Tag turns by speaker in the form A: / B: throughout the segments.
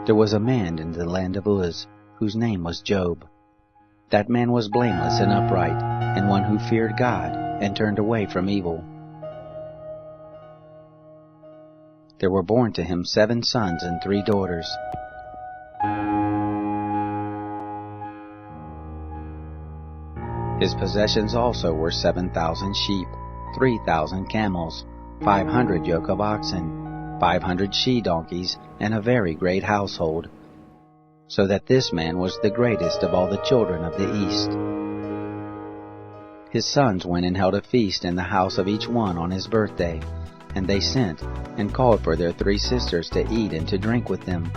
A: There was a man in the land of Uz, whose name was Job. That man was blameless and upright, and one who feared God and turned away from evil. There were born to him 7 sons and 3 daughters. His possessions also were 7,000 sheep, 3,000 camels, 500 yoke of oxen, 500 she-donkeys, and a very great household, so that this man was the greatest of all the children of the east. His sons went and held a feast in the house of each one on his birthday, and they sent and called for their 3 sisters to eat and to drink with them.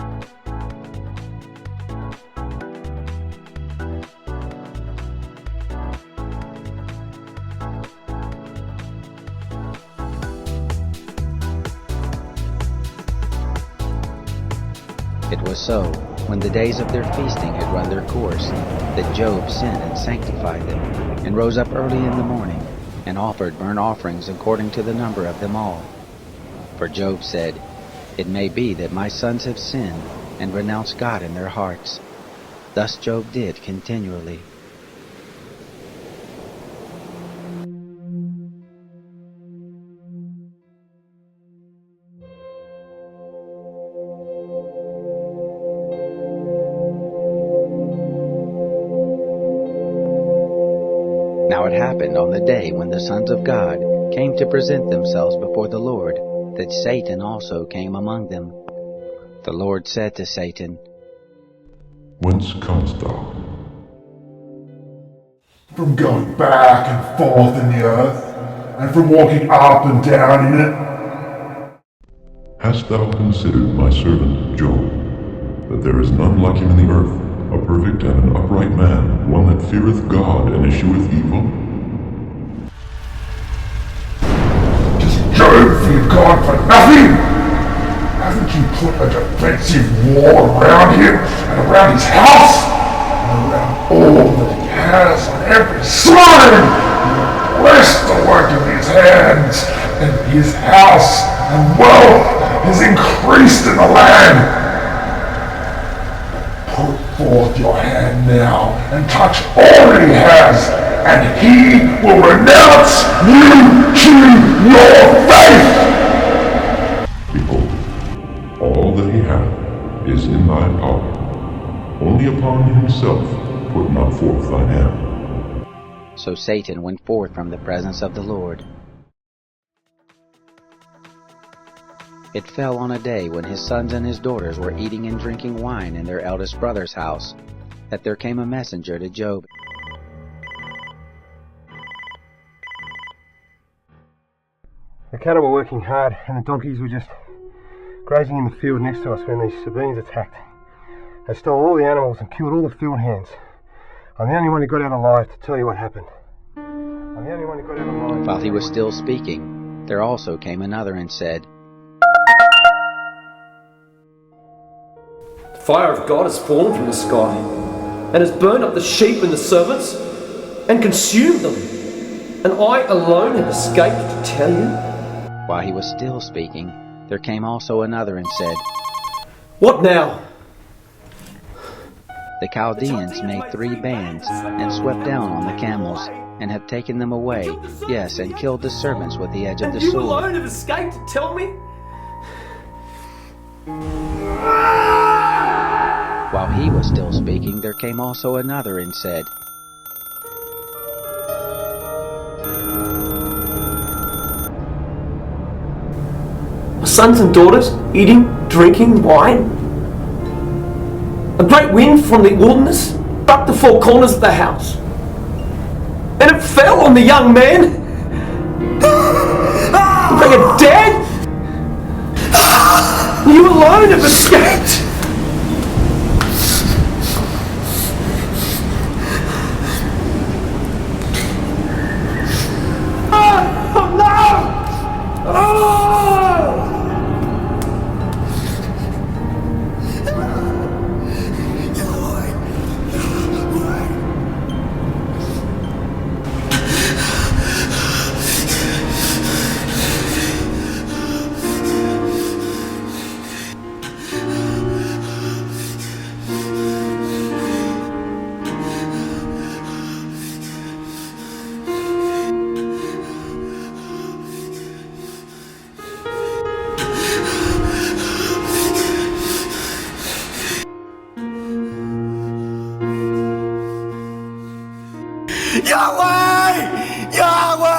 A: It was so, when the days of their feasting had run their course, that Job sinned and sanctified them, and rose up early in the morning, and offered burnt offerings according to the number of them all. For Job said, "It may be that my sons have sinned, and renounced God in their hearts." Thus Job did continually. Now it happened on the day when the sons of God came to present themselves before the Lord, that Satan also came among them. The Lord said to Satan,
B: "Whence comest thou?"
C: "From going back and forth in the earth, and from walking up and down in it."
B: "Hast thou considered my servant Job, that there is none like him in the earth, a perfect and an upright man, one that feareth God and escheweth evil?"
C: Does Job fear God for nothing? Haven't you put a defensive wall around him and around his house and around all that he has on every side? You bless the work of his hands, and his house and wealth has increased in the land. Put forth your hand now and touch all that he has, and he will renounce you to your face.
B: Behold, all that he hath is in thy power. Only upon himself put not forth thine hand.
A: So Satan went forth from the presence of the Lord. It fell on a day when his sons and his daughters were eating and drinking wine in their eldest brother's house, that there came a messenger to Job.
D: The cattle were working hard, and the donkeys were just grazing in the field next to us when these Sabaeans attacked. They stole all the animals and killed all the field hands. I'm the only one who got out alive to tell you what happened.
A: While he was still speaking, there also came another and said,
E: "The fire of God has fallen from the sky, and has burned up the sheep and the servants, and consumed them, and I alone have escaped to tell you."
A: While he was still speaking, there came also another and said,
E: "What now?"
A: "The Chaldeans made 3 bands, and swept down on the camels, and have taken them away, yes, and killed the servants with the edge of the
E: And you
A: sword."
E: alone have escaped to tell me?
A: While he was still speaking, there came also another and said,
E: My sons and daughters eating, drinking wine. A great wind from the wilderness struck the 4 corners of the house, and it fell on the young men. They are dead. You alone have escaped. Oh no! Oh! Yahweh! Yahweh!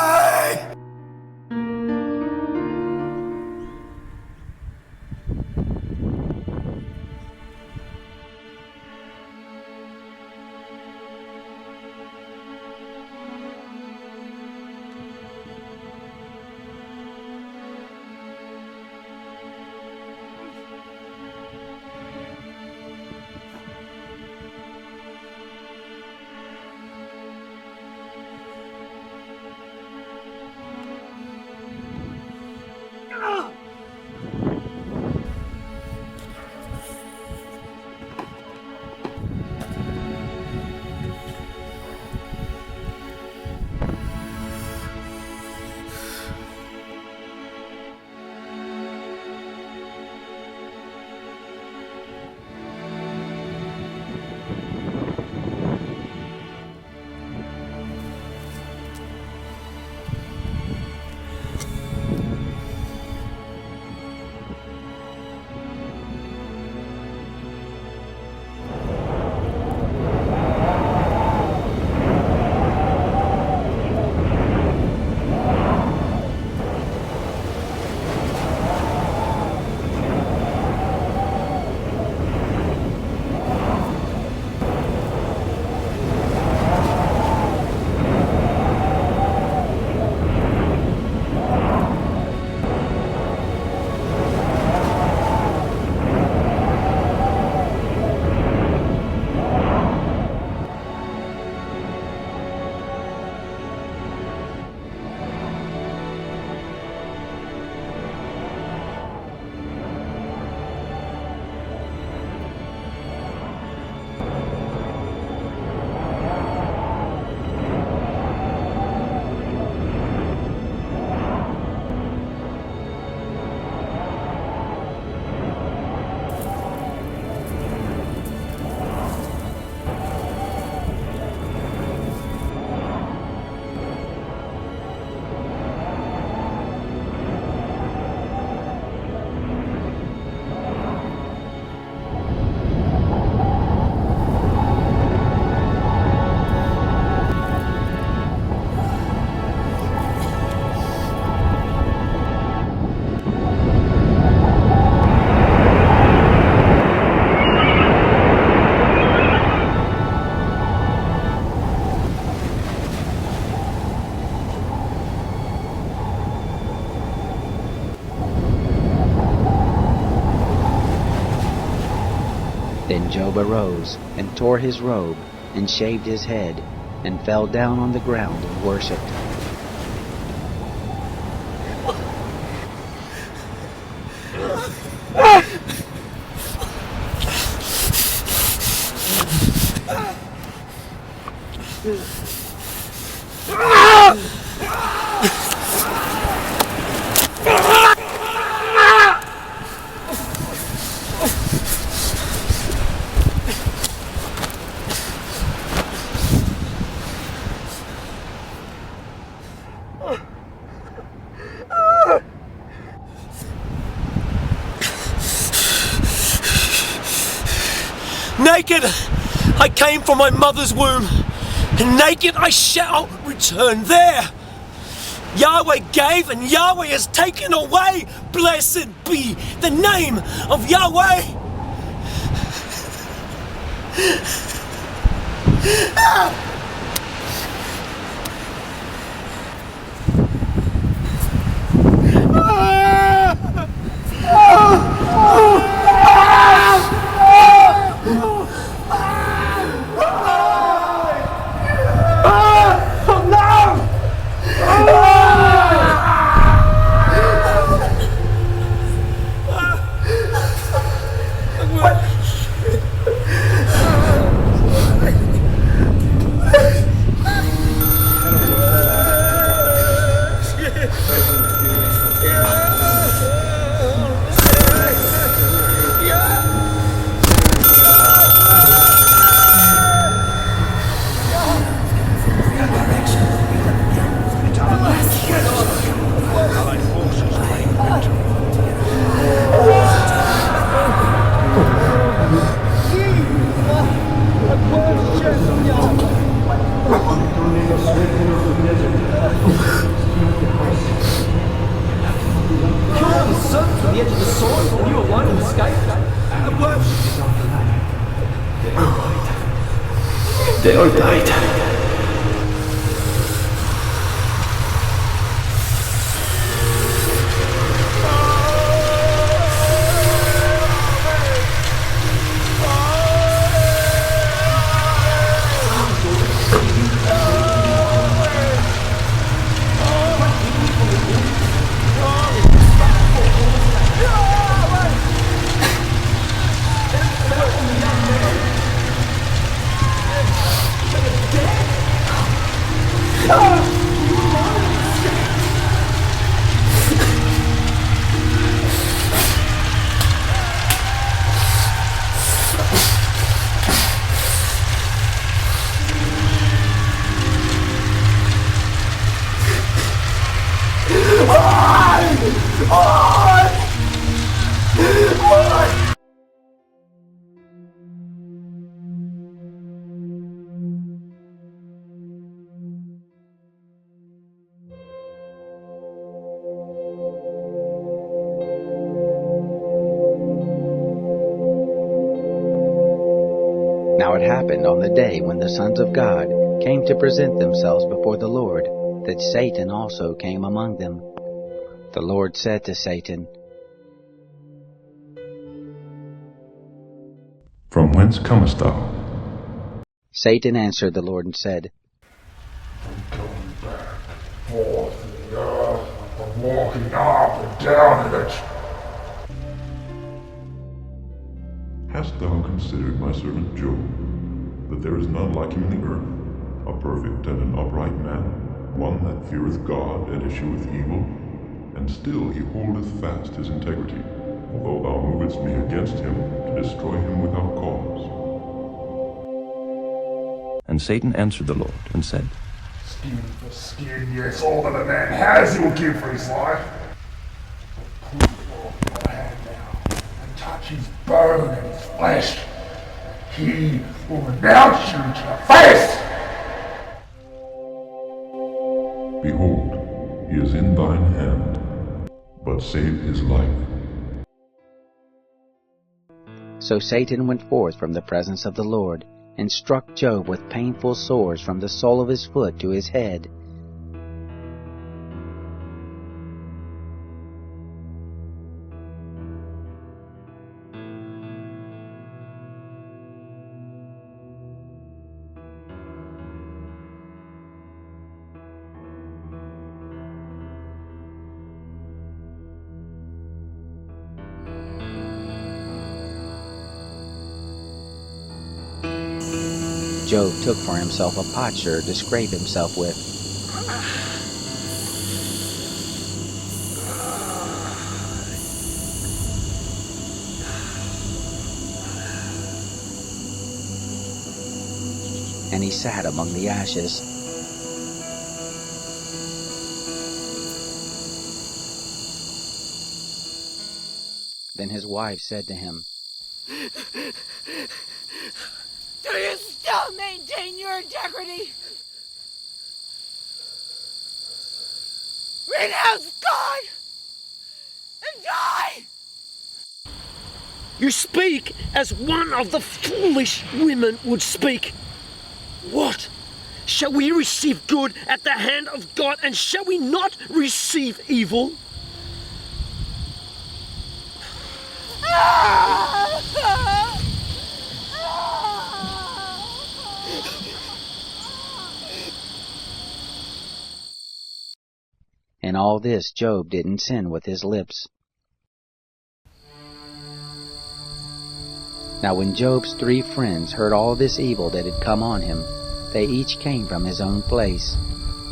A: Then Job arose, and tore his robe, and shaved his head, and fell down on the ground and worshipped.
E: Naked I came from my mother's womb, and naked I shall return there. Yahweh gave and Yahweh has taken away. Blessed be the name of Yahweh. They all died.
A: Now it happened on the day when the sons of God came to present themselves before the Lord, that Satan also came among them. The Lord said to Satan,
B: From whence comest thou?
A: Satan answered the Lord and said,
C: Going back and forth in the earth, and walking up and down in it.
B: Hast thou considered my servant Job, that there is none like him in the earth, a perfect and an upright man, one that feareth God and escheweth evil? And still he holdeth fast his integrity, although thou movest me against him to destroy him without cause.
F: And Satan answered the Lord and said,
C: Skin for skin, yes, all that a man has he will give for his life. But put forth your hand now, and touch his bone and his flesh. He will renounce you to the face!
B: Behold, he is in thine hand, but save his life.
A: So Satan went forth from the presence of the Lord, and struck Job with painful sores from the sole of his foot to his head. Job took for himself a potsherd to scrape himself with. And he sat among the ashes. Then his wife said to him,
G: Do you still maintain your integrity? Renounce God and die!
E: You speak as one of the foolish women would speak. What? Shall we receive good at the hand of God, and shall we not receive evil?
A: In all this Job didn't sin with his lips. Now when Job's 3 friends heard all this evil that had come on him, they each came from his own place,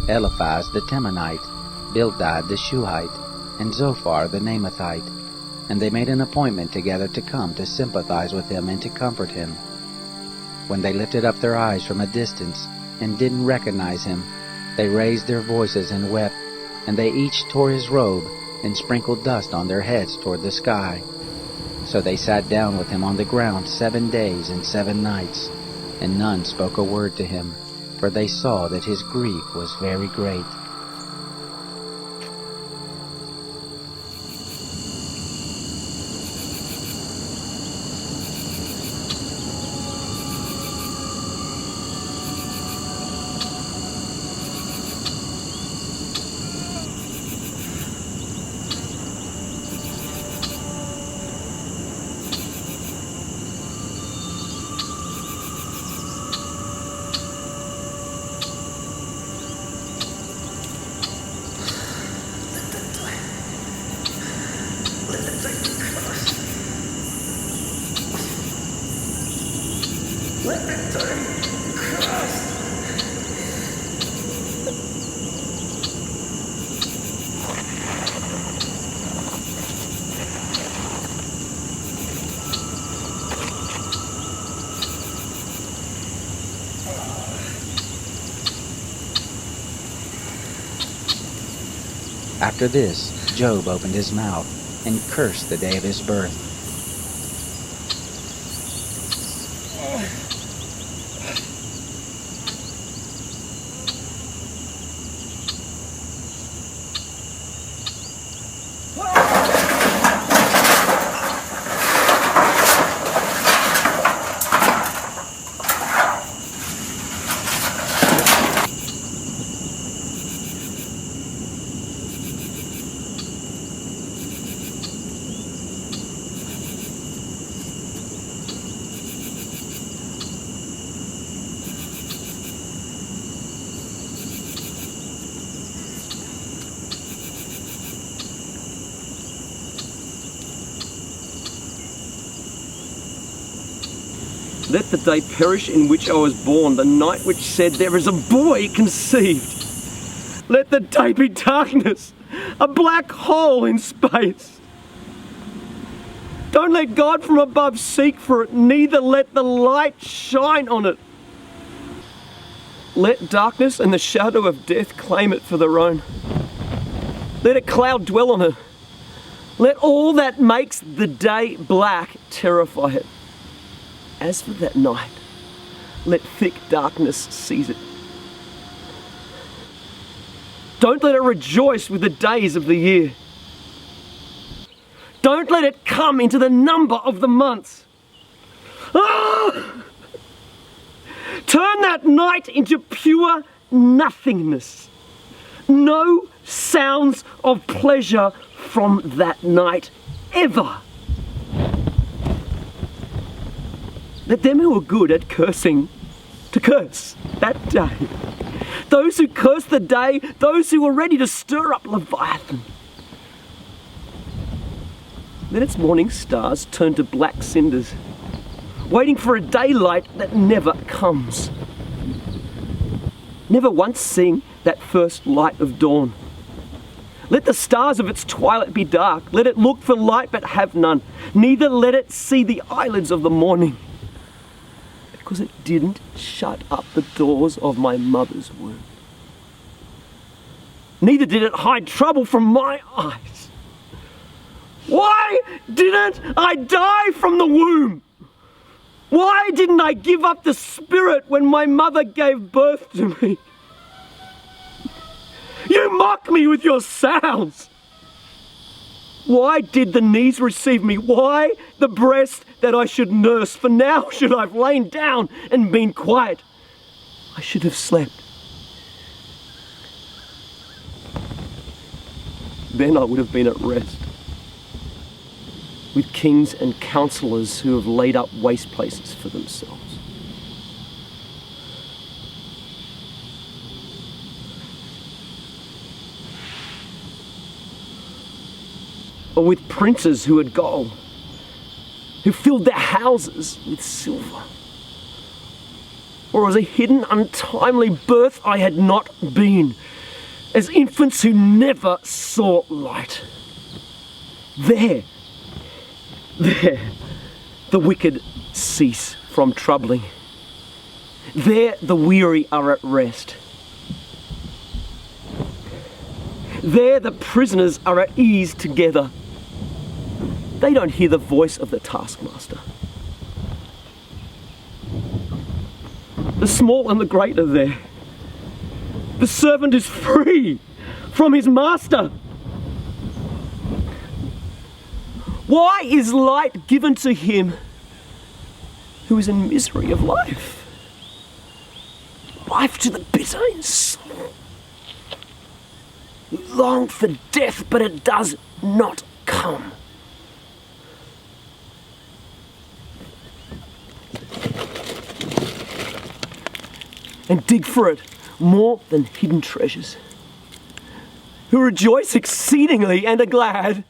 A: Eliphaz the Temanite, Bildad the Shuhite, and Zophar the Naamathite. And they made an appointment together to come to sympathize with him and to comfort him. When they lifted up their eyes from a distance and didn't recognize him, they raised their voices and wept, and they each tore his robe and sprinkled dust on their heads toward the sky. So they sat down with him on the ground 7 days and 7 nights, and none spoke a word to him, for they saw that his grief was very great. After this, Job opened his mouth and cursed the day of his birth.
E: Let the day perish in which I was born, the night which said, there is a boy conceived. Let the day be darkness, a black hole in space. Don't let God from above seek for it, neither let the light shine on it. Let darkness and the shadow of death claim it for their own. Let a cloud dwell on it. Let all that makes the day black terrify it. As for that night, let thick darkness seize it. Don't let it rejoice with the days of the year. Don't let it come into the number of the months. Ah! Turn that night into pure nothingness. No sounds of pleasure from that night ever. Let them who are good at cursing to curse that day. Those who curse the day, those who are ready to stir up Leviathan. Let its morning stars turn to black cinders, waiting for a daylight that never comes. Never once seeing that first light of dawn. Let the stars of its twilight be dark. Let it look for light but have none. Neither let it see the eyelids of the morning. Because it didn't shut up the doors of my mother's womb. Neither did it hide trouble from my eyes. Why didn't I die from the womb? Why didn't I give up the spirit when my mother gave birth to me? You mock me with your sounds. Why did the knees receive me? Why the breast that I should nurse? For now should I have lain down and been quiet. I should have slept. Then I would have been at rest with kings and counselors who have laid up waste places for themselves. Or with princes who had gold, who filled their houses with silver. Or as a hidden, untimely birth I had not been, as infants who never saw light. There, the wicked cease from troubling. There the weary are at rest. There the prisoners are at ease together. They don't hear the voice of the taskmaster. The small and the great are there. The servant is free from his master. Why is light given to him who is in misery of life? Life to the bitter in soul. We long for death, but it does not come. And dig for it more than hidden treasures, who rejoice exceedingly and are glad.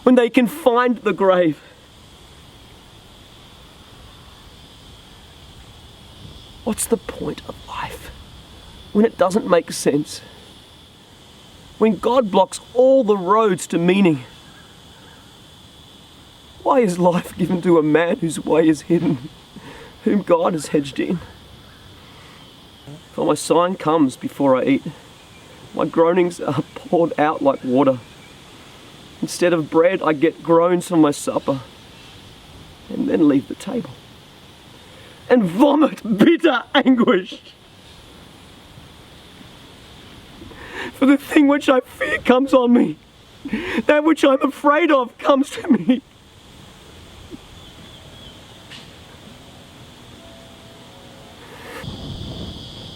E: when they can find the grave? What's the point of life when it doesn't make sense? When God blocks all the roads to meaning? Why is life given to a man whose way is hidden, whom God has hedged in? For my sighing comes before I eat. My groanings are poured out like water. Instead of bread, I get groans for my supper, and then leave the table, and vomit bitter anguish. For the thing which I fear comes on me. That which I'm afraid of comes to me.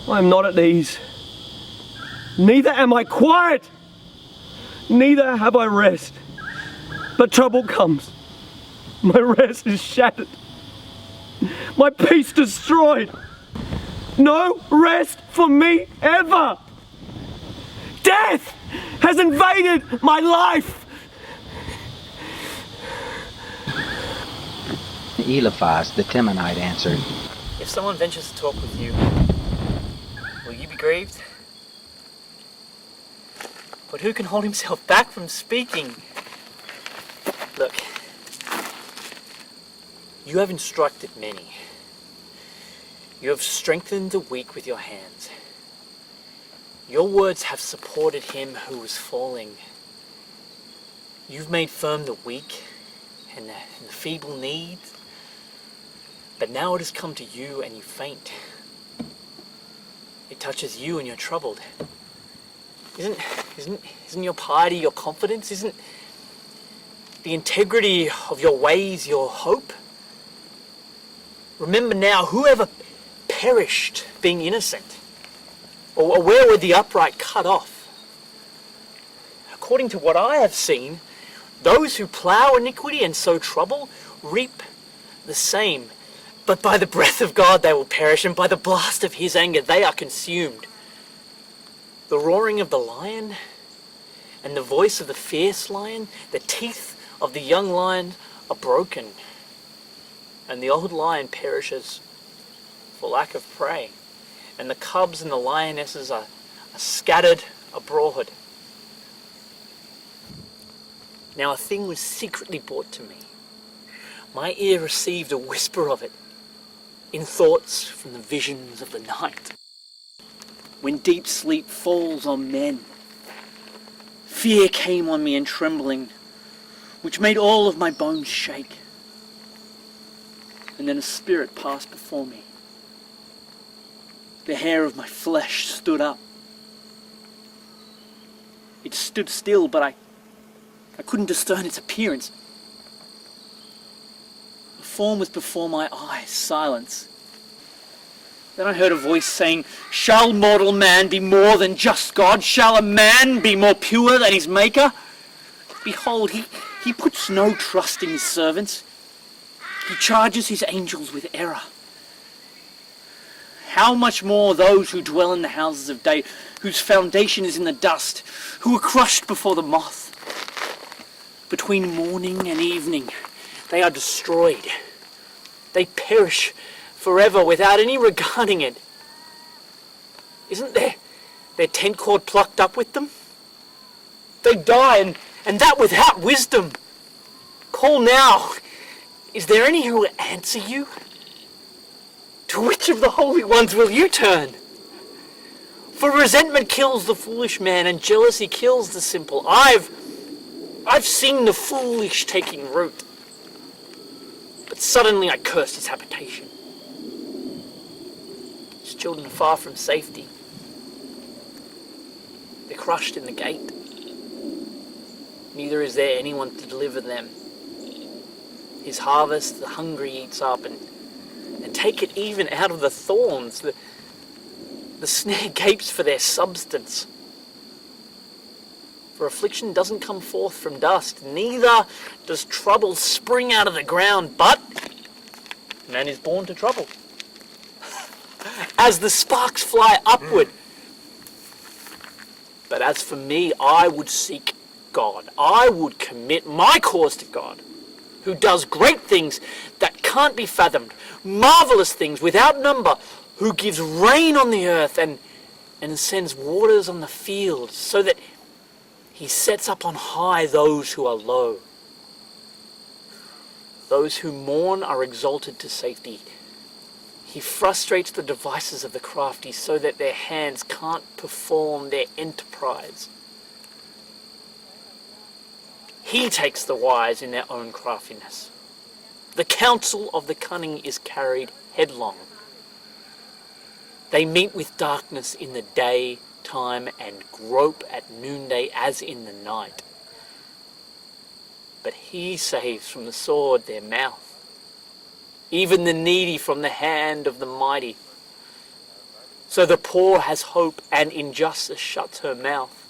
E: I am not at ease. Neither am I quiet. Neither have I rest. But trouble comes. My rest is shattered. My peace destroyed. No rest for me ever. Death has invaded my life.
A: Eliphaz the Temanite answered,
H: If someone ventures to talk with you, will you be grieved? But who can hold himself back from speaking? Look, you have instructed many. You have strengthened the weak with your hands. Your words have supported him who was falling. You've made firm the weak and the feeble need. But now it has come to you and you faint. It touches you and you're troubled. Isn't your piety your confidence? Isn't the integrity of your ways your hope? Remember now, whoever perished being innocent, or where were the upright cut off? According to what I have seen, those who plough iniquity and sow trouble reap the same. But by the breath of God they will perish, and by the blast of his anger they are consumed. The roaring of the lion and the voice of the fierce lion, the teeth of the young lion are broken, and the old lion perishes for lack of prey, and the cubs and the lionesses are scattered abroad. Now a thing was secretly brought to me. My ear received a whisper of it in thoughts from the visions of the night. When deep sleep falls on men, fear came on me and trembling, which made all of my bones shake. And then a spirit passed before me. The hair of my flesh stood up. It stood still, but I couldn't discern its appearance. A form was before my eyes, silence. Then I heard a voice saying, Shall mortal man be more than just God? Shall a man be more pure than his maker? Behold, he puts no trust in his servants. He charges his angels with error. How much more those who dwell in the houses of day, whose foundation is in the dust, who are crushed before the moth. Between morning and evening, they are destroyed. They perish forever without any regarding it. Isn't their tent cord plucked up with them? They die, and that without wisdom. Call now. Is there any who will answer you? To which of the holy ones will you turn? For resentment kills the foolish man, and jealousy kills the simple. I've seen the foolish taking root, but suddenly I cursed his habitation. His children are far from safety. They're crushed in the gate. Neither is there anyone to deliver them. His harvest the hungry eats up, and take it even out of the thorns. The snare gapes for their substance. For affliction doesn't come forth from dust, neither does trouble spring out of the ground, but man is born to trouble. As the sparks fly upward. But as for me, I would seek God. I would commit my cause to God, who does great things that can't be fathomed, marvelous things without number, who gives rain on the earth and sends waters on the fields, so that he sets up on high those who are low. Those who mourn are exalted to safety. He frustrates the devices of the crafty so that their hands can't perform their enterprise. He takes the wise in their own craftiness. The counsel of the cunning is carried headlong. They meet with darkness in the daytime and grope at noonday as in the night. But he saves from the sword their mouth, even the needy from the hand of the mighty. So the poor has hope, and injustice shuts her mouth.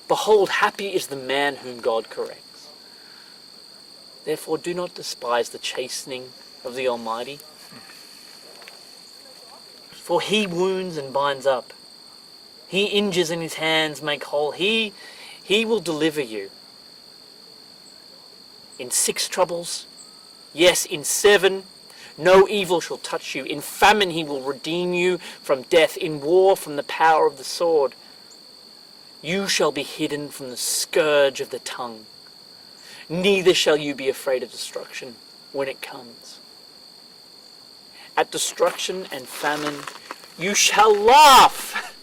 H: Behold, happy is the man whom God corrects. Therefore do not despise the chastening of the Almighty, for he wounds and binds up. He injures and his hands make whole. He will deliver you. In 6 troubles, yes, in 7, no evil shall touch you. In famine he will redeem you from death, in war from the power of the sword. You shall be hidden from the scourge of the tongue. Neither shall you be afraid of destruction when it comes. At destruction and famine you shall laugh.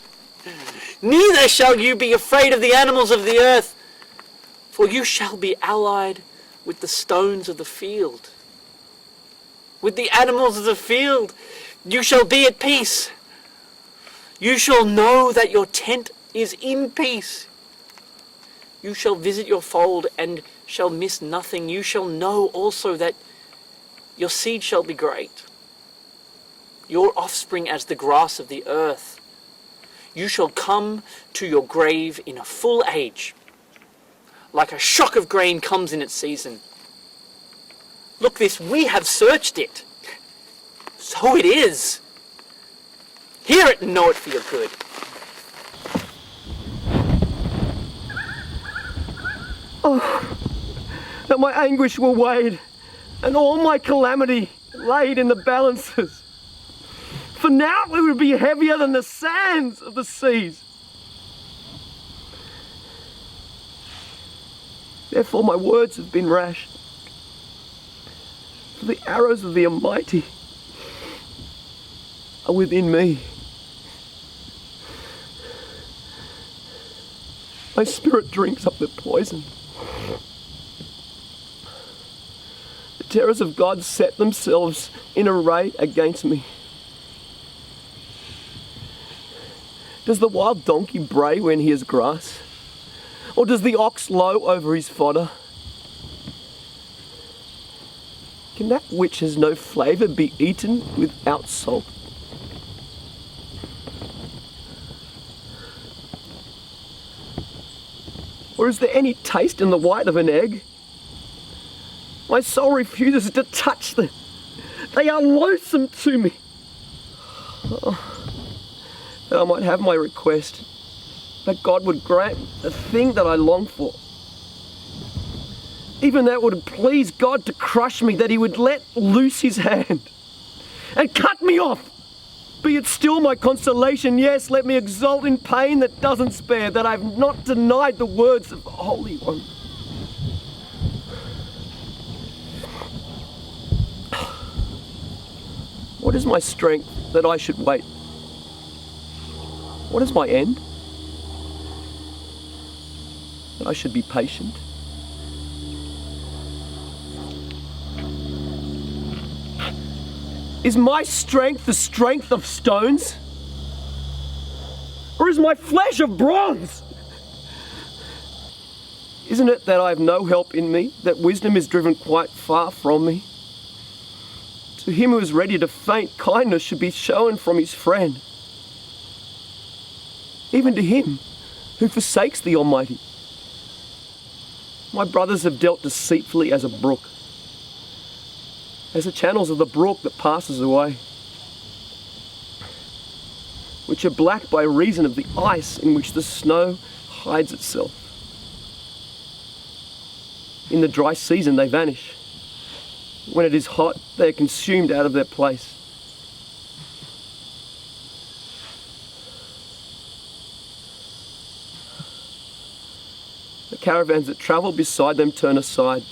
H: Neither shall you be afraid of the animals of the earth, for you shall be allied with the stones of the field. With the animals of the field you shall be at peace. You shall know that your tent is in peace. You shall visit your fold and shall miss nothing. You shall know also that your seed shall be great, your offspring as the grass of the earth. You shall come to your grave in a full age, like a shock of grain comes in its season. Look this, we have searched it. So it is. Hear it and know it for your good.
E: Oh, that my anguish were weighed, and all my calamity laid in the balances. For now it would be heavier than the sands of the seas. Therefore my words have been rash. For the arrows of the Almighty are within me. My spirit drinks up the poison. The terrors of God set themselves in array against me. Does the wild donkey bray when he has grass? Or does the ox low over his fodder? Can that which has no flavour be eaten without salt? Or is there any taste in the white of an egg? My soul refuses to touch them. They are loathsome to me. Oh, that I might have my request, that God would grant the thing that I long for. Even that would please God to crush me, that he would let loose his hand and cut me off. Be it still my consolation, yes, let me exult in pain that doesn't spare, that I have not denied the words of the Holy One. What is my strength that I should wait? What is my end? That I should be patient. Is my strength the strength of stones? Or is my flesh of bronze? Isn't it that I have no help in me, that wisdom is driven quite far from me? To him who is ready to faint, kindness should be shown from his friend. Even to him who forsakes the Almighty. My brothers have dealt deceitfully as a brook, as the channels of the brook that passes away, which are black by reason of the ice in which the snow hides itself. In the dry season they vanish. When it is hot, they are consumed out of their place. The caravans that travel beside them turn aside.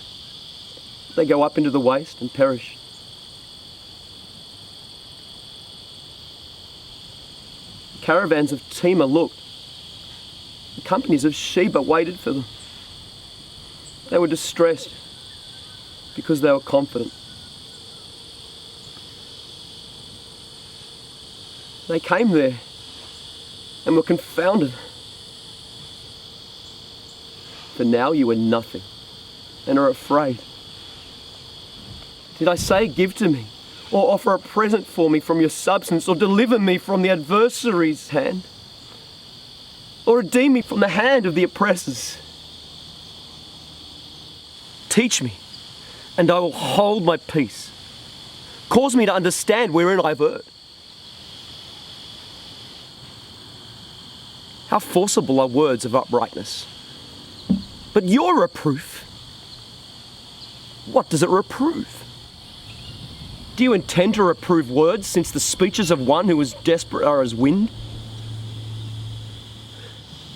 E: They go up into the waste and perish. Caravans of Tema looked. The companies of Sheba waited for them. They were distressed because they were confident. They came there and were confounded. For now you are nothing and are afraid. Did I say, give to me, or offer a present for me from your substance, or deliver me from the adversary's hand, or redeem me from the hand of the oppressors? Teach me, and I will hold my peace. Cause me to understand wherein I've erred. How forcible are words of uprightness. But your reproof, what does it reprove? Do you intend to reprove words, since the speeches of one who is desperate are as wind?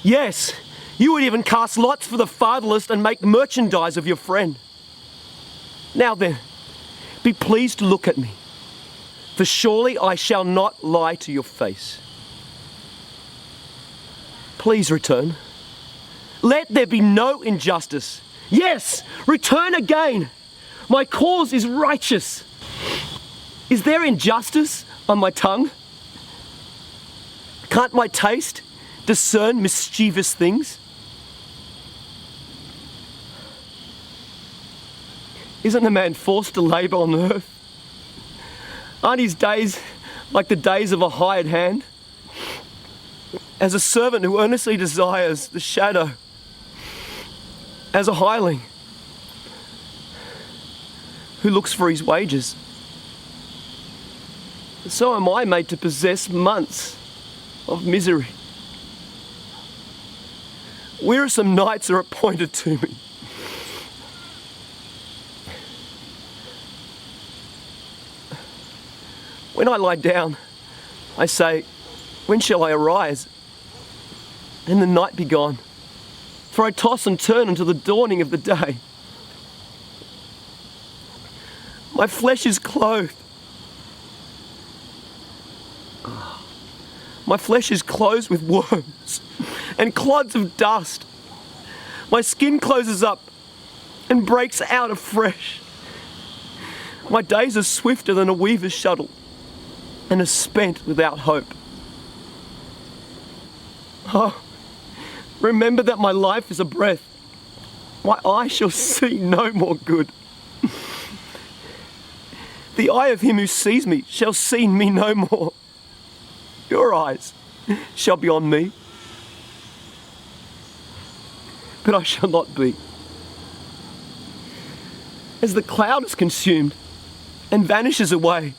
E: Yes, you would even cast lots for the fatherless and make merchandise of your friend. Now then, be pleased to look at me, for surely I shall not lie to your face. Please return. Let there be no injustice. Yes, return again. My cause is righteous. Is there injustice on my tongue? Can't my taste discern mischievous things? Isn't a man forced to labour on earth? Aren't his days like the days of a hired hand? As a servant who earnestly desires the shadow, as a hireling who looks for his wages. So am I made to possess months of misery. Wearisome nights are appointed to me. When I lie down, I say, when shall I arise? And the night be gone. For I toss and turn until the dawning of the day. My flesh is clothed. My flesh is clothed with worms and clods of dust. My skin closes up and breaks out afresh. My days are swifter than a weaver's shuttle and are spent without hope. Oh, remember that my life is a breath. My eye shall see no more good. The eye of him who sees me shall see me no more. Your eyes shall be on me, but I shall not be. As the cloud is consumed and vanishes away,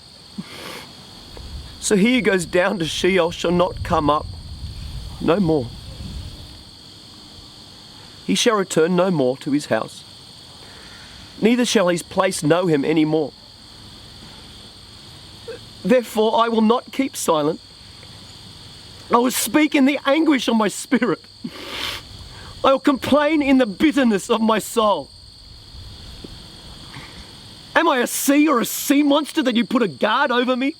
E: so he who goes down to Sheol shall not come up no more. He shall return no more to his house, neither shall his place know him any more. Therefore I will not keep silent. I will speak in the anguish of my spirit. I will complain in the bitterness of my soul. Am I a sea or a sea monster that you put a guard over me?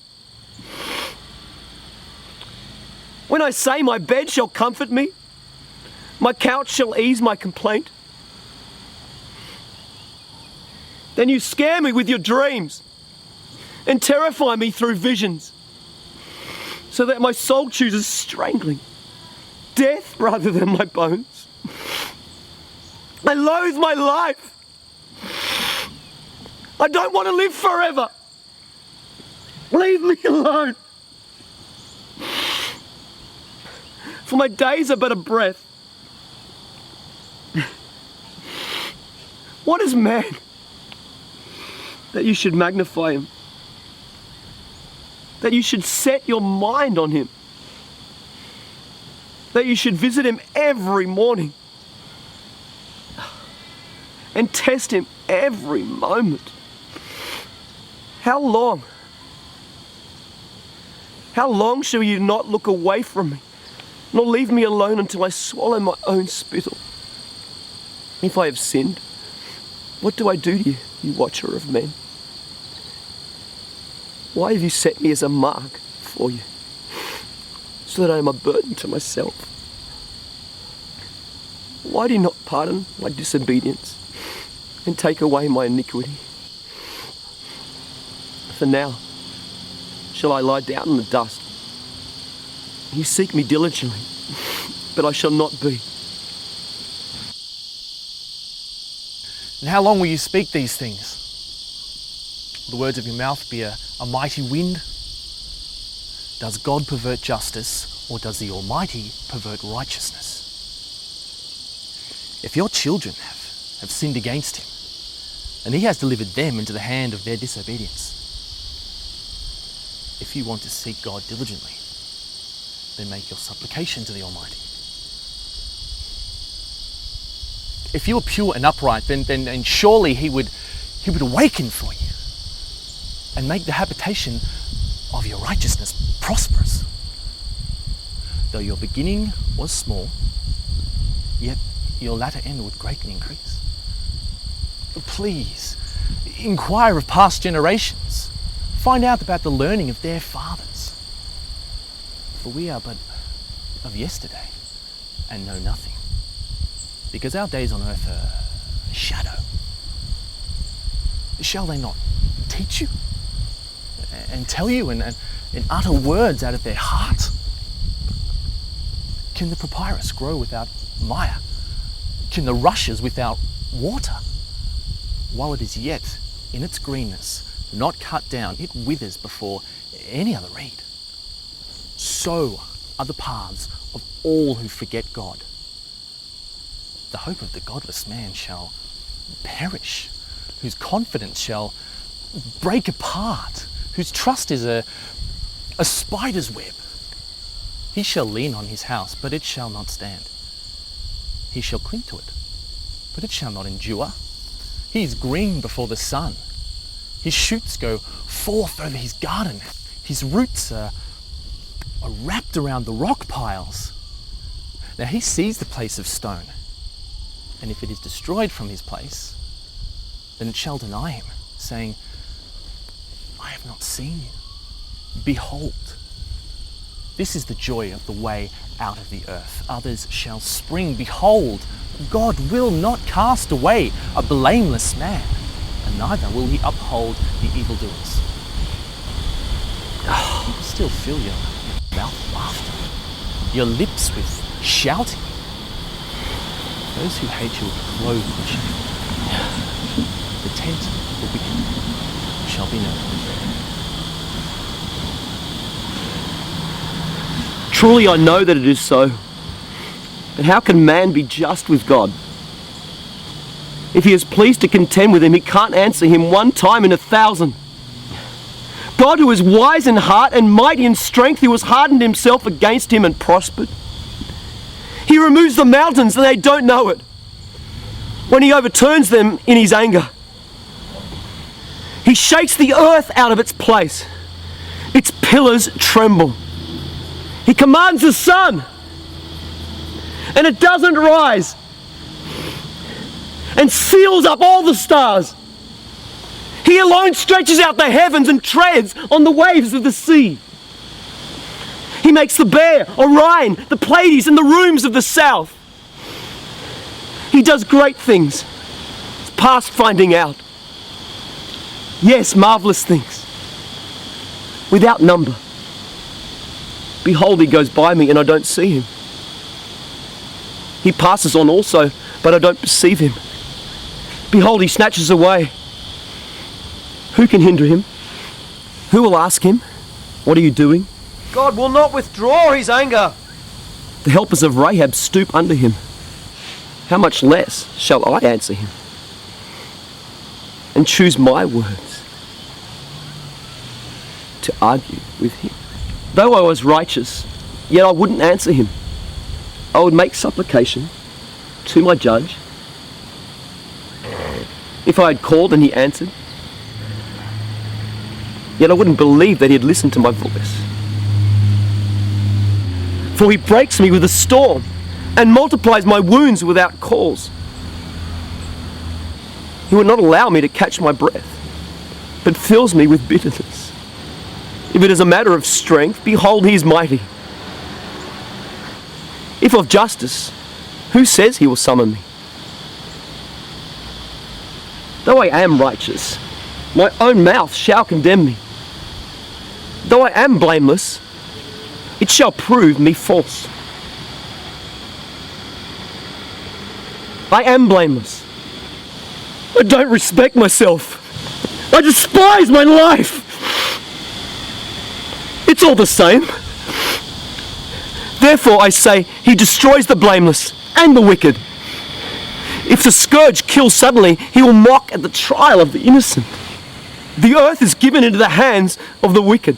E: When I say my bed shall comfort me, my couch shall ease my complaint, then you scare me with your dreams and terrify me through visions, so that my soul chooses strangling, death rather than my bones. I loathe my life. I don't want to live forever. Leave me alone. For my days are but a breath. What is man that you should magnify him? That you should set your mind on him? That you should visit him every morning? and test him every moment. How long? How long shall you not look away from me, nor leave me alone until I swallow my own spittle? If I have sinned, what do I do to you, you watcher of men? Why have you set me as a mark for you, so that I am a burden to myself? Why do you not pardon my disobedience and take away my iniquity? For now shall I lie down in the dust. You seek me diligently, but I shall not be.
I: And how long will you speak these things? Will the words of your mouth be a mighty wind? Does God pervert justice, or does the Almighty pervert righteousness? If your children have sinned against him, and he has delivered them into the hand of their disobedience, if you want to seek God diligently, then make your supplication to the Almighty. If you are pure and upright, then surely he would awaken for you and make the habitation of your righteousness prosperous. Though your beginning was small, yet your latter end would greatly increase. Please, inquire of past generations. Find out about the learning of their fathers. For we are but of yesterday and know nothing, because our days on earth are a shadow. Shall they not teach you and tell you and utter words out of their heart? Can the papyrus grow without mire? Can the rushes without water? While it is yet in its greenness, not cut down, it withers before any other reed. So are the paths of all who forget God. The hope of the godless man shall perish, whose confidence shall break apart, whose trust is a spider's web. He shall lean on his house, but it shall not stand. He shall cling to it, but it shall not endure. He is green before the sun. His shoots go forth over his garden. His roots are wrapped around the rock piles. Now he sees the place of stone, and if it is destroyed from his place, then it shall deny him, saying, I have not seen you. Behold, this is the joy of the way out of the earth. Others shall spring. Behold, God will not cast away a blameless man, and neither will he uphold the evildoers. You can still fill your mouth with laughter, your lips with shouting. Those who hate you will be clothed with shame. The tent of the wicked shall be no more.
E: Truly I know that it is so. But how can man be just with God? If he is pleased to contend with him, he can't answer him one time in 1,000. God, who is wise in heart and mighty in strength, who has hardened himself against him and prospered. He removes the mountains and they don't know it, when he overturns them in his anger. He shakes the earth out of its place. Its pillars tremble. He commands the sun, and it doesn't rise, and seals up all the stars. He alone stretches out the heavens and treads on the waves of the sea. He makes the Bear, Orion, the Pleiades, and the rooms of the south. He does great things, it's past finding out. Yes, marvelous things, without number. Behold, he goes by me and I don't see him. He passes on also, but I don't perceive him. Behold, he snatches away. Who can hinder him? Who will ask him, what are you doing? God will not withdraw his anger. The helpers of Rahab stoop under him. How much less shall I answer him and choose my words to argue with him? Though I was righteous, yet I wouldn't answer him. I would make supplication to my judge If I had called and he answered, yet I wouldn't believe that he had listened to my voice. For he breaks me with a storm and multiplies my wounds without cause. He would not allow me to catch my breath, but fills me with bitterness. If it is a matter of strength, behold, he is mighty. If of justice, who says he will summon me? Though I am righteous, my own mouth shall condemn me. Though I am blameless, it shall prove me false. I am blameless. I don't respect myself. I despise my life. It's all the same. Therefore I say, he destroys the blameless and the wicked. If the scourge kills suddenly, he will mock at the trial of the innocent. The earth is given into the hands of the wicked.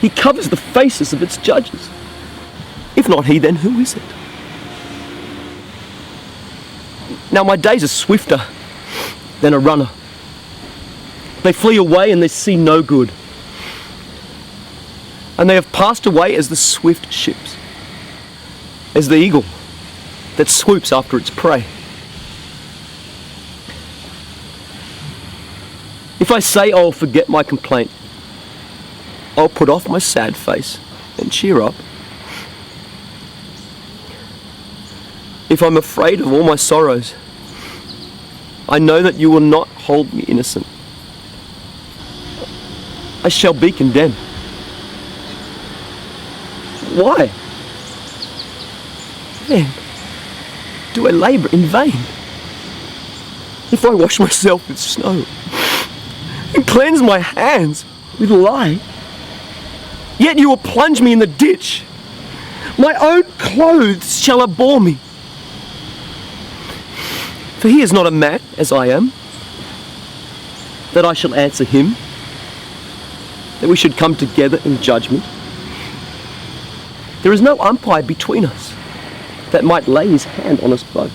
E: He covers the faces of its judges. If not he, then who is it? Now my days are swifter than a runner. They flee away and they see no good. And they have passed away as the swift ships, as the eagle that swoops after its prey. If I say I will forget my complaint, I'll put off my sad face and cheer up. If I'm afraid of all my sorrows, I know that you will not hold me innocent. I shall be condemned. Why? Then, do I labour in vain? If I wash myself with snow and cleanse my hands with lye, yet you will plunge me in the ditch. My own clothes shall abhor me. For he is not a man as I am, that I shall answer him, that we should come together in judgment. There is no umpire between us that might lay his hand on us both.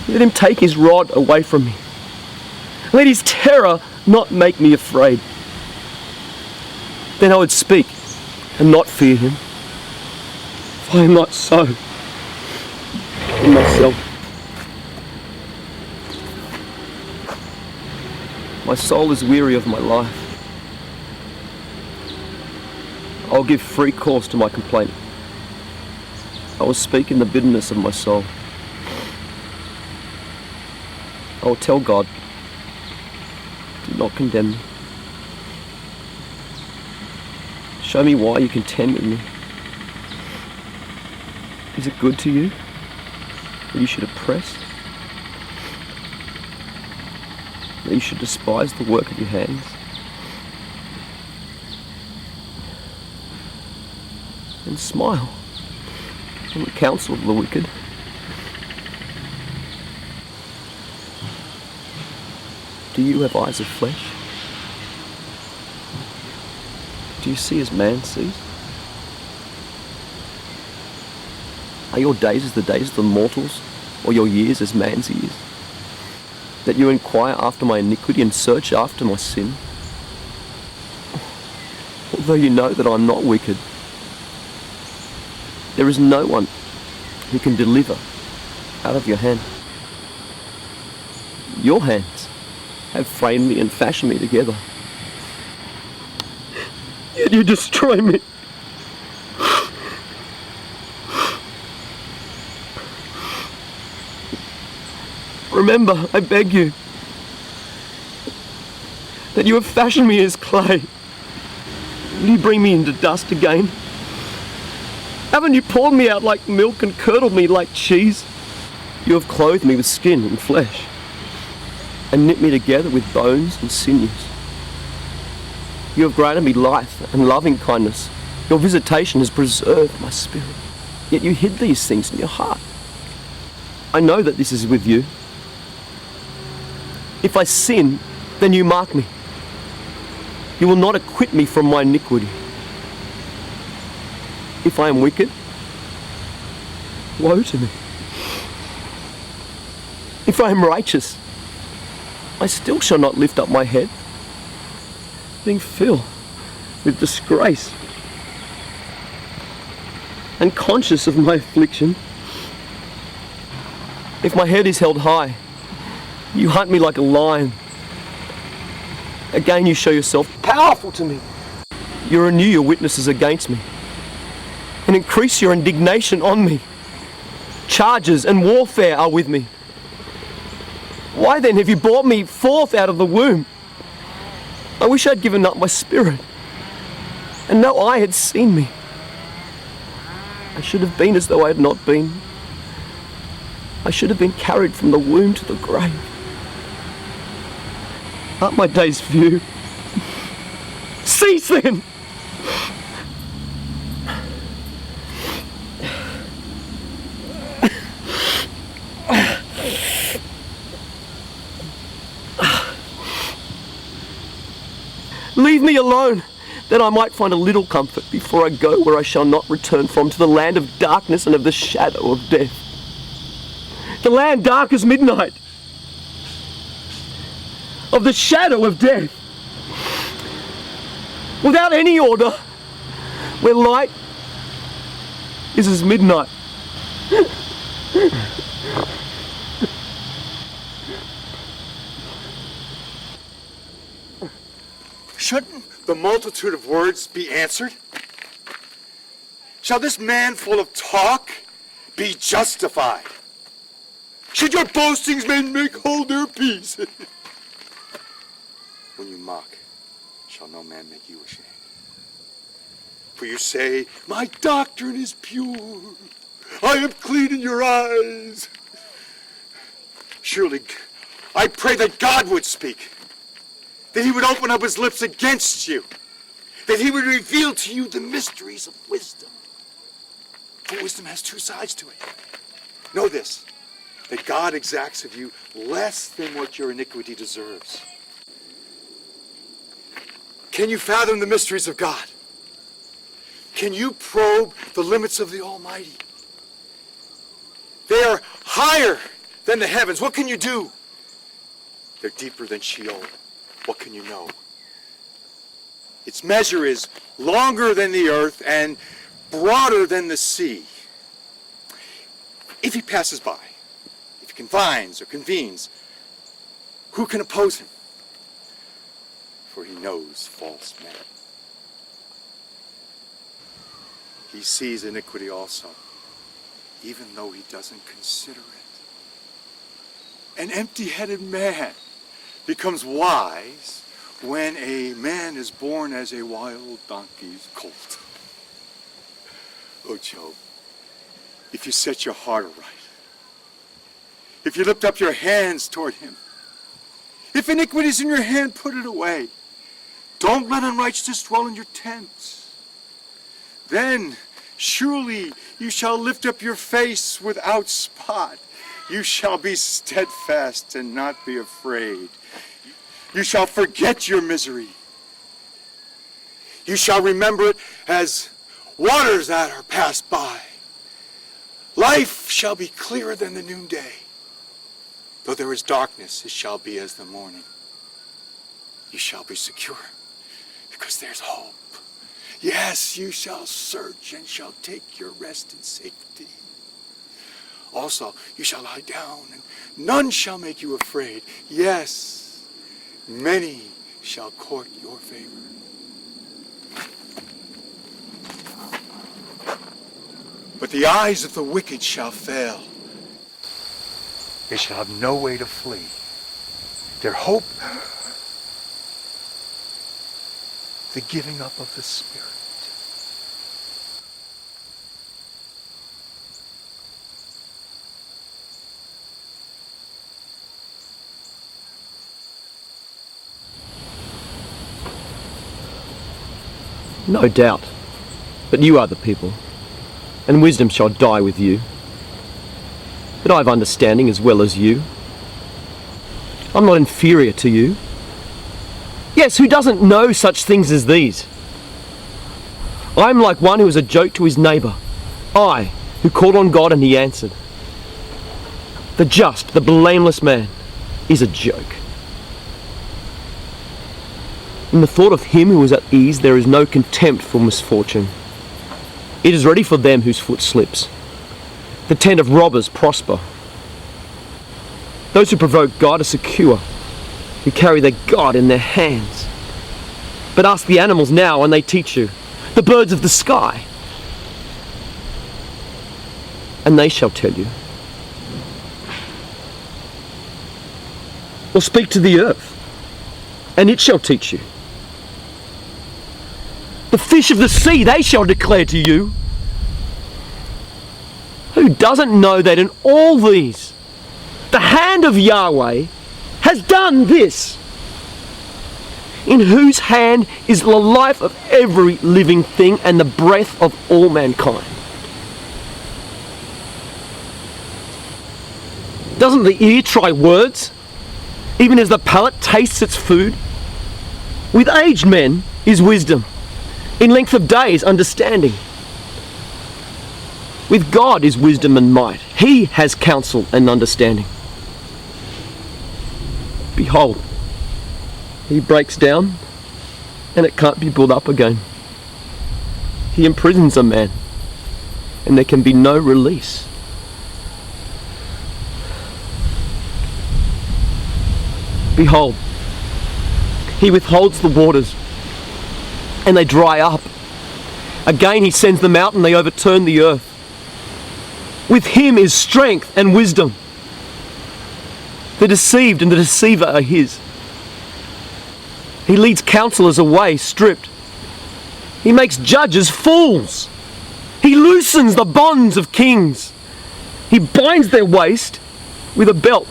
E: Let him take his rod away from me. Let his terror not make me afraid. Then I would speak and not fear him. For I am not so in myself. My soul is weary of my life. I will give free course to my complaint. I will speak in the bitterness of my soul. I will tell God, do not condemn me. Show me why you contend with me. Is it good to you that you should oppress? That you should despise the work of your hands? And smile on the counsel of the wicked. Do you have eyes of flesh? Do you see as man sees? Are your days as the days of the mortals, or your years as man's years? That you inquire after my iniquity and search after my sin? Although you know that I am not wicked, there is no one who can deliver out of your hand. Your hands have framed me and fashioned me together. Yet you destroy me. Remember, I beg you, that you have fashioned me as clay. Will you bring me into dust again? Haven't you poured me out like milk and curdled me like cheese? You have clothed me with skin and flesh, and knit me together with bones and sinews. You have granted me life and loving kindness. Your visitation has preserved my spirit. Yet you hid these things in your heart. I know that this is with you. If I sin, then you mark me. You will not acquit me from my iniquity. If I am wicked, woe to me. If I am righteous, I still shall not lift up my head, being filled with disgrace and conscious of my affliction. If my head is held high, you hunt me like a lion. Again you show yourself powerful to me. You renew your witnesses against me and increase your indignation on me. Charges and warfare are with me. Why then have you brought me forth out of the womb? I wish I'd given up my spirit, and no eye had seen me. I should have been as though I had not been. I should have been carried from the womb to the grave. Aren't my days few? Cease then! Leave me alone, that I might find a little comfort before I go where I shall not return from, to the land of darkness and of the shadow of death. The land dark as midnight, of the shadow of death, without any order, where light is as midnight.
C: Shouldn't the multitude of words be answered? Shall this man full of talk be justified? Should your boastings men make hold their peace? When you mock, shall no man make you ashamed. For you say, my doctrine is pure. I am clean in your eyes. Surely, I pray that God would speak, that he would open up his lips against you, that he would reveal to you the mysteries of wisdom. For wisdom has two sides to it. Know this, that God exacts of you less than what your iniquity deserves. Can you fathom the mysteries of God? Can you probe the limits of the Almighty? They are higher than the heavens. What can you do? They're deeper than Sheol. What can you know? Its measure is longer than the earth and broader than the sea. If he passes by, if he confines or convenes, who can oppose him? For he knows false men. He sees iniquity also, even though he doesn't consider it. An empty-headed man becomes wise when a man is born as a wild donkey's colt. Oh, Job, if you set your heart aright, if you lift up your hands toward him, if iniquity is in your hand, put it away. Don't let unrighteousness dwell in your tents. Then surely you shall lift up your face without spot. You shall be steadfast and not be afraid. You shall forget your misery. You shall remember it as waters that are passed by. Life shall be clearer than the noonday. Though there is darkness, it shall be as the morning. You shall be secure, because there's hope. Yes, you shall search and shall take your rest in safety. Also, you shall lie down, and none shall make you afraid. Yes, many shall court your favor. But the eyes of the wicked shall fail. They shall have no way to flee. Their hope, the giving up of the Spirit.
E: No doubt, but you are the people, and wisdom shall die with you. But I have understanding as well as you. I'm not inferior to you. Yes, who doesn't know such things as these? I am like one who is a joke to his neighbour. I, who called on God and he answered. the just, the blameless man, is a joke. In the thought of him who is at ease, there is no contempt for misfortune. It is ready for them whose foot slips. The tent of robbers prosper. Those who provoke God are secure, who carry their God in their hands. But ask the animals now and they teach you, the birds of the sky, and they shall tell you. Or speak to the earth, and it shall teach you. The fish of the sea, they shall declare to you. Who doesn't know that in all these, the hand of Yahweh has done this? In whose hand is the life of every living thing and the breath of all mankind? Doesn't the ear try words, even as the palate tastes its food? With aged men is wisdom, in length of days understanding. With God is wisdom and might. He has counsel and understanding. Behold, he breaks down, and it can't be built up again. He imprisons a man, and there can be no release. Behold, he withholds the waters, and they dry up. Again he sends them out, and they overturn the earth. With him is strength and wisdom. The deceived and the deceiver are his. He leads counselors away stripped. He makes judges fools. He loosens the bonds of kings. He binds their waist with a belt.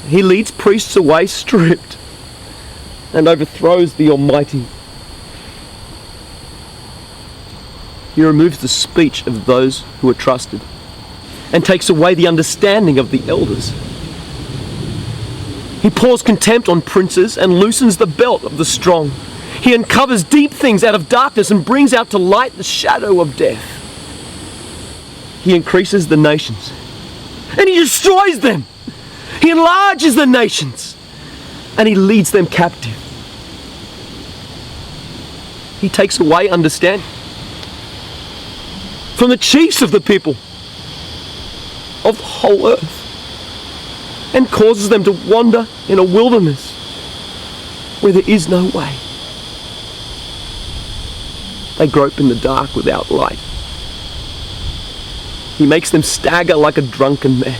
E: He leads priests away stripped and overthrows the Almighty. He removes the speech of those who are trusted and takes away the understanding of the elders. He pours contempt on princes and loosens the belt of the strong. He uncovers deep things out of darkness and brings out to light the shadow of death. He increases the nations and he destroys them. He enlarges the nations and he leads them captive. He takes away understanding from the chiefs of the people of the whole earth and causes them to wander in a wilderness where there is no way. They grope in the dark without light. He makes them stagger like a drunken man.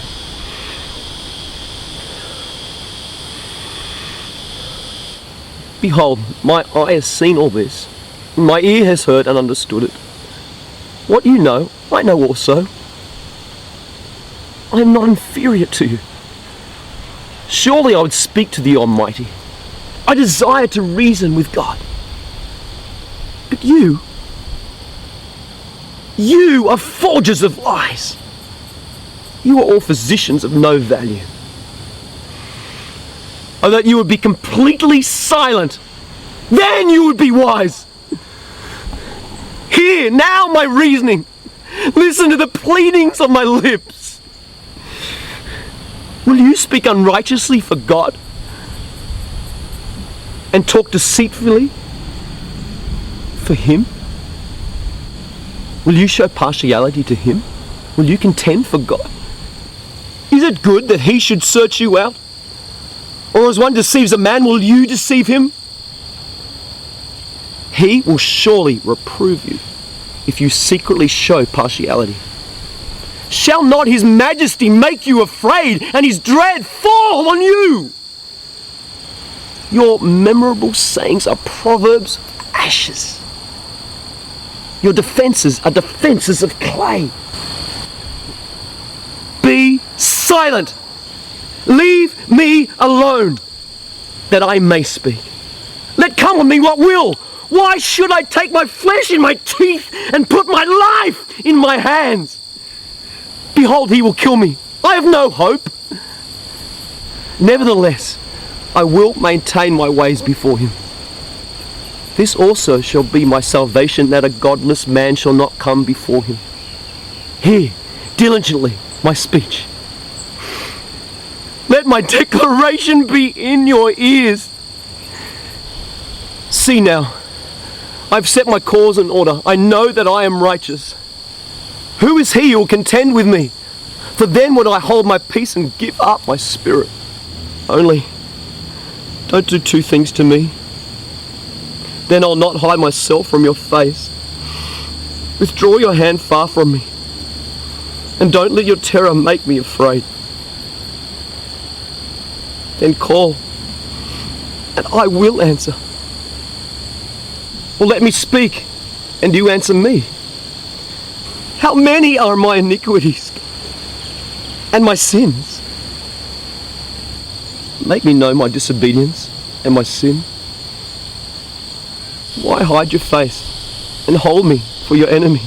E: Behold, my eye has seen all this, and my ear has heard and understood it. What you know, I know also. I am not inferior to you. Surely I would speak to the Almighty. I desire to reason with God. But you are forgers of lies. You are all physicians of no value. Oh, that you would be completely silent. Then you would be wise. Hear now my reasoning. Listen to the pleadings of my lips. Will you speak unrighteously for God and talk deceitfully for him? Will you show partiality to him? Will you contend for God? Is it good that he should search you out? Or as one deceives a man, will you deceive him? He will surely reprove you if you secretly show partiality. Shall not his majesty make you afraid and his dread fall on you? Your memorable sayings are proverbs of ashes. Your defenses are defenses of clay. Be silent. Leave me alone, that I may speak. Let come on me what will. Why should I take my flesh in my teeth and put my life in my hands? Behold, he will kill me. I have no hope. Nevertheless, I will maintain my ways before him. This also shall be my salvation, that a godless man shall not come before him. Hear diligently my speech. let my declaration be in your ears. See now, I've set my cause in order. I know that I am righteous. Who is he who will contend with me? For then would I hold my peace and give up my spirit. Only, don't do two things to me. Then I'll not hide myself from your face. Withdraw your hand far from me, and don't let your terror make me afraid. Then call, and I will answer. Or let me speak, and you answer me. How many are my iniquities and my sins? Make me know my disobedience and my sin. Why hide your face and hold me for your enemy?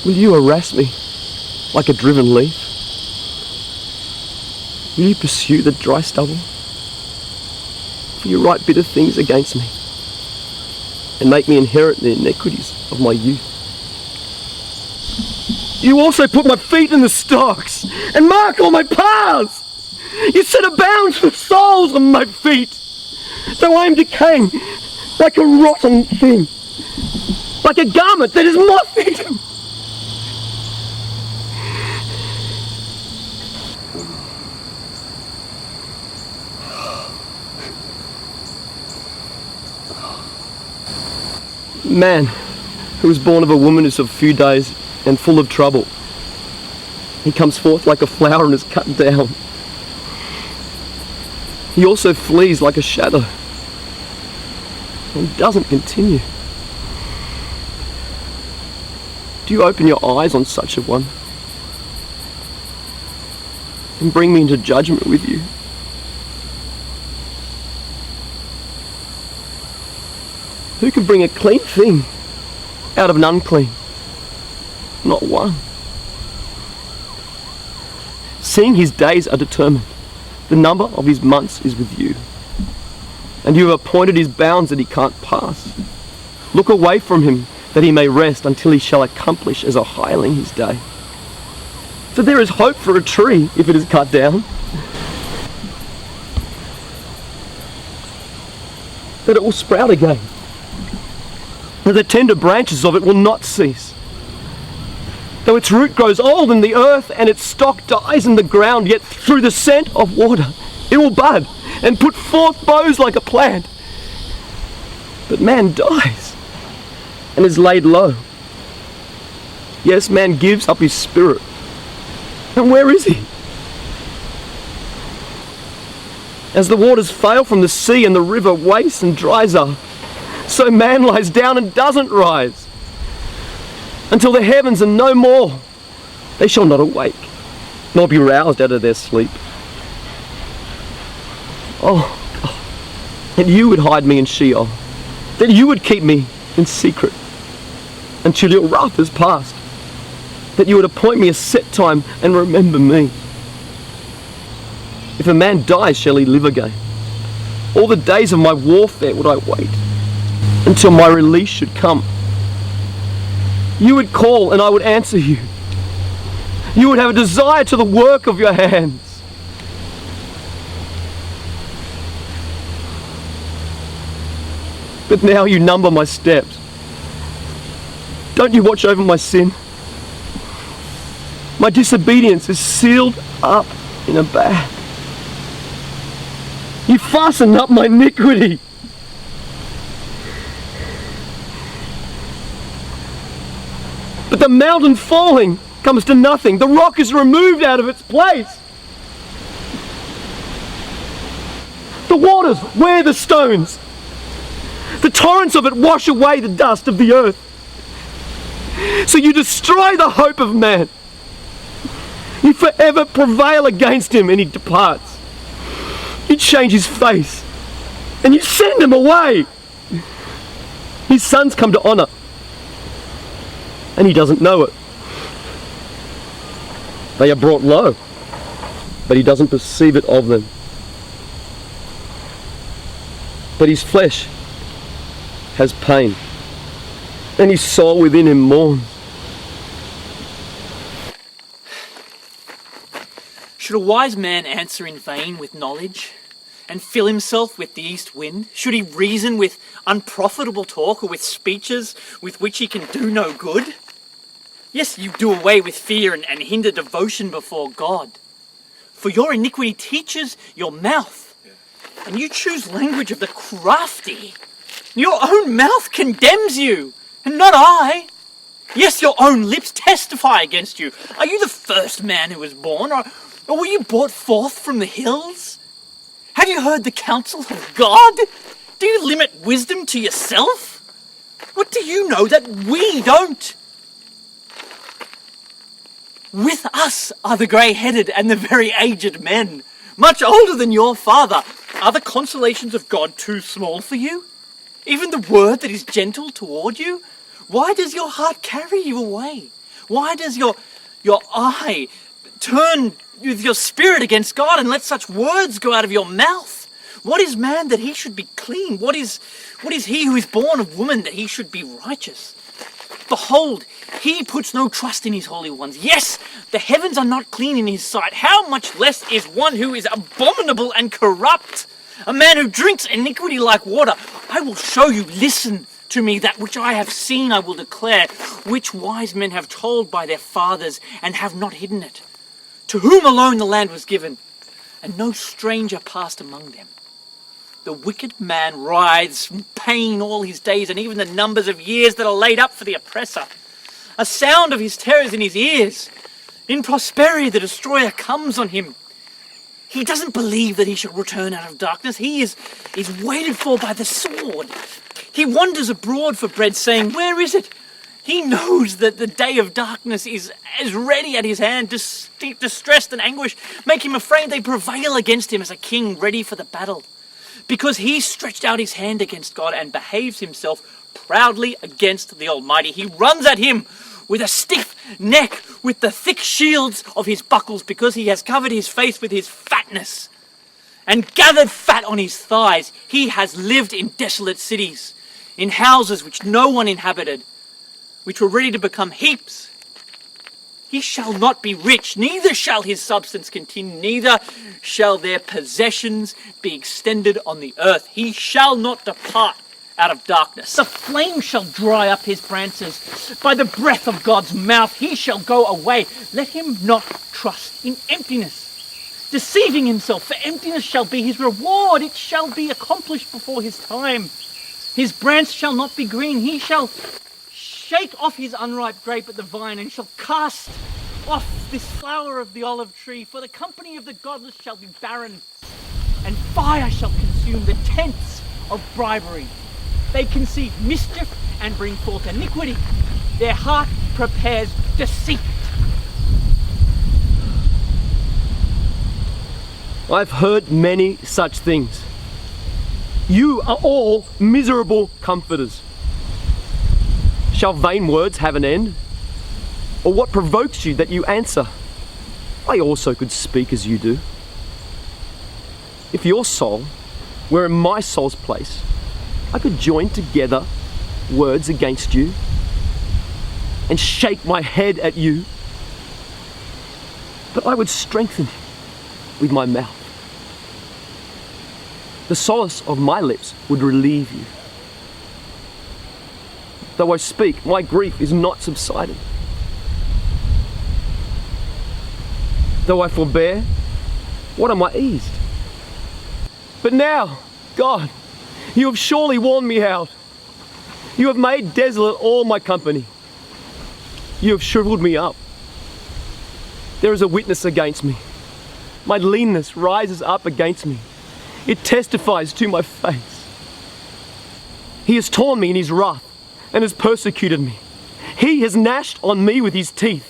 E: Will you harass me like a driven leaf? Will you pursue the dry stubble? For you write bitter things against me and make me inherit the iniquities of my youth. You also put my feet in the stocks and mark all my paths. You set a bound for the soles of my feet. Though I am decaying like a rotten thing, like a garment that is moth-eaten. Man who is born of a woman is of few days and full of trouble. He comes forth like a flower and is cut down. He also flees like a shadow and doesn't continue. Do you open your eyes on such a one and bring me into judgment with you? Who can bring a clean thing out of an unclean? Not one. Seeing his days are determined, the number of his months is with you, and you have appointed his bounds that he can't pass. Look away from him, that he may rest until he shall accomplish as a hireling his day. For there is hope for a tree if it is cut down, that it will sprout again, that the tender branches of it will not cease. Though its root grows old in the earth and its stock dies in the ground, yet through the scent of water it will bud and put forth boughs like a plant. But man dies and is laid low. Yes, man gives up his spirit. And where is he? As the waters fail from the sea and the river wastes and dries up, so man lies down and doesn't rise. Until the heavens are no more, they shall not awake, nor be roused out of their sleep. Oh, God, that you would hide me in Sheol, that you would keep me in secret until your wrath is past, that you would appoint me a set time and remember me. If a man dies, shall he live again? All the days of my warfare would I wait, until my release should come. You would call and I would answer you. You would have a desire to the work of your hands. But now you number my steps. Don't you watch over my sin? My disobedience is sealed up in a bag. You fasten up my iniquity. But the mountain falling comes to nothing. The rock is removed out of its place. The waters wear the stones. The torrents of it wash away the dust of the earth. So you destroy the hope of man. You forever prevail against him and he departs. You change his face and you send him away. His sons come to honor and he doesn't know it. They are brought low, but he doesn't perceive it of them. But his flesh has pain, and his soul within him mourns.
H: Should a wise man answer in vain with knowledge, and fill himself with the east wind? Should he reason with unprofitable talk, or with speeches with which he can do no good? Yes, you do away with fear and hinder devotion before God. For your iniquity teaches your mouth, and you choose language of the crafty. Your own mouth condemns you, and not I. Yes, your own lips testify against you. Are you the first man who was born, or were you brought forth from the hills? Have you heard the counsel of God? Do you limit wisdom to yourself? What do you know that we don't? With us are the grey-headed and the very aged men, much older than your father. Are the consolations of God too small for you? Even the word that is gentle toward you? Why does your heart carry you away? Why does your eye turn with your spirit against God and let such words go out of your mouth? What is man that he should be clean? What is he who is born of woman that he should be righteous? Behold, he puts no trust in his holy ones. Yes, the heavens are not clean in his sight. How much less is one who is abominable and corrupt? A man who drinks iniquity like water. I will show you, listen to me, that which I have seen I will declare, which wise men have told by their fathers and have not hidden it. To whom alone the land was given, and no stranger passed among them. The wicked man writhes from pain all his days, and even the numbers of years that are laid up for the oppressor. A sound of his terrors in his ears. In prosperity the destroyer comes on him. He doesn't believe that he shall return out of darkness. He is waited for by the sword. He wanders abroad for bread, saying, where is it? He knows that the day of darkness is as ready at his hand. Distressed and anguish make him afraid. They prevail against him as a king ready for the battle. Because he stretched out his hand against God and behaves himself proudly against the Almighty. He runs at him with a stiff neck, with the thick shields of his buckles, because he has covered his face with his fatness and gathered fat on his thighs. He has lived in desolate cities, in houses which no one inhabited, which were ready to become heaps. He shall not be rich, neither shall his substance continue, neither shall their possessions be extended on the earth. He shall not depart out of darkness. The flame shall dry up his branches. By the breath of God's mouth he shall go away. Let him not trust in emptiness, deceiving himself, for emptiness shall be his reward. It shall be accomplished before his time. His branch shall not be green. He shall shake off his unripe grape at the vine, and shall cast off this flower of the olive tree. For the company of the godless shall be barren, and fire shall consume the tents of bribery. They conceive mischief and bring forth iniquity. Their heart prepares deceit.
E: I've heard many such things. You are all miserable comforters. Shall vain words have an end? Or what provokes you that you answer? I also could speak as you do. If your soul were in my soul's place, I could join together words against you and shake my head at you. But I would strengthen you with my mouth. The solace of my lips would relieve you. Though I speak, my grief is not subsided. Though I forbear, what am I eased? But now, God, you have surely worn me out. You have made desolate all my company. You have shriveled me up. There is a witness against me. My leanness rises up against me. It testifies to my face. He has torn me in his wrath and has persecuted me. He has gnashed on me with his teeth.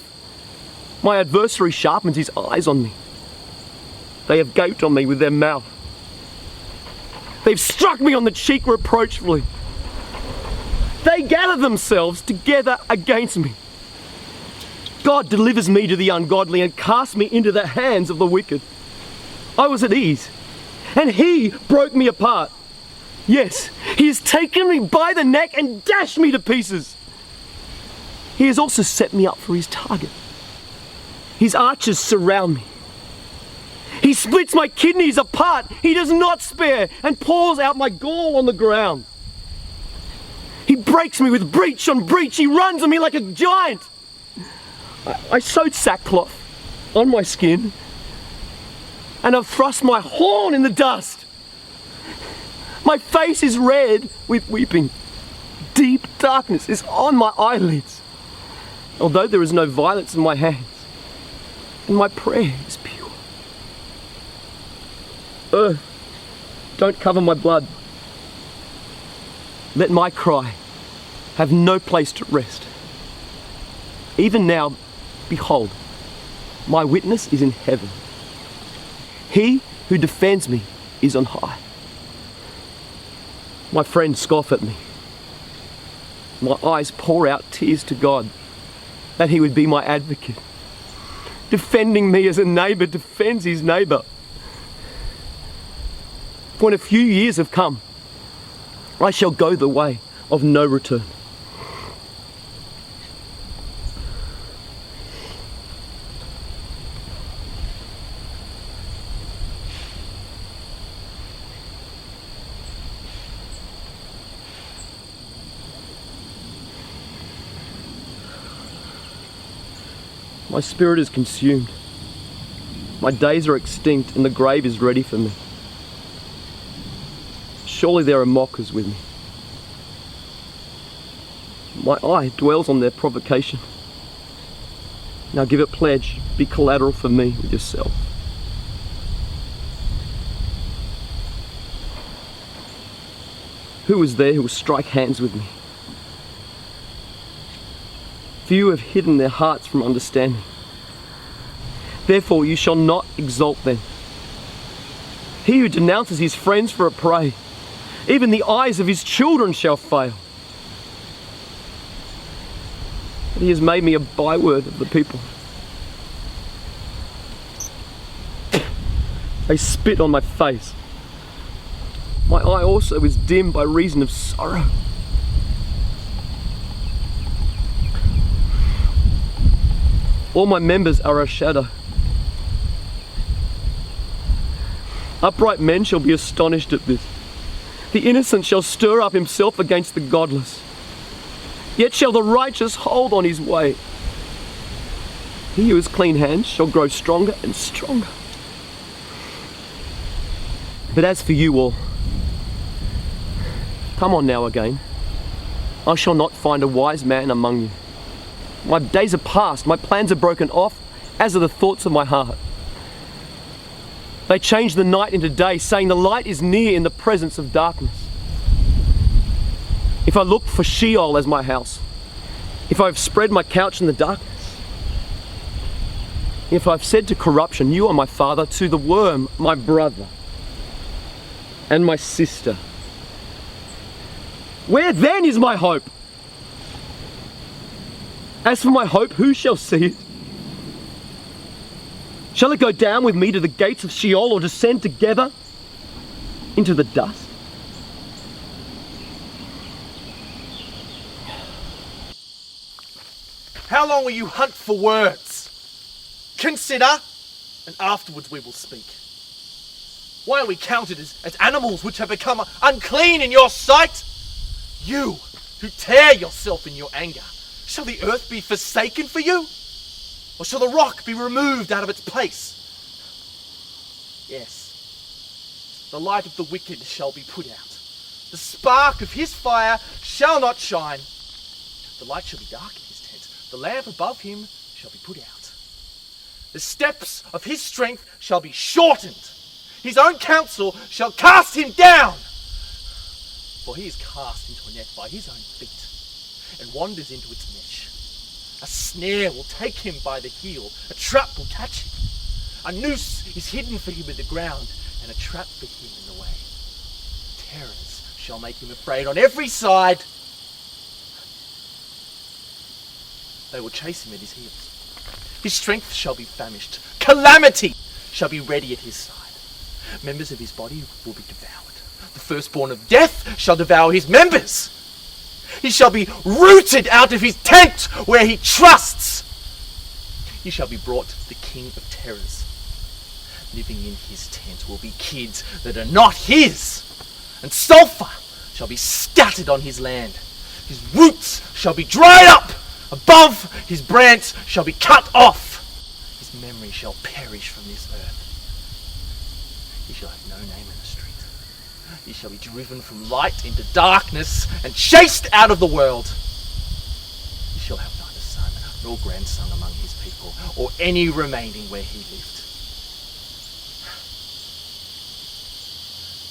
E: My adversary sharpens his eyes on me. They have gaped on me with their mouth. They've struck me on the cheek reproachfully. They gather themselves together against me. God delivers me to the ungodly and casts me into the hands of the wicked. I was at ease, and he broke me apart. Yes, he has taken me by the neck and dashed me to pieces. He has also set me up for his target. His archers surround me. He splits my kidneys apart. He does not spare and pours out my gall on the ground. He breaks me with breach on breach. He runs on me like a giant. I sewed sackcloth on my skin and I've thrust my horn in the dust. My face is red with weeping. Deep darkness is on my eyelids, although there is no violence in my hands, and my prayer is pure. Earth, don't cover my blood. Let my cry have no place to rest. Even now, behold, my witness is in heaven. He who defends me is on high. My friends scoff at me. My eyes pour out tears to God, that he would be my advocate, defending me as a neighbour defends his neighbour. When a few years have come, I shall go the way of no return. My spirit is consumed. My days are extinct and the grave is ready for me. Surely there are mockers with me. My eye dwells on their provocation. Now give it pledge, be collateral for me with yourself. Who is there who will strike hands with me? Few have hidden their hearts from understanding. Therefore you shall not exalt them. He who denounces his friends for a prey, even the eyes of his children shall fail. But he has made me a byword of the people. They spit on my face. My eye also is dim by reason of sorrow. All my members are a shadow. Upright men shall be astonished at this. The innocent shall stir up himself against the godless. Yet shall the righteous hold on his way. He who has clean hands shall grow stronger and stronger. But as for you all, come on now again. I shall not find a wise man among you. My days are past, my plans are broken off, as are the thoughts of my heart. They change the night into day, saying the light is near in the presence of darkness. If I look for Sheol as my house, if I have spread my couch in the darkness, if I've said to corruption, you are my father, to the worm, my brother, and my sister, where then is my hope? As for my hope, who shall see it? Shall it go down with me to the gates of Sheol or descend together into the dust?
I: How long will you hunt for words? Consider, and afterwards we will speak. Why are we counted as animals which have become unclean in your sight? You, who tear yourself in your anger, shall the earth be forsaken for you? Or shall the rock be removed out of its place? Yes, the light of the wicked shall be put out. The spark of his fire shall not shine. The light shall be dark in his tent. The lamp above him shall be put out. The steps of his strength shall be shortened. His own counsel shall cast him down. For he is cast into a net by his own feet, and wanders into its mesh. A snare will take him by the heel, a trap will catch him. A noose is hidden for him in the ground, and a trap for him in the way. Terrors shall make him afraid on every side. They will chase him at his heels. His strength shall be famished. Calamity shall be ready at his side. Members of his body will be devoured. The firstborn of death shall devour his members. He shall be rooted out of his tent where he trusts. He shall be brought to the king of terrors. living in his tent will be kids that are not his, and sulphur shall be scattered on his land. His roots shall be dried up, above his branch shall be cut off. His memory shall perish from this earth. He shall have no name in the street. He shall be driven from light into darkness and chased out of the world. He shall have neither son nor grandson among his people, or any remaining where he lived.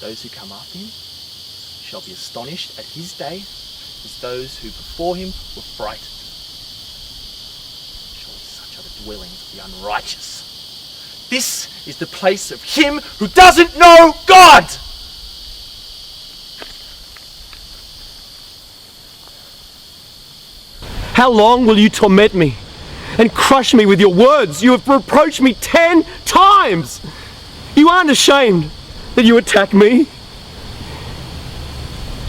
I: Those who come after him shall be astonished at his day as those who before him were frightened. Surely such are the dwellings of the unrighteous. This is the place of him who doesn't know God.
E: How long will you torment me and crush me with your words? You have reproached me 10 times. You aren't ashamed that you attack me.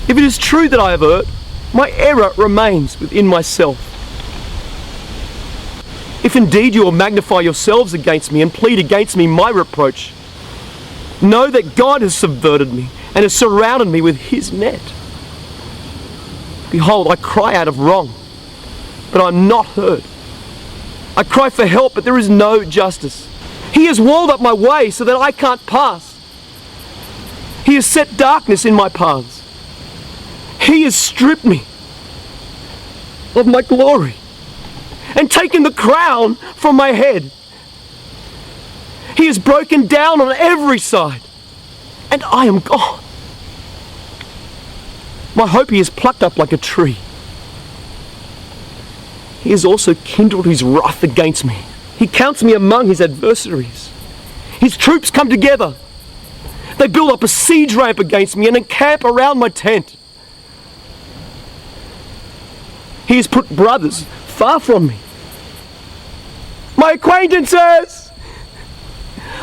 E: If it is true that I have erred, my error remains within myself. If indeed you will magnify yourselves against me and plead against me my reproach, know that God has subverted me and has surrounded me with his net. Behold, I cry out of wrong, but I'm not heard. I cry for help, but there is no justice. He has walled up my way so that I can't pass. He has set darkness in my paths. He has stripped me of my glory and taken the crown from my head. He has broken down on every side, and I am gone. My hope he has plucked up like a tree. He has also kindled his wrath against me. He counts me among his adversaries. His troops come together. They build up a siege ramp against me and encamp around my tent. He has put brothers far from me. My acquaintances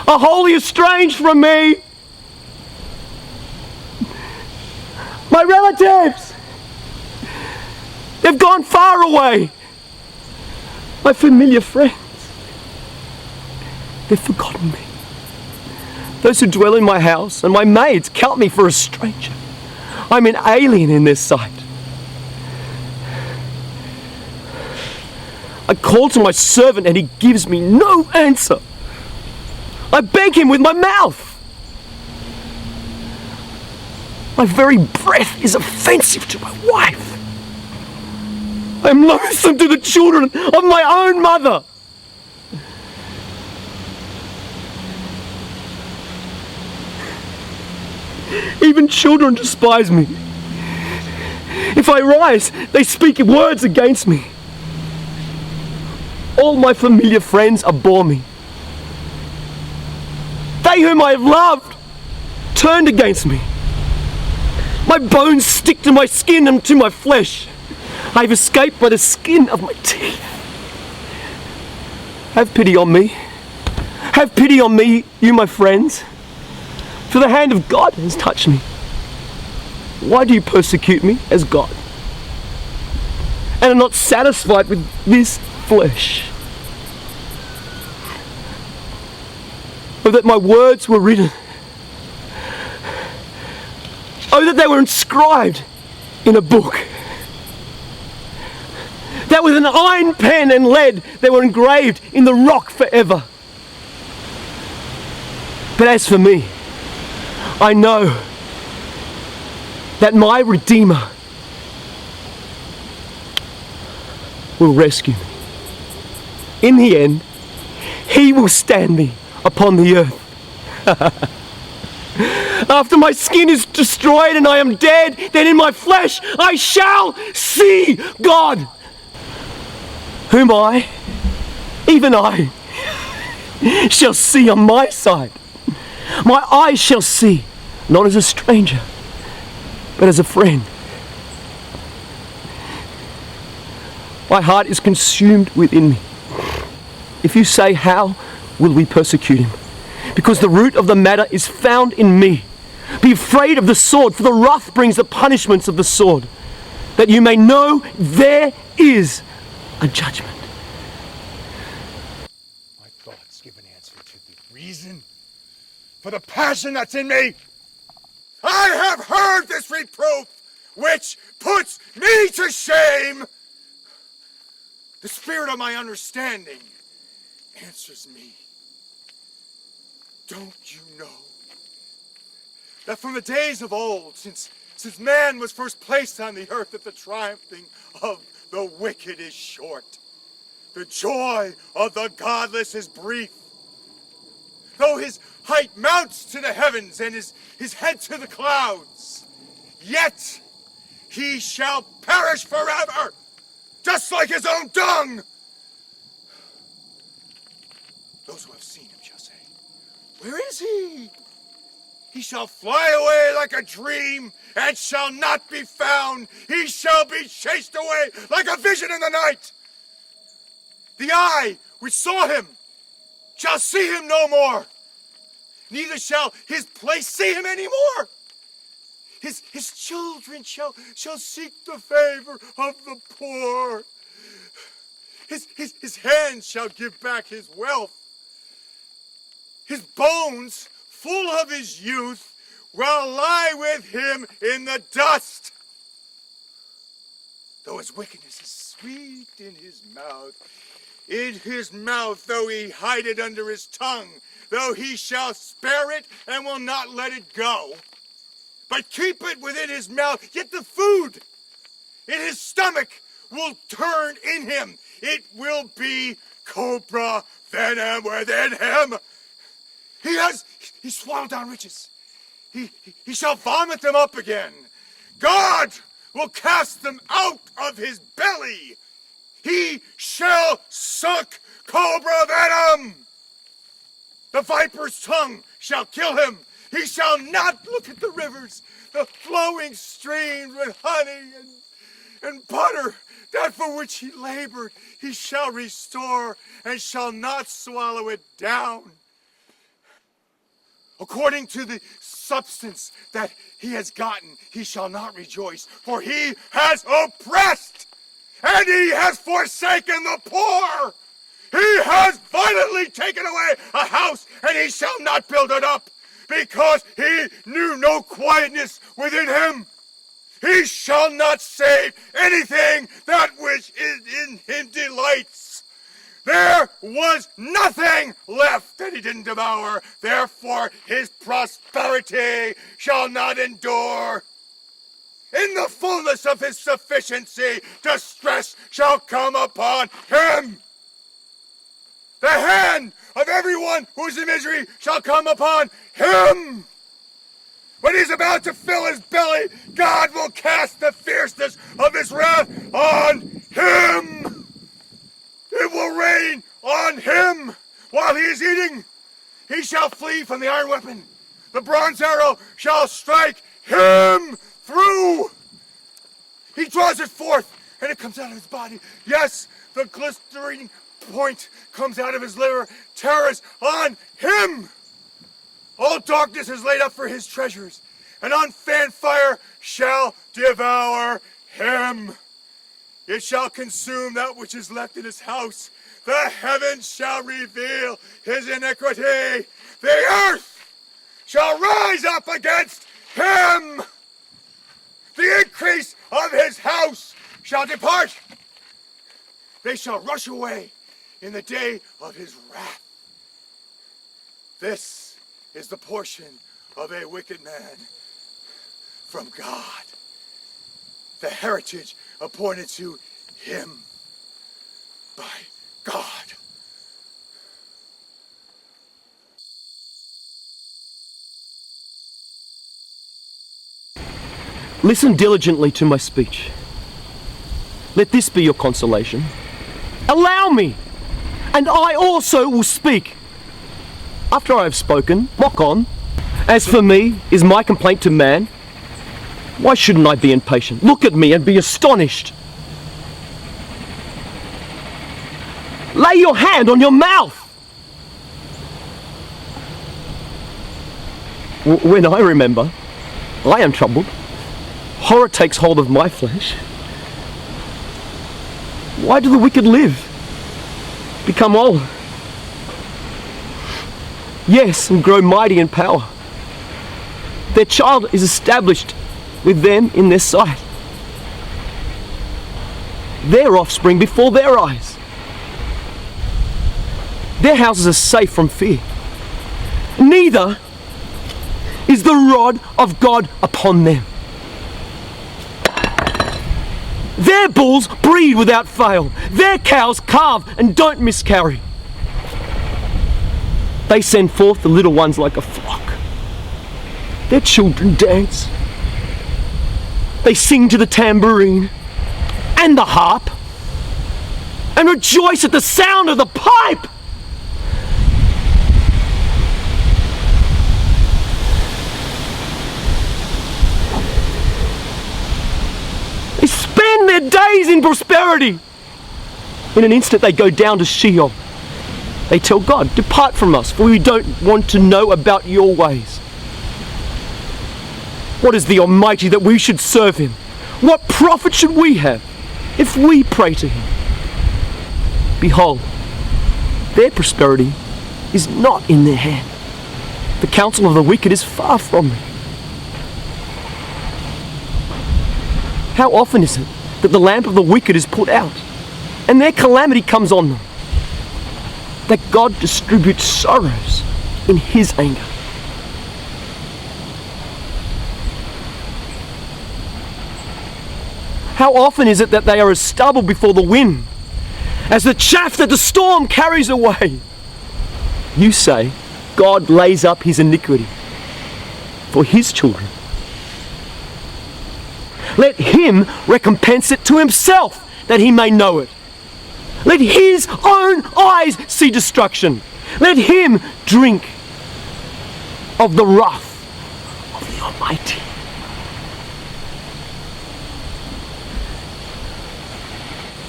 E: are wholly estranged from me. My relatives, they've gone far away. My familiar friends, they've forgotten me. Those who dwell in my house and my maids count me for a stranger. I'm an alien in their sight. I call to my servant and he gives me no answer. I beg him with my mouth. My very breath is offensive to my wife. I am loathsome to the children of my own mother. Even children despise me. If I rise, they speak words against me. All my familiar friends abhor me. They whom I have loved turned against me. My bones stick to my skin and to my flesh. I have escaped by the skin of my teeth. Have pity on me. Have pity on me, you my friends. For the hand of God has touched me. Why do you persecute me as God? And are not satisfied with this flesh? Oh, that my words were written. Oh, that they were inscribed in a book. That with an iron pen and lead they were engraved in the rock forever. But as for me, I know that my Redeemer will rescue me. In the end, he will stand me upon the earth. After my skin is destroyed and I am dead, then in my flesh I shall see God, whom I, even I, shall see on my side. My eyes shall see, not as a stranger, but as a friend. My heart is consumed within me. If you say, how will we persecute him? Because the root of the matter is found in me. Be afraid of the sword, for the wrath brings the punishments of the sword, that you may know there is a judgment.
C: My thoughts give an answer to the reason for the passion that's in me. I have heard this reproof, which puts me to shame. The spirit of my understanding answers me. Don't you know that from the days of old, since man was first placed on the earth, that the triumphing of the wicked is short, the joy of the godless is brief. Though his height mounts to the heavens and his head to the clouds, yet he shall perish forever, just like his own dung. Those who have seen him shall say, where is he? He shall fly away like a dream and shall not be found. He shall be chased away like a vision in the night. The eye which saw him shall see him no more. Neither shall his place see him any more. His children shall seek the favor of the poor. His hands shall give back his wealth. His bones, full of his youth, will lie with him in the dust. Though his wickedness is sweet in his mouth, though he hide it under his tongue, though he shall spare it and will not let it go, but keep it within his mouth, yet the food in his stomach will turn in him. It will be cobra venom within him. He swallowed down riches. He shall vomit them up again. God will cast them out of his belly. He shall suck cobra venom. The viper's tongue shall kill him. He shall not look at the rivers, the flowing streams with honey and butter. That for which he labored, he shall restore and shall not swallow it down. According to the substance that he has gotten, he shall not rejoice, for he has oppressed, and he has forsaken the poor. He has violently taken away a house, and he shall not build it up, because he knew no quietness within him. He shall not save anything that which in him delights. There was nothing left that he didn't devour. Therefore his prosperity shall not endure. In the fullness of his sufficiency, distress shall come upon him. The hand of everyone who is in misery shall come upon him. When he's about to fill his belly, God will cast the fierceness of his wrath on him. It will rain on him while he is eating. He shall flee from the iron weapon. The bronze arrow shall strike him through. He draws it forth, and it comes out of his body. Yes, the glistering point comes out of his liver. Terrors on him. All darkness is laid up for his treasures, and unfanned fire shall devour him. It shall consume that which is left in his house. The heavens shall reveal his iniquity. The earth shall rise up against him. The increase of his house shall depart. They shall rush away in the day of his wrath. This is the portion of a wicked man from God, the heritage appointed to him by God.
E: Listen diligently to my speech. Let this be your consolation. Allow me, and I also will speak. After I have spoken, mock on. As for me, is my complaint to man? Why shouldn't I be impatient? Look at me and be astonished. Lay your hand on your mouth. When I remember, I am troubled. Horror takes hold of my flesh. Why do the wicked live? Become old. Yes, and grow mighty in power. Their child is established with them in their sight. Their offspring before their eyes. Their houses are safe from fear. Neither is the rod of God upon them. Their bulls breed without fail. Their cows calve and don't miscarry. They send forth the little ones like a flock. Their children dance. They sing to the tambourine and the harp and rejoice at the sound of the pipe. They spend their days in prosperity. In an instant they go down to Sheol. They tell God, depart from us, for we don't want to know about your ways. What is the Almighty that we should serve him? What profit should we have if we pray to him? Behold, their prosperity is not in their hand. The counsel of the wicked is far from them. How often is it that the lamp of the wicked is put out, and their calamity comes on them? That God distributes sorrows in his anger. How often is it that they are as stubble before the wind, as the chaff that the storm carries away? You say, God lays up his iniquity for his children. Let him recompense it to himself, that he may know it. Let his own eyes see destruction. Let him drink of the wrath of the Almighty.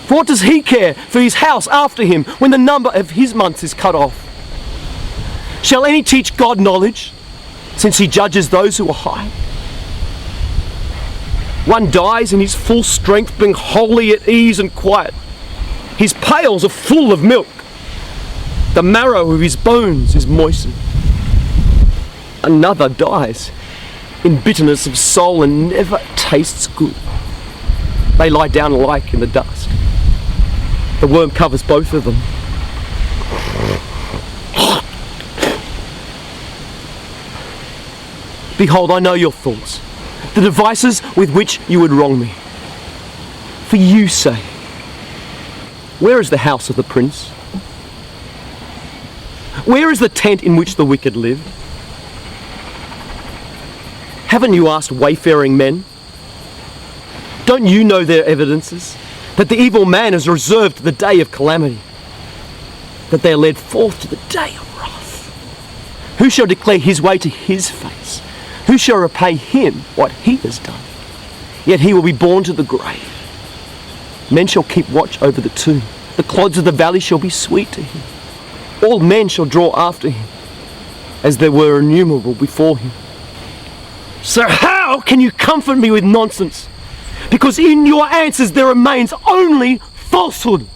E: For what does he care for his house after him when the number of his months is cut off? Shall any teach God knowledge, since he judges those who are high? One dies in his full strength, being wholly at ease and quiet. His pails are full of milk. The marrow of his bones is moistened. Another dies in bitterness of soul and never tastes good. They lie down alike in the dust. The worm covers both of them. Behold, I know your thoughts, the devices with which you would wrong me. For you say, where is the house of the prince? Where is the tent in which the wicked live? Haven't you asked wayfaring men? Don't you know their evidences? That the evil man is reserved to the day of calamity, that they are led forth to the day of wrath. Who shall declare his way to his face? Who shall repay him what he has done? Yet he will be borne to the grave. Men shall keep watch over the tomb. The clods of the valley shall be sweet to him. All men shall draw after him, as there were innumerable before him. So how can you comfort me with nonsense? Because in your answers there remains only falsehood.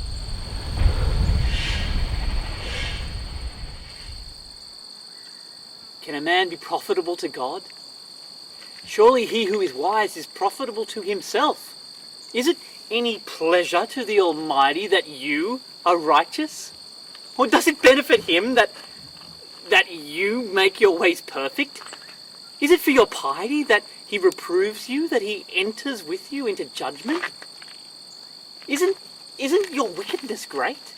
H: Can a man be profitable to God? Surely he who is wise is profitable to himself. Is it any pleasure to the Almighty that you are righteous? Or does it benefit him that you make your ways perfect? Is it for your piety that he reproves you, that he enters with you into judgment? Isn't your wickedness great?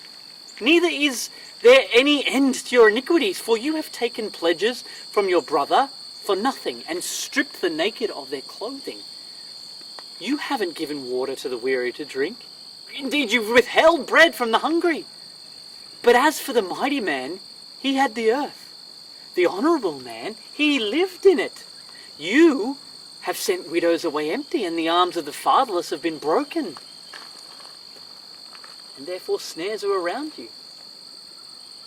H: Neither is there any end to your iniquities, for you have taken pledges from your brother for nothing, and stripped the naked of their clothing. You haven't given water to the weary to drink. Indeed, you've withheld bread from the hungry. But as for the mighty man, he had the earth. The honourable man, he lived in it. You have sent widows away empty, and the arms of the fatherless have been broken. And therefore snares are around you.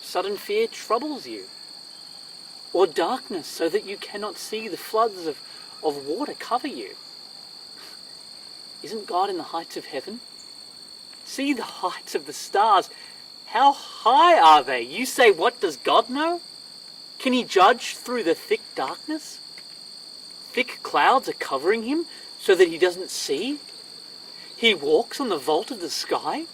H: Sudden fear troubles you. Or darkness, so that you cannot see. The floods of water cover you. Isn't God in the heights of heaven? See the heights of the stars. How high are they? You say, what does God know? Can he judge through the thick darkness? Thick clouds are covering him so that he doesn't see? He walks on the vault of the sky?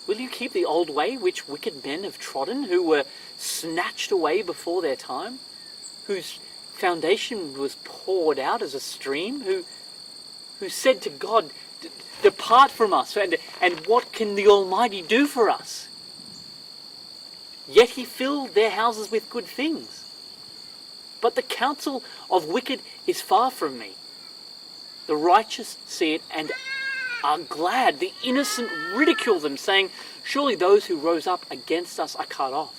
H: Will you keep the old way which wicked men have trodden, who were snatched away before their time, whose foundation was poured out as a stream, who said to God, depart from us, and what can the Almighty do for us? Yet he filled their houses with good things. But the counsel of wicked is far from me. The righteous see it and are glad. The innocent ridicule them, saying, surely those who rose up against us are cut off.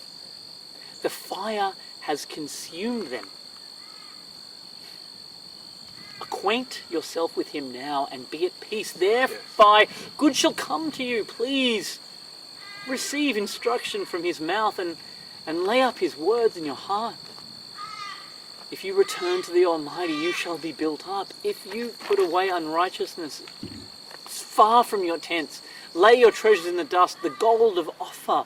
H: The fire has consumed them. Acquaint yourself with him now and be at peace. Thereby good shall come to you. Please receive instruction from his mouth and lay up his words in your heart. If you return to the Almighty, you shall be built up. If you put away unrighteousness far from your tents, lay your treasures in the dust, the gold of Ophir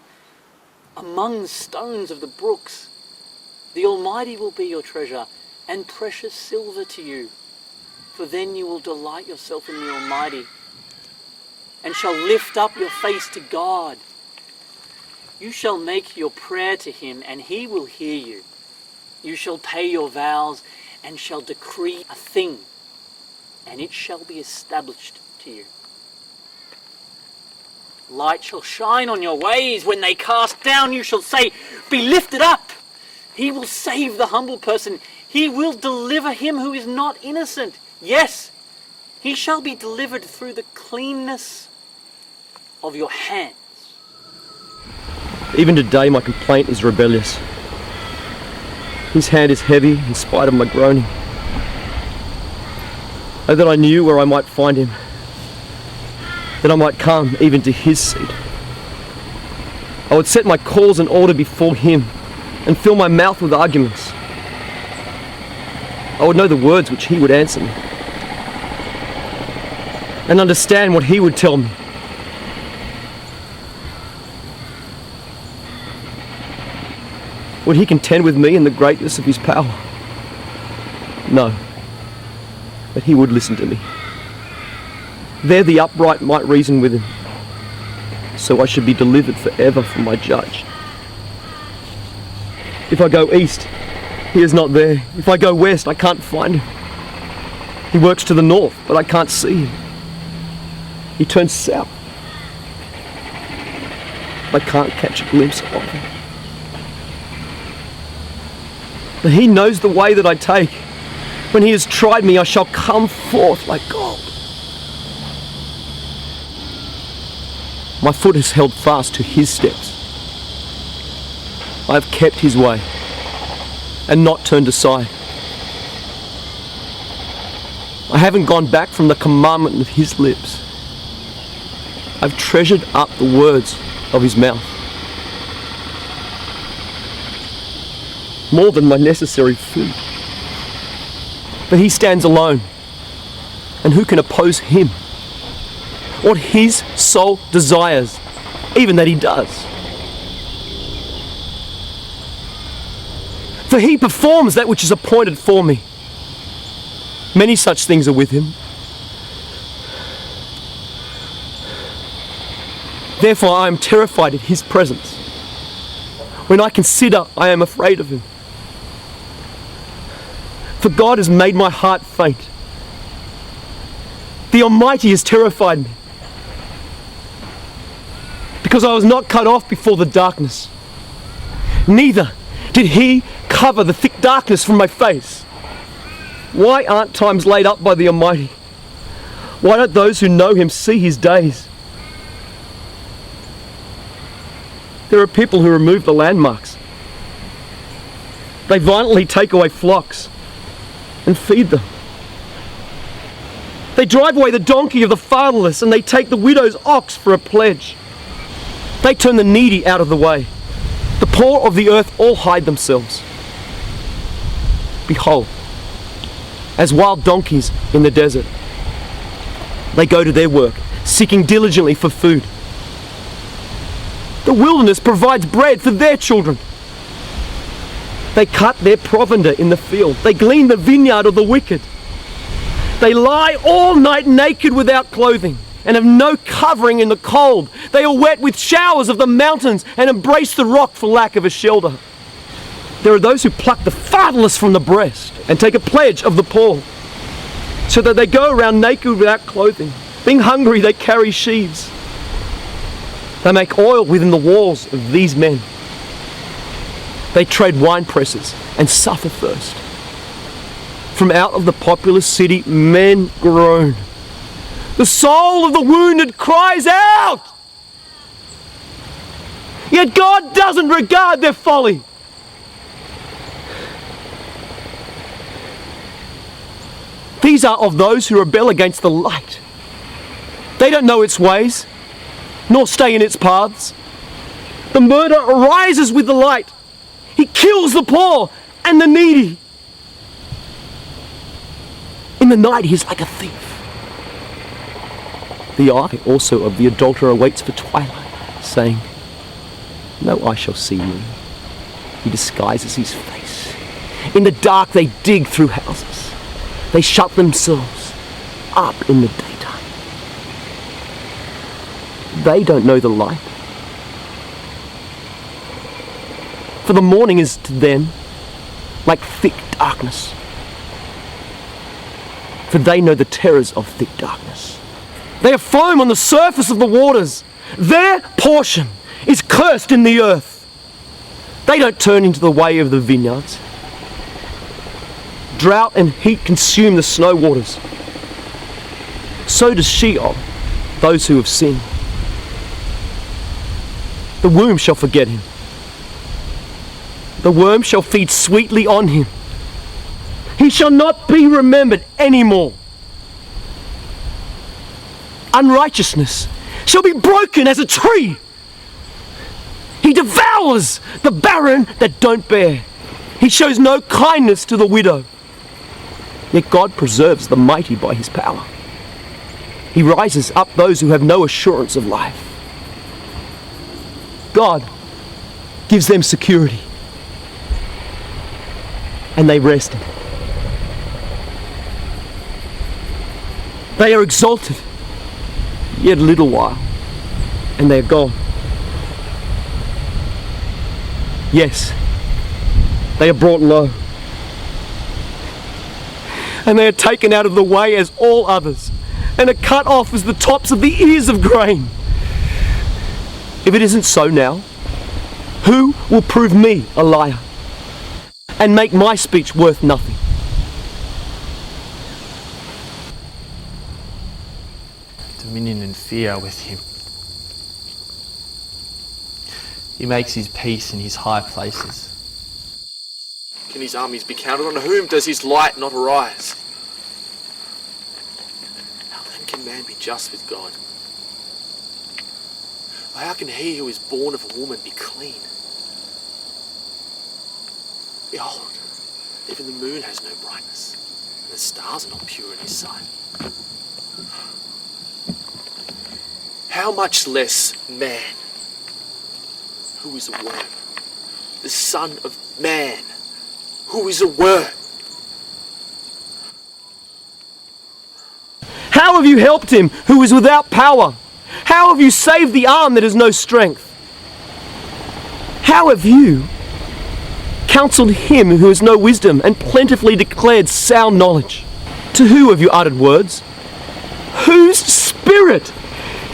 H: among the stones of the brooks. The Almighty will be your treasure and precious silver to you. For then you will delight yourself in the Almighty and shall lift up your face to God. You shall make your prayer to him and he will hear you. You shall pay your vows and shall decree a thing and it shall be established to you. Light shall shine on your ways. When they cast down, you shall say, be lifted up. He will save the humble person. He will deliver him who is not innocent. Yes, he shall be delivered through the cleanness of your hands.
E: Even today my complaint is rebellious. His hand is heavy in spite of my groaning. Oh, that I knew where I might find him, that I might come even to his seat. I would set my cause in order before him and fill my mouth with arguments. I would know the words which he would answer me and understand what he would tell me. Would he contend with me in the greatness of his power? No, but he would listen to me. There the upright might reason with him, so I should be delivered forever from my judge. If I go east, he is not there. If I go west, I can't find him. He works to the north, but I can't see him. He turns south. I can't catch a glimpse of him. But he knows the way that I take. When he has tried me, I shall come forth like gold. My foot has held fast to his steps. I have kept his way and not turned aside. I haven't gone back from the commandment of his lips. I've treasured up the words of his mouth, more than my necessary food. But he stands alone, and who can oppose him? What his soul desires, even that he does. For he performs that which is appointed for me. Many such things are with him. Therefore I am terrified at his presence. When I consider, I am afraid of him. For God has made my heart faint. The Almighty has terrified me. Because I was not cut off before the darkness. Neither did he cover the thick darkness from my face. Why aren't times laid up by the Almighty? Why don't those who know him see his days? There are people who remove the landmarks. They violently take away flocks and feed them. They drive away the donkey of the fatherless and they take the widow's ox for a pledge. They turn the needy out of the way. The poor of the earth all hide themselves. Behold, as wild donkeys in the desert, they go to their work, seeking diligently for food. The wilderness provides bread for their children. They cut their provender in the field. They glean the vineyard of the wicked. They lie all night naked without clothing and have no covering in the cold. They are wet with showers of the mountains and embrace the rock for lack of a shelter. There are those who pluck the fatherless from the breast and take a pledge of the poor, so that they go around naked without clothing. Being hungry, they carry sheaves. They make oil within the walls of these men. They trade wine presses and suffer thirst. From out of the populous city, men groan. The soul of the wounded cries out. Yet God doesn't regard their folly. These are of those who rebel against the light. They don't know its ways, nor stay in its paths. The murderer arises with the light. He kills the poor and the needy. In the night he is like a thief. The eye also of the adulterer waits for twilight, saying, no eye shall see me. He disguises his face. In the dark they dig through houses. They shut themselves up in the daytime. They don't know the light. For the morning is to them like thick darkness. For they know the terrors of thick darkness. They are foam on the surface of the waters. Their portion is cursed in the earth. They don't turn into the way of the vineyards. Drought and heat consume the snow waters. So does Sheol, those who have sinned. The womb shall forget him. The worm shall feed sweetly on him. He shall not be remembered anymore. Unrighteousness shall be broken as a tree. He devours the barren that don't bear. He shows no kindness to the widow. Yet God preserves the mighty by his power. He rises up those who have no assurance of life. God gives them security, and they rest in it. They are exalted, yet a little while, and they are gone. Yes, they are brought low, and they are taken out of the way as all others, and are cut off as the tops of the ears of grain. If it isn't so now, who will prove me a liar and make my speech worth nothing?
I: Dominion and fear with him. He makes his peace in his high places. Can his armies be counted? On whom does his light not arise? How then can man be just with God? Or how can he who is born of a woman be clean? Behold, even the moon has no brightness, and the stars are not pure in his sight. How much less man, who is a worm, the son of man, who is a worm.
E: How have you helped him who is without power? How have you saved the arm that has no strength? How have you counseled him who has no wisdom and plentifully declared sound knowledge? To who have you uttered words? Whose spirit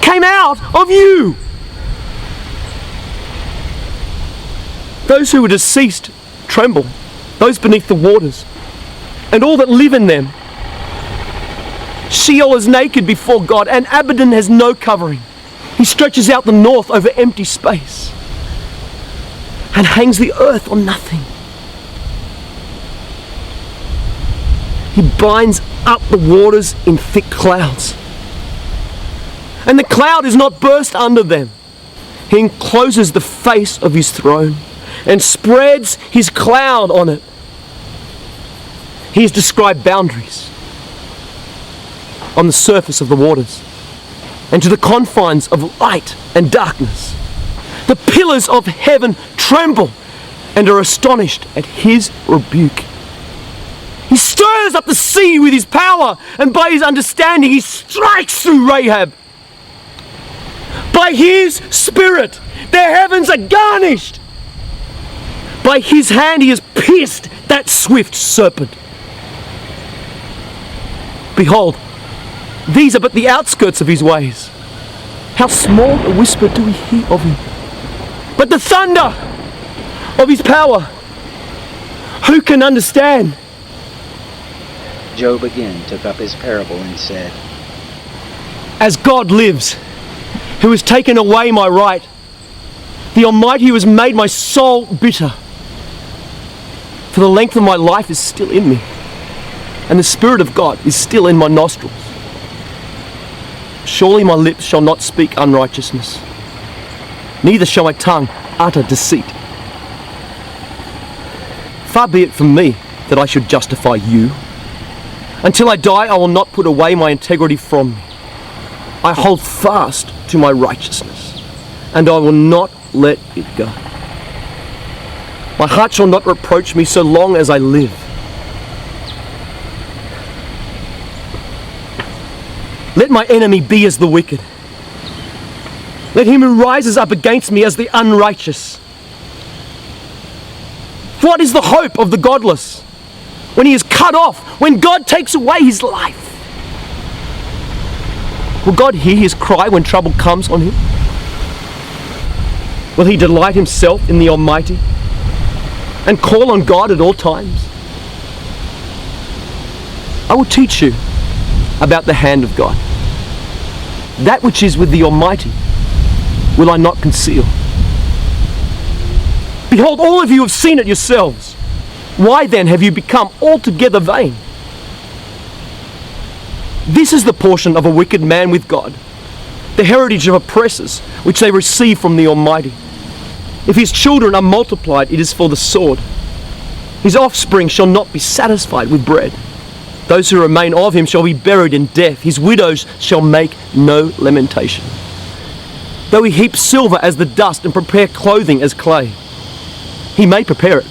E: came out of you? Those who are deceased tremble, those beneath the waters, and all that live in them. Sheol is naked before God, and Abaddon has no covering. He stretches out the north over empty space and hangs the earth on nothing. He binds up the waters in thick clouds, and the cloud is not burst under them. He encloses the face of his throne and spreads his cloud on it. He has described boundaries on the surface of the waters and to the confines of light and darkness. The pillars of heaven tremble and are astonished at his rebuke. He stirs up the sea with his power, and by his understanding he strikes through Rahab. By his spirit their heavens are garnished. By his hand he has pierced that swift serpent. Behold, these are but the outskirts of his ways. How small a whisper do we hear of him. But the thunder of his power, who can understand?
A: Job again took up his parable and said,
E: As God lives, who has taken away my right, the Almighty who has made my soul bitter. For the length of my life is still in me, and the Spirit of God is still in my nostrils. Surely my lips shall not speak unrighteousness, neither shall my tongue utter deceit. Far be it from me that I should justify you. Until I die, I will not put away my integrity from me. I hold fast to my righteousness, and I will not let it go. My heart shall not reproach me so long as I live. Let my enemy be as the wicked. Let him who rises up against me as the unrighteous. What is the hope of the godless when he is cut off, when God takes away his life? Will God hear his cry when trouble comes on him? Will he delight himself in the Almighty and call on God at all times? I will teach you about the hand of God. That which is with the Almighty will I not conceal. Behold, all of you have seen it yourselves. Why then have you become altogether vain? This is the portion of a wicked man with God, the heritage of oppressors, which they receive from the Almighty. If his children are multiplied, it is for the sword. His offspring shall not be satisfied with bread. Those who remain of him shall be buried in death. His widows shall make no lamentation. Though he heap silver as the dust and prepare clothing as clay, he may prepare it,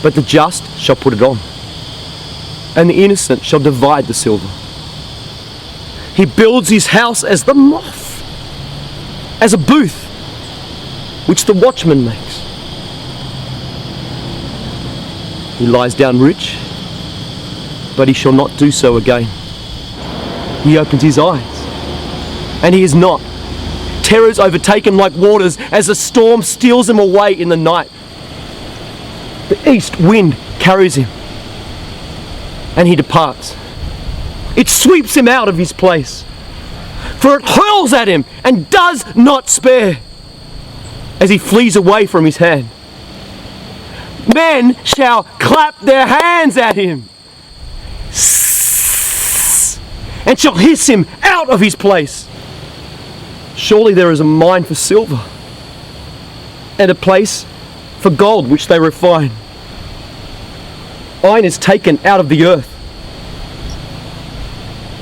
E: but the just shall put it on, and the innocent shall divide the silver. He builds his house as the moth, as a booth which the watchman makes. He lies down rich, but he shall not do so again. He opens his eyes, and he is not. Terrors overtake him like waters as a storm steals him away in the night. The east wind carries him, and he departs. It sweeps him out of his place, for it hurls at him and does not spare as he flees away from his hand. Men shall clap their hands at him and shall hiss him out of his place. Surely there is a mine for silver, and a place for gold which they refine. Iron is taken out of the earth,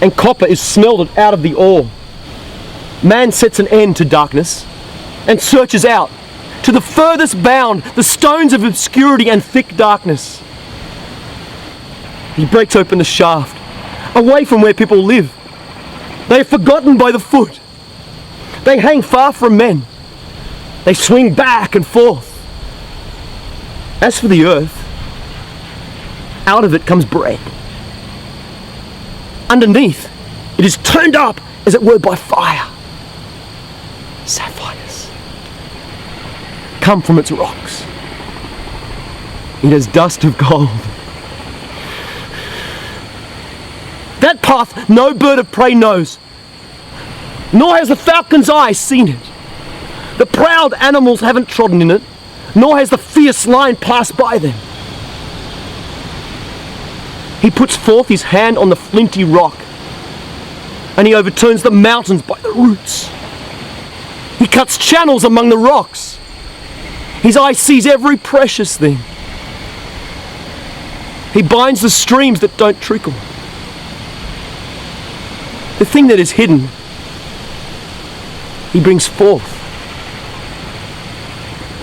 E: and copper is smelted out of the ore. Man sets an end to darkness, and searches out to the furthest bound the stones of obscurity and thick darkness. He breaks open the shaft, away from where people live. They are forgotten by the foot. They hang far from men. They swing back and forth. As for the earth, out of it comes bread. Underneath, it is turned up, as it were, by fire. Sapphires come from its rocks. It has dust of gold. That path no bird of prey knows, nor has the falcon's eye seen it. The proud animals haven't trodden in it, nor has the fierce lion passed by them. He puts forth his hand on the flinty rock, and he overturns the mountains by the roots. He cuts channels among the rocks. His eye sees every precious thing. He binds the streams that don't trickle. The thing that is hidden, he brings forth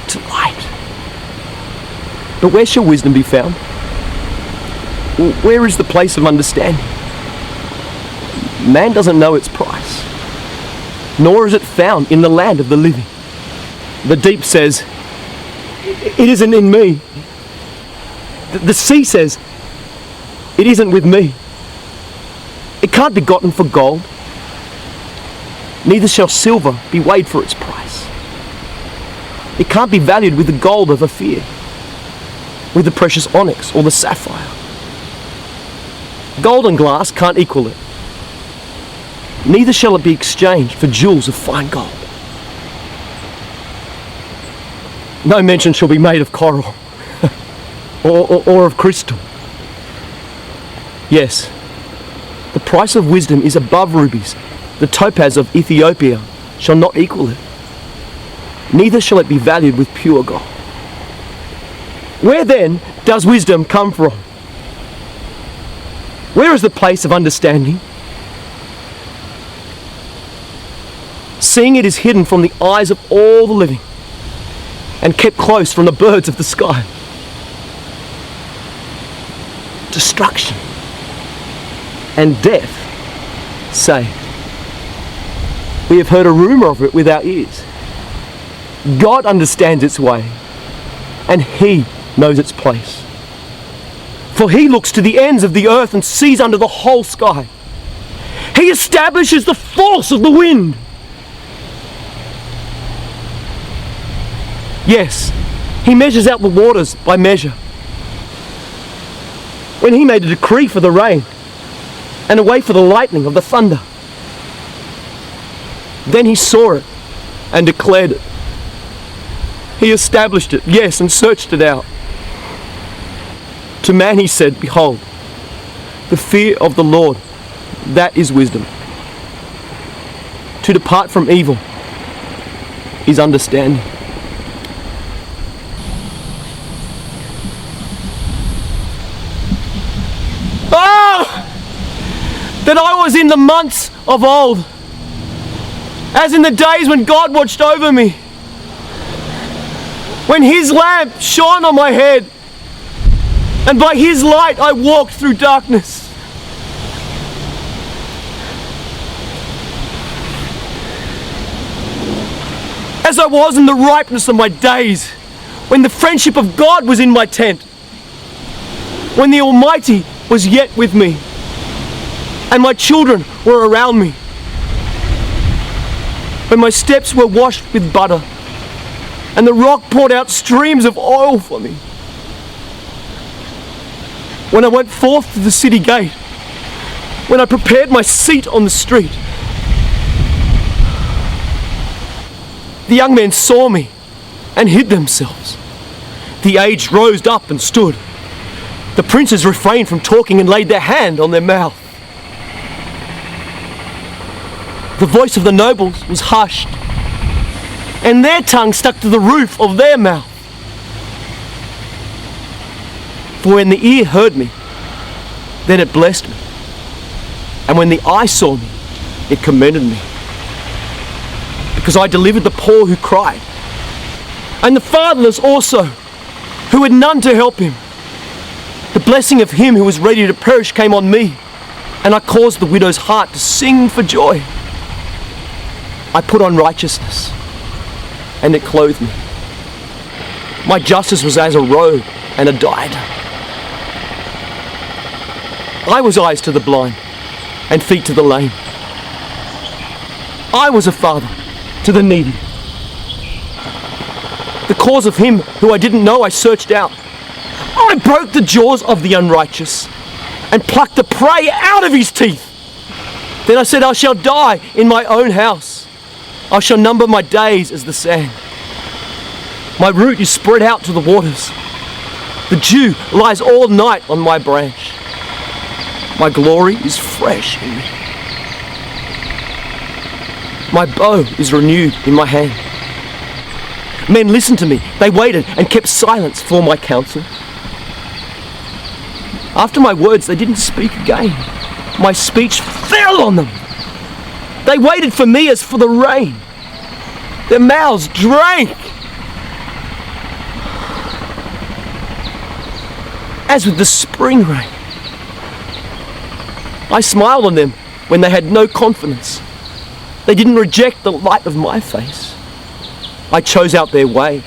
E: to light. But where shall wisdom be found? Where is the place of understanding? Man doesn't know its price, nor is it found in the land of the living. The deep says, it isn't in me. The sea says, it isn't with me. It can't be gotten for gold. Neither shall silver be weighed for its price. It can't be valued with the gold of Ophir, with the precious onyx or the sapphire. Gold and glass can't equal it. Neither shall it be exchanged for jewels of fine gold. No mention shall be made of coral or of crystal. Yes, the price of wisdom is above rubies. The topaz of Ethiopia shall not equal it. Neither shall it be valued with pure gold. Where then does wisdom come from? Where is the place of understanding? Seeing it is hidden from the eyes of all the living, and kept close from the birds of the sky. Destruction and death say, we have heard a rumor of it with our ears. God understands its way, and He knows its place. For He looks to the ends of the earth and sees under the whole sky. He establishes the force of the wind. Yes, He measures out the waters by measure. When He made a decree for the rain and a way for the lightning of the thunder, then He saw it and declared it. He established it, yes, and searched it out. To man He said, behold, the fear of the Lord, that is wisdom. To depart from evil is understanding. That I was in the months of old, as in the days when God watched over me, when His lamp shone on my head, and by His light I walked through darkness. As I was in the ripeness of my days, when the friendship of God was in my tent, when the Almighty was yet with me, and my children were around me, when my steps were washed with butter, and the rock poured out streams of oil for me, when I went forth to the city gate, when I prepared my seat on the street. The young men saw me and hid themselves. The aged rose up and stood. The princes refrained from talking and laid their hand on their mouth. The voice of the nobles was hushed, and their tongue stuck to the roof of their mouth. For when the ear heard me, then it blessed me. And when the eye saw me, it commended me. Because I delivered the poor who cried, and the fatherless also, who had none to help him. The blessing of him who was ready to perish came on me, and I caused the widow's heart to sing for joy. I put on righteousness, and it clothed me. My justice was as a robe and a diadem. I was eyes to the blind, and feet to the lame. I was a father to the needy. The cause of him who I didn't know I searched out. I broke the jaws of the unrighteous, and plucked the prey out of his teeth. Then I said, I shall die in my own house. I shall number my days as the sand. My root is spread out to the waters. The dew lies all night on my branch. My glory is fresh in me. My bow is renewed in my hand. Men listened to me. They waited and kept silence for my counsel. After my words, they didn't speak again. My speech fell on them. They waited for me as for the rain. Their mouths drank. as with the spring rain. I smiled on them when they had no confidence. They didn't reject the light of my face. I chose out their way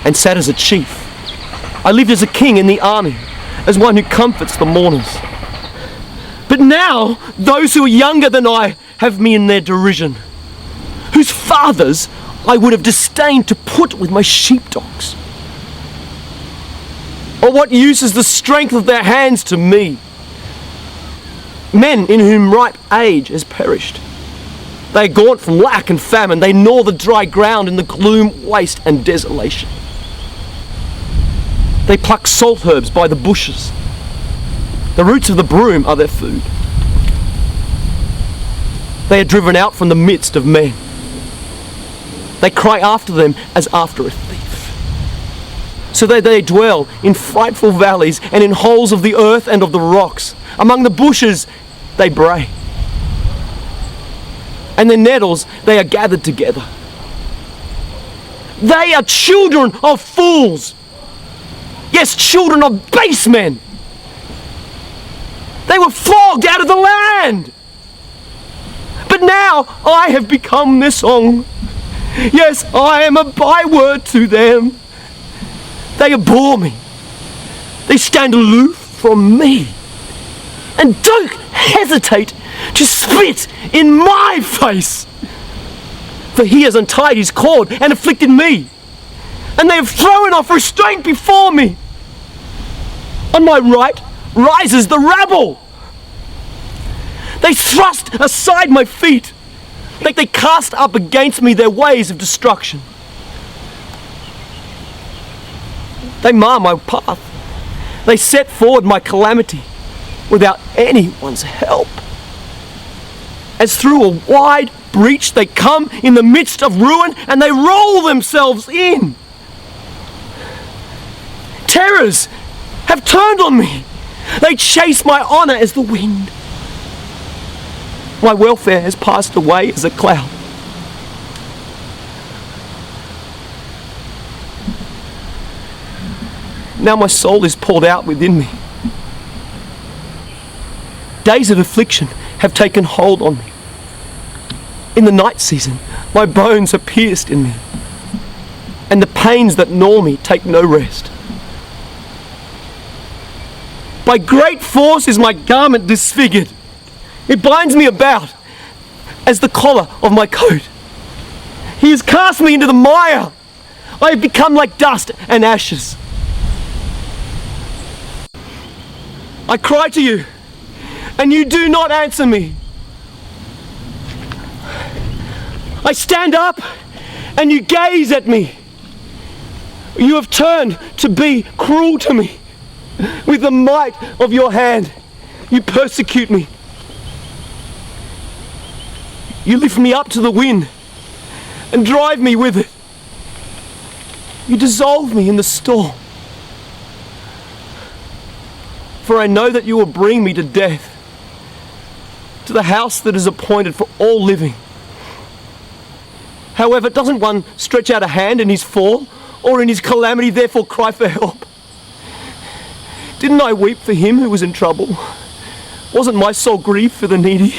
E: and sat as a chief. I lived as a king in the army, as one who comforts the mourners. But now, those who are younger than I have me in their derision, whose fathers I would have disdained to put with my sheepdogs. Or what use is the strength of their hands to me? Men in whom ripe age has perished. They are gaunt from lack and famine. They gnaw the dry ground in the gloom, waste and desolation. They pluck salt herbs by the bushes. The roots of the broom are their food. They are driven out from the midst of men. They cry after them as after a thief. So that they dwell in frightful valleys and in holes of the earth and of the rocks. Among the bushes they bray. And their nettles they are gathered together. They are children of fools. Yes, children of base men. They were flogged out of the land. But now I have become their song. Yes, I am a byword to them. They abhor me. They stand aloof from me. And don't hesitate to spit in my face. For he has untied his cord and afflicted me. And they have thrown off restraint before me. On my right rises the rabble. They thrust aside my feet. They cast up against me their ways of destruction. They mar my path. They set forward my calamity without anyone's help. As through a wide breach they come in the midst of ruin and they roll themselves in. Terrors have turned on me. They chase my honor as the wind. My welfare has passed away as a cloud. Now my soul is poured out within me. Days of affliction have taken hold on me. In the night season, my bones are pierced in me, and the pains that gnaw me take no rest. By great force is my garment disfigured. It binds me about as the collar of my coat. He has cast me into the mire. I have become like dust and ashes. I cry to you, and you do not answer me. I stand up, and you gaze at me. You have turned to be cruel to me. With the might of your hand, you persecute me. You lift me up to the wind and drive me with it. You dissolve me in the storm. For I know that you will bring me to death, to the house that is appointed for all living. However, doesn't one stretch out a hand in his fall, or in his calamity therefore cry for help? Didn't I weep for him who was in trouble? Wasn't my soul grieved for the needy?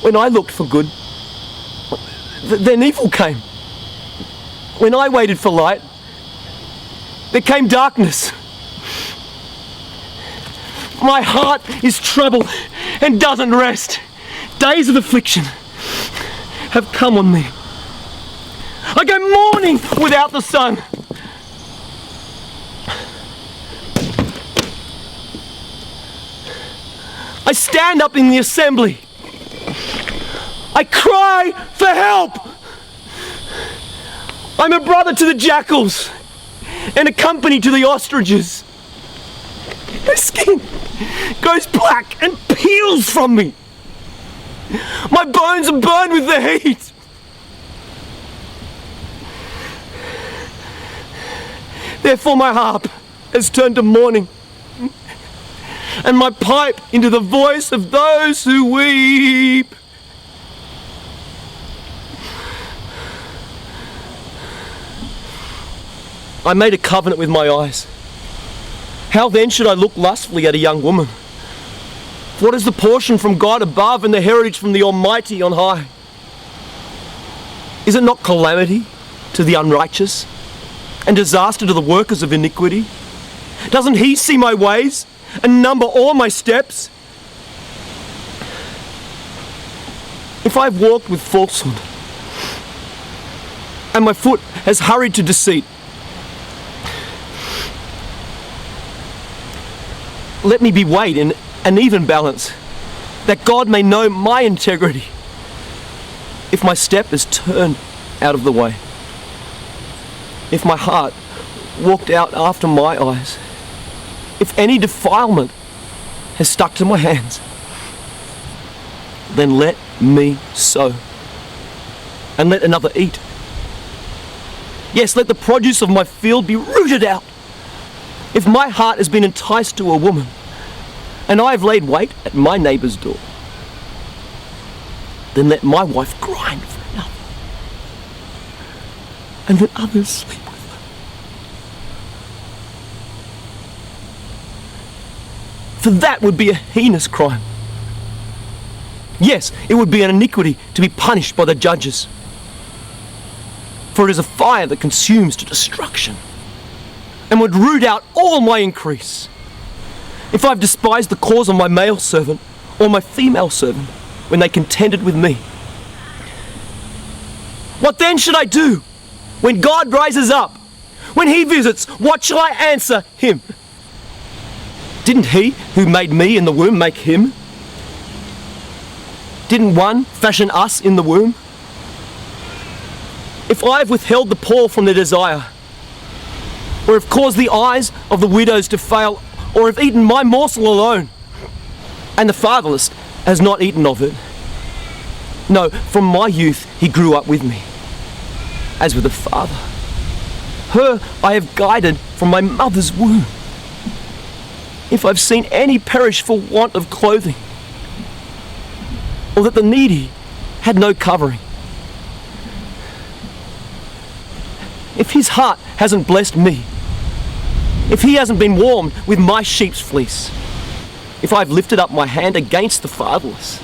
E: When I looked for good, then evil came. When I waited for light, there came darkness. My heart is troubled and doesn't rest. Days of affliction have come on me. I go mourning without the sun. I stand up in the assembly. I cry for help. I'm a brother to the jackals and a company to the ostriches. My skin goes black and peels from me. My bones are burned with the heat. Therefore my harp has turned to mourning, and my pipe into the voice of those who weep. I made a covenant with my eyes. How then should I look lustfully at a young woman? What is the portion from God above and the heritage from the Almighty on high? Is it not calamity to the unrighteous and disaster to the workers of iniquity? Doesn't He see my ways and number all my steps? If I've walked with falsehood and my foot has hurried to deceit, let me be weighed in an even balance, that God may know my integrity. If my step is turned out of the way, if my heart walked out after my eyes, if any defilement has stuck to my hands, then let me sow, and let another eat. Yes, let the produce of my field be rooted out. If my heart has been enticed to a woman, and I have laid wait at my neighbour's door, then let my wife grind for another, and let others sleep with her. For that would be a heinous crime. Yes, it would be an iniquity to be punished by the judges. For it is a fire that consumes to destruction, and would root out all my increase. If I've despised the cause of my male servant or my female servant when they contended with me, what then should I do when God rises up? When He visits, what shall I answer Him? Didn't He who made me in the womb make him? Didn't one fashion us in the womb? If I have withheld the poor from their desire, or have caused the eyes of the widows to fail, or have eaten my morsel alone, and the fatherless has not eaten of it. No, from my youth He grew up with me, as with a father. Her I have guided from my mother's womb. If I've seen any perish for want of clothing, or that the needy had no covering, if His heart hasn't blessed me, if He hasn't been warmed with my sheep's fleece, if I've lifted up my hand against the fatherless,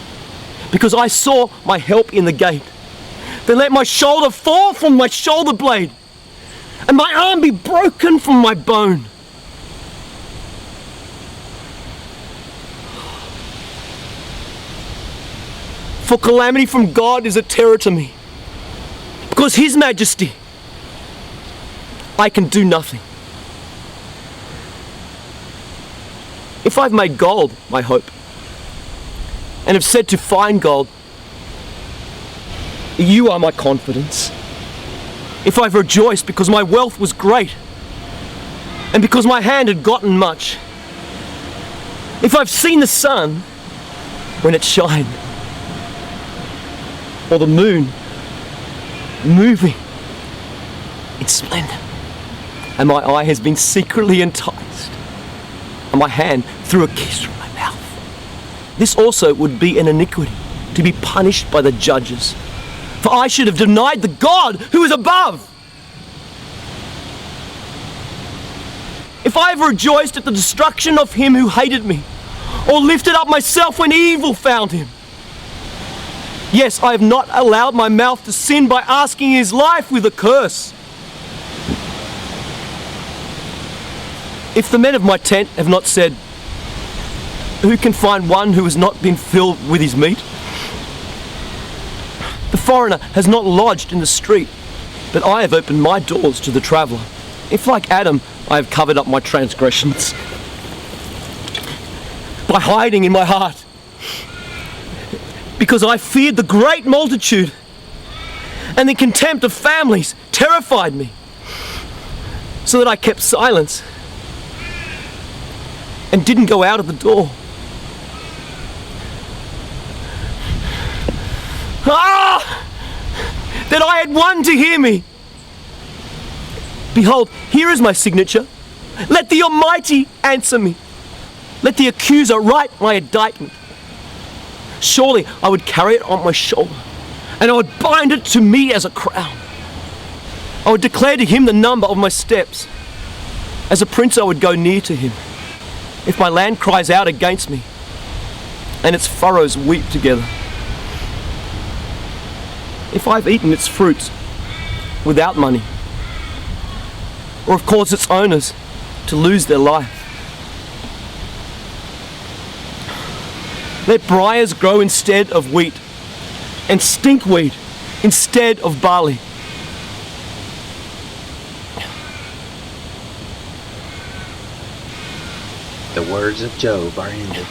E: because I saw my help in the gate, then let my shoulder fall from my shoulder blade, and my arm be broken from my bone. For calamity from God is a terror to me, because His majesty, I can do nothing. If I've made gold my hope, and have said to fine gold, You are my confidence. If I've rejoiced because my wealth was great, and because my hand had gotten much, if I've seen the sun when it shined, or the moon moving in splendor, and my eye has been secretly enticed, and my hand threw a kiss from my mouth, this also would be an iniquity to be punished by the judges. For I should have denied the God who is above. If I have rejoiced at the destruction of him who hated me, or lifted up myself when evil found him, yes, I have not allowed my mouth to sin by asking his life with a curse. If the men of my tent have not said, Who can find one who has not been filled with his meat? The foreigner has not lodged in the street, but I have opened my doors to the traveller. If like Adam, I have covered up my transgressions by hiding in my heart, because I feared the great multitude, and the contempt of families terrified me, so that I kept silence and didn't go out of the door. That I had one to hear me. Behold, here is my signature. Let the Almighty answer me. Let the accuser write my indictment. Surely I would carry it on my shoulder, and I would bind it to me as a crown. I would declare to him the number of my steps. As a prince I would go near to him. If my land cries out against me, and its furrows weep together. If I've eaten its fruits without money, or have caused its owners to lose their life. Let briars grow instead of wheat, and stinkweed instead of barley.
A: The words of Job are ended.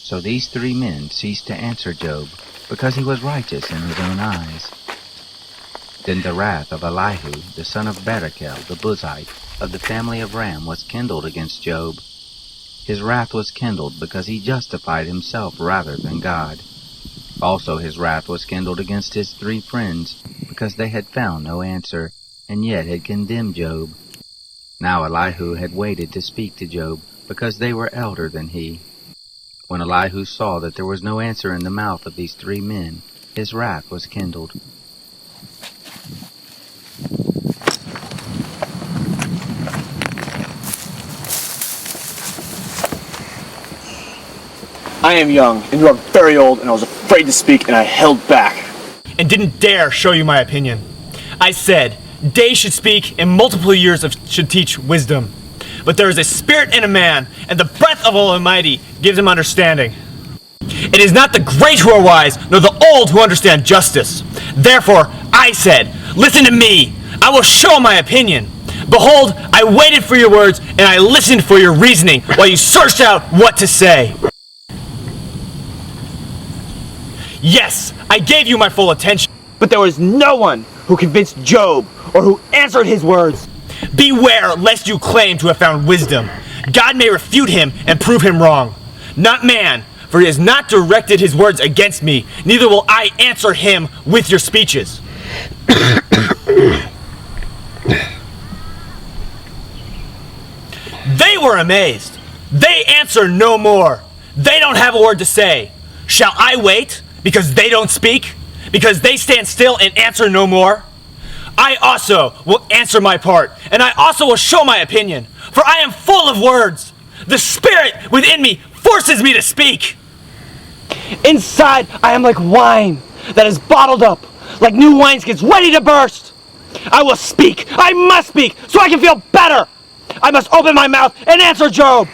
A: So these 3 men ceased to answer Job, because he was righteous in his own eyes. Then the wrath of Elihu, the son of Barachel, the Buzite, of the family of Ram, was kindled against Job. His wrath was kindled because he justified himself rather than God. Also his wrath was kindled against his 3 friends, because they had found no answer, and yet had condemned Job. Now Elihu had waited to speak to Job, because they were elder than he. When Elihu saw that there was no answer in the mouth of these 3 men, his wrath was kindled.
J: I am young, and you are very old, and I was afraid to speak, and I held back.
K: And didn't dare show you my opinion. I said, days should speak, and multiple years should teach wisdom. But there is a spirit in a man, and the breath of Almighty gives him understanding. It is not the great who are wise, nor the old who understand justice. Therefore, I said, listen to me. I will show my opinion. Behold, I waited for your words, and I listened for your reasoning, while you searched out what to say. Yes, I gave you my full attention.
J: But there was no one who convinced Job, or who answered his words.
K: Beware lest you claim to have found wisdom. God may refute him and prove him wrong. Not man, for he has not directed his words against me, neither will I answer him with your speeches. They were amazed. They answer no more. They don't have a word to say. Shall I wait because they don't speak? Because they stand still and answer no more? I also will answer my part, and I also will show my opinion, for I am full of words. The spirit within me forces me to speak.
J: Inside, I am like wine that is bottled up, like new wineskins ready to burst. I will speak. I must speak, so I can feel better. I must open my mouth and answer Job.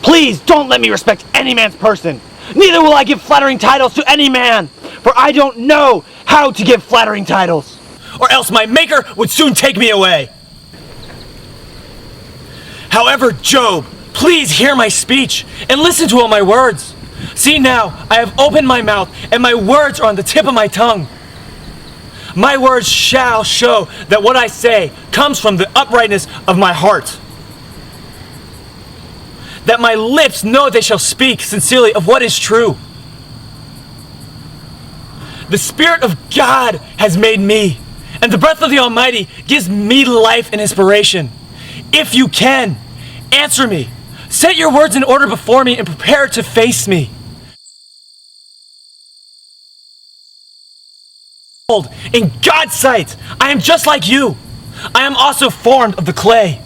J: Please don't let me respect any man's person. Neither will I give flattering titles to any man, for I don't know how to give flattering titles.
K: Or else my maker would soon take me away. However, Job, please hear my speech and listen to all my words. See now, I have opened my mouth, and my words are on the tip of my tongue. My words shall show that what I say comes from the uprightness of my heart. That my lips know they shall speak sincerely of what is true. The Spirit of God has made me, and the breath of the Almighty gives me life and inspiration. If you can, answer me. Set your words in order before me and prepare to face me. Behold, in God's sight, I am just like you. I am also formed of the clay.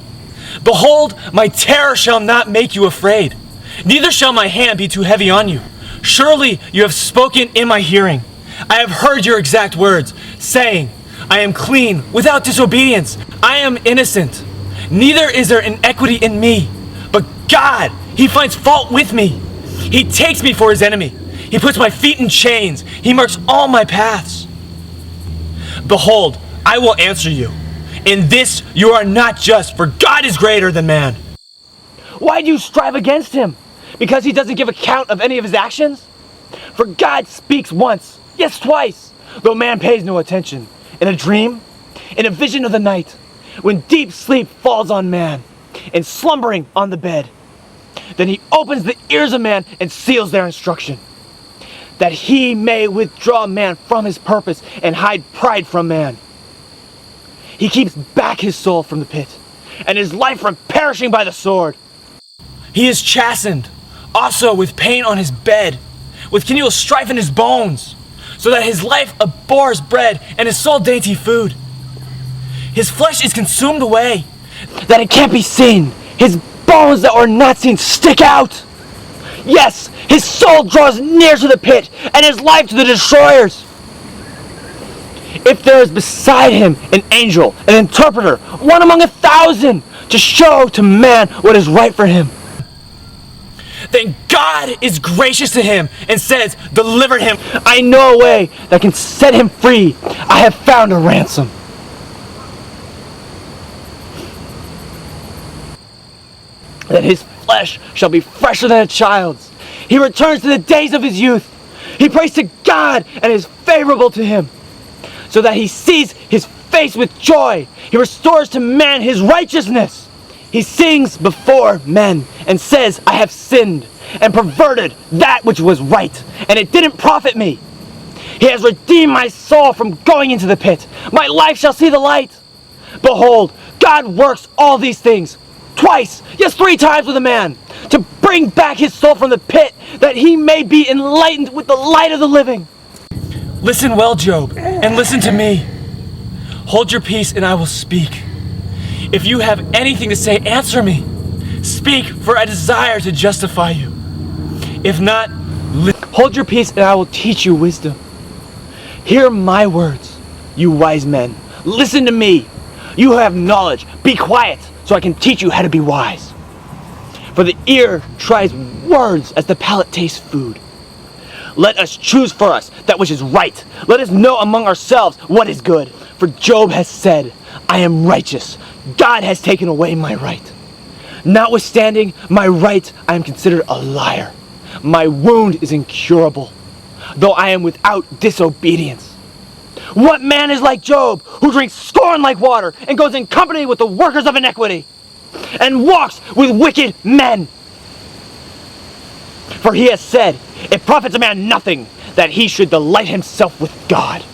K: Behold, my terror shall not make you afraid, neither shall my hand be too heavy on you. Surely you have spoken in my hearing. I have heard your exact words, saying, I am clean, without disobedience. I am innocent. Neither is there inequity in me. But God, He finds fault with me. He takes me for His enemy. He puts my feet in chains. He marks all my paths. Behold, I will answer you. In this you are not just, for God is greater than man.
J: Why do you strive against Him? Because He doesn't give account of any of His actions? For God speaks once, yes twice, though man pays no attention. In a dream, in a vision of the night, when deep sleep falls on man, and slumbering on the bed, then He opens the ears of man and seals their instruction, that He may withdraw man from his purpose and hide pride from man. He keeps back his soul from the pit, and his life from perishing by the sword.
K: He is chastened, also with pain on his bed, with continual strife in his bones, so that his life abhors bread and his soul dainty food. His flesh is consumed away,
J: that it can't be seen. His bones that were not seen stick out. Yes, his soul draws near to the pit, and his life to the destroyers. If there is beside him an angel, an interpreter, one among 1,000, to show to man what is right for him,
K: then God is gracious to him and says, deliver him.
J: I know a way that can set him free. I have found a ransom. That his flesh shall be fresher than a child's. He returns to the days of his youth. He prays to God and is favorable to him, so that he sees his face with joy. He restores to man his righteousness. He sings before men and says, I have sinned and perverted that which was right, and it didn't profit me. He has redeemed my soul from going into the pit. My life shall see the light. Behold, God works all these things, twice, yes 3 times with a man, to bring back his soul from the pit, that he may be enlightened with the light of the living.
K: Listen well, Job, and listen to me. Hold your peace and I will speak. If you have anything to say, answer me. Speak, for I desire to justify you. If not,
J: hold your peace and I will teach you wisdom. Hear my words, you wise men. Listen to me. You have knowledge. Be quiet, so I can teach you how to be wise. For the ear tries words as the palate tastes food. Let us choose for us that which is right. Let us know among ourselves what is good. For Job has said, I am righteous. God has taken away my right. Notwithstanding my right, I am considered a liar. My wound is incurable, though I am without disobedience. What man is like Job, who drinks scorn like water, and goes in company with the workers of iniquity, and walks with wicked men? For he has said, it profits a man nothing that he should delight himself with God.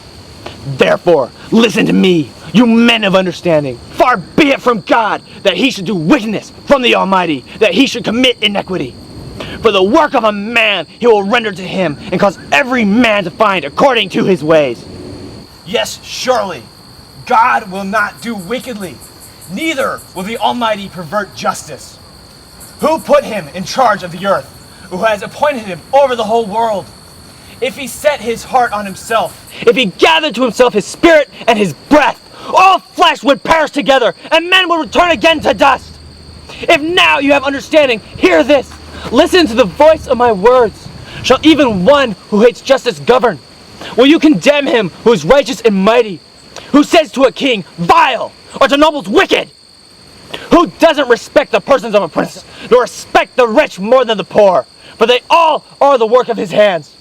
J: Therefore, listen to me, you men of understanding. Far be it from God that he should do wickedness, from the Almighty that he should commit iniquity. For the work of a man he will render to him, and cause every man to find according to his ways.
K: yes, surely, God will not do wickedly, neither will the Almighty pervert justice. Who put him in charge of the earth, who has appointed him over the whole world? If he set his heart on himself,
J: if he gathered to himself his spirit and his breath, all flesh would perish together, and men would return again to dust. If now you have understanding, hear this. Listen to the voice of my words. Shall even one who hates justice govern? Will you condemn him who is righteous and mighty, who says to a king, vile, or to nobles, wicked? Who doesn't respect the persons of a prince, nor respect the rich more than the poor? For they all are the work of his hands.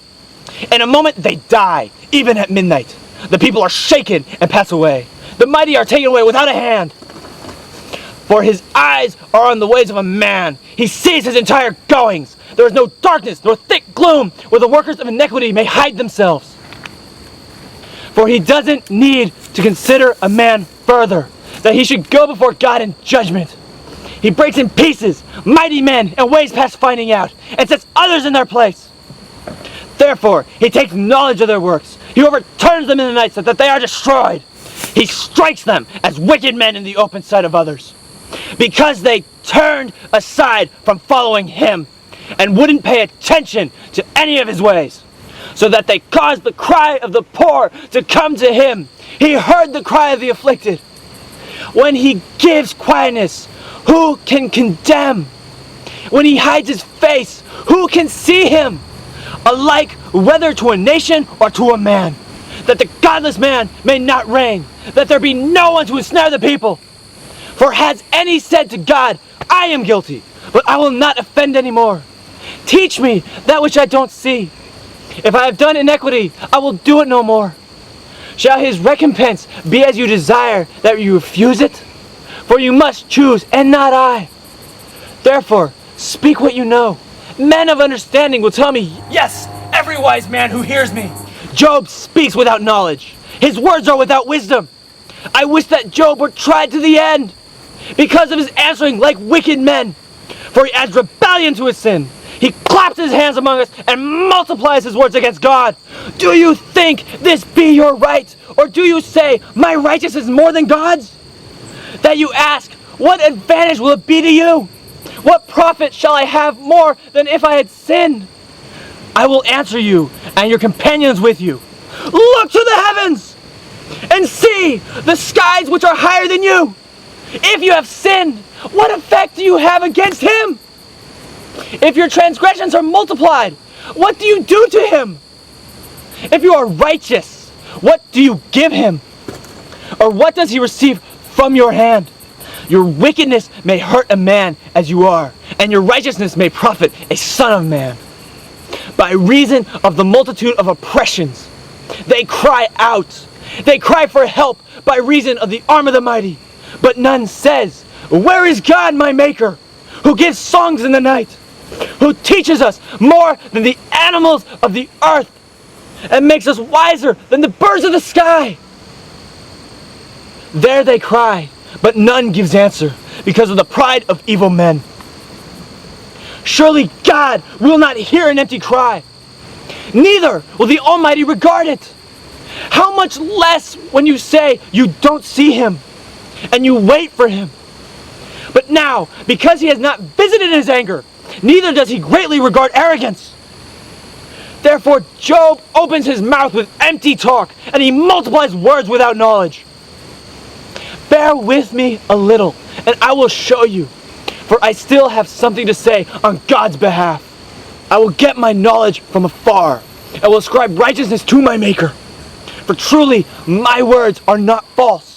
J: In a moment they die, even at midnight. The people are shaken and pass away. The mighty are taken away without a hand. For his eyes are on the ways of a man. He sees his entire goings. There is no darkness nor thick gloom where the workers of iniquity may hide themselves. For he doesn't need to consider a man further, that he should go before God in judgment. He breaks in pieces mighty men and ways past finding out, and sets others in their place. Therefore, he takes knowledge of their works. He overturns them in the night so that they are destroyed. He strikes them as wicked men in the open sight of others, because they turned aside from following him and wouldn't pay attention to any of his ways. so that they caused the cry of the poor to come to him. He heard the cry of the afflicted. When he gives quietness, who can condemn? When he hides his face, who can see him? Alike whether to a nation or to a man, that the godless man may not reign, that there be no one to ensnare the people. For has any said to God, I am guilty, but I will not offend any more? Teach me that which I don't see. If I have done iniquity, I will do it no more. Shall his recompense be as you desire, that you refuse it? For you must choose, and not I. Therefore, speak what you know. Men of understanding will tell me, yes, every wise man who hears me. Job speaks without knowledge. His words are without wisdom. I wish that Job were tried to the end, because of his answering like wicked men. For he adds rebellion to his sin. He claps his hands among us and multiplies his words against God. Do you think this be your right? Or do you say, my righteousness is more than God's? That you ask, what advantage will it be to you? What profit shall I have more than if I had sinned? I will answer you and your companions with you. Look to the heavens and see the skies which are higher than you. If you have sinned, what effect do you have against him? If your transgressions are multiplied, what do you do to him? If you are righteous, what do you give him? Or what does he receive from your hand? Your wickedness may hurt a man as you are, and your righteousness may profit a son of man. By reason of the multitude of oppressions, they cry out. They cry for help by reason of the arm of the mighty. But none says, where is God my maker, who gives songs in the night, who teaches us more than the animals of the earth, and makes us wiser than the birds of the sky? There they cry, but none gives answer, because of the pride of evil men. Surely God will not hear an empty cry, neither will the Almighty regard it. How much less when you say you don't see him, and you wait for him. But now, because he has not visited his anger, neither does he greatly regard arrogance. Therefore Job opens his mouth with empty talk, and he multiplies words without knowledge. Bear with me a little, and I will show you, for I still have something to say on God's behalf. I will get my knowledge from afar. I will ascribe righteousness to my Maker. For truly, my words are not false.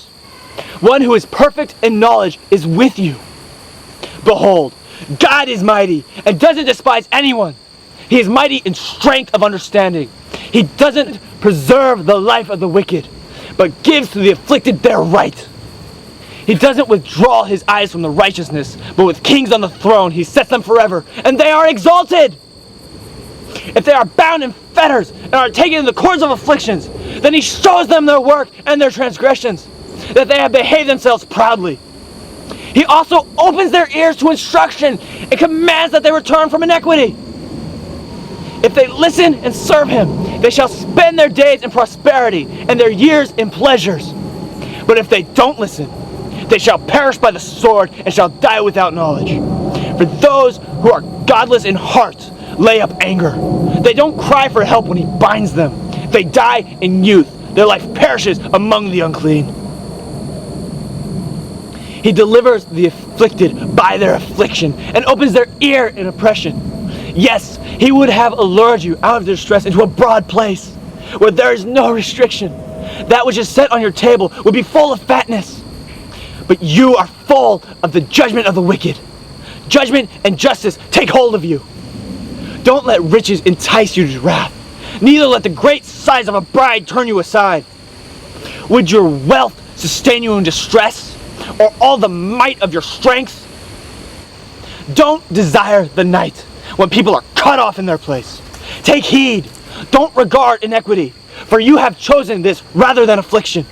J: One who is perfect in knowledge is with you. Behold, God is mighty and doesn't despise anyone. He is mighty in strength of understanding. He doesn't preserve the life of the wicked, but gives to the afflicted their right. He doesn't withdraw his eyes from the righteousness, but with kings on the throne he sets them forever, and they are exalted. If they are bound in fetters and are taken in the cords of afflictions, then he shows them their work and their transgressions, that they have behaved themselves proudly. He also opens their ears to instruction and commands that they return from iniquity. If they listen and serve him, they shall spend their days in prosperity and their years in pleasures. But if they don't listen, they shall perish by the sword and shall die without knowledge. For those who are godless in heart lay up anger. They don't cry for help when he binds them. They die in youth. Their life perishes among the unclean. He delivers the afflicted by their affliction and opens their ear in oppression. Yes, he would have allured you out of distress into a broad place where there is no restriction. That which is set on your table would be full of fatness. But you are full of the judgment of the wicked. Judgment and justice take hold of you. Don't let riches entice you to wrath. Neither let the great size of a bride turn you aside. Would your wealth sustain you in distress, or all the might of your strength? Don't desire the night when people are cut off in their place. Take heed. Don't regard iniquity, for you have chosen this rather than affliction.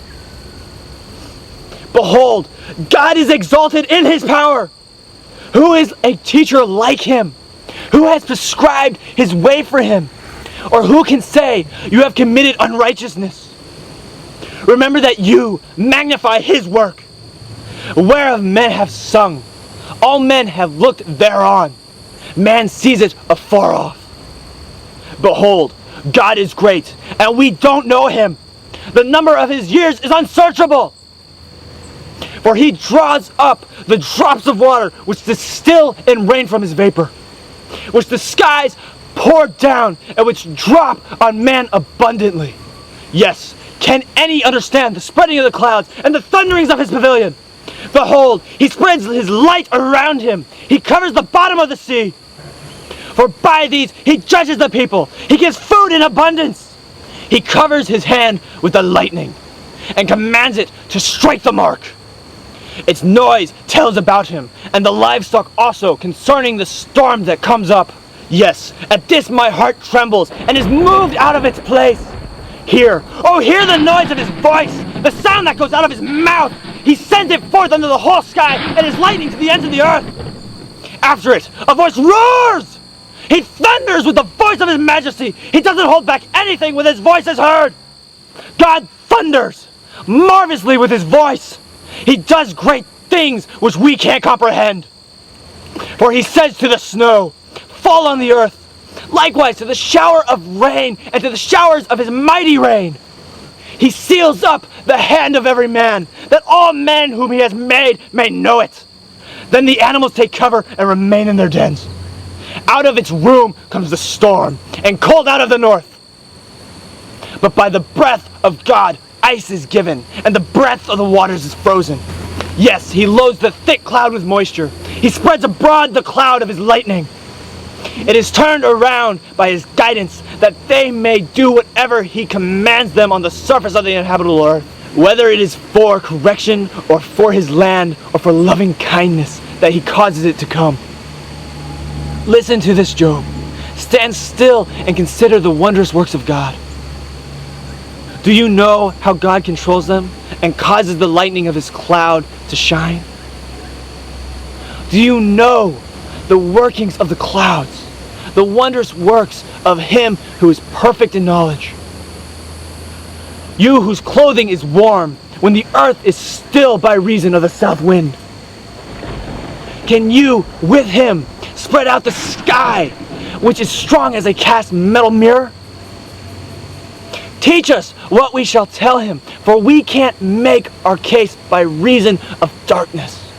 J: Behold, God is exalted in his power. Who is a teacher like him? Who has prescribed his way for him? Or who can say, you have committed unrighteousness? Remember that you magnify his work, whereof men have sung. All men have looked thereon. Man sees it afar off. Behold, God is great, and we don't know him. The number of his years is unsearchable. For he draws up the drops of water which distill in rain from his vapor, which the skies pour down and which drop on man abundantly. Yes, can any understand the spreading of the clouds and the thunderings of his pavilion? Behold, he spreads his light around him. He covers the bottom of the sea. For by these he judges the people. He gives food in abundance. He covers his hand with the lightning and commands it to strike the mark. Its noise tells about him, and the livestock also concerning the storm that comes up. Yes, at this my heart trembles and is moved out of its place. Hear, oh hear the noise of his voice, the sound that goes out of his mouth. He sends it forth under the whole sky, and his lightning to the ends of the earth. After it, a voice roars. He thunders with the voice of his majesty. He doesn't hold back anything when his voice is heard. God thunders marvelously with his voice. He does great things which we can't comprehend. For he says to the snow, fall on the earth, likewise to the shower of rain and to the showers of his mighty rain. He seals up the hand of every man, that all men whom he has made may know it. Then the animals take cover and remain in their dens. Out of its womb comes the storm, and cold out of the north. But by the breath of God ice is given, and the breath of the waters is frozen. Yes, he loads the thick cloud with moisture. He spreads abroad the cloud of his lightning. It is turned around by his guidance, that they may do whatever he commands them on the surface of the inhabitable earth, whether it is for correction, or for his land, or for loving kindness, that he causes it to come. Listen to this, Job. Stand still and consider the wondrous works of God. Do you know how God controls them and causes the lightning of his cloud to shine? Do you know the workings of the clouds, the wondrous works of him who is perfect in knowledge? You whose clothing is warm when the earth is still by reason of the south wind. Can you, with him, spread out the sky, which is strong as a cast metal mirror? Teach us what we shall tell him, for we can't make our case by reason of darkness.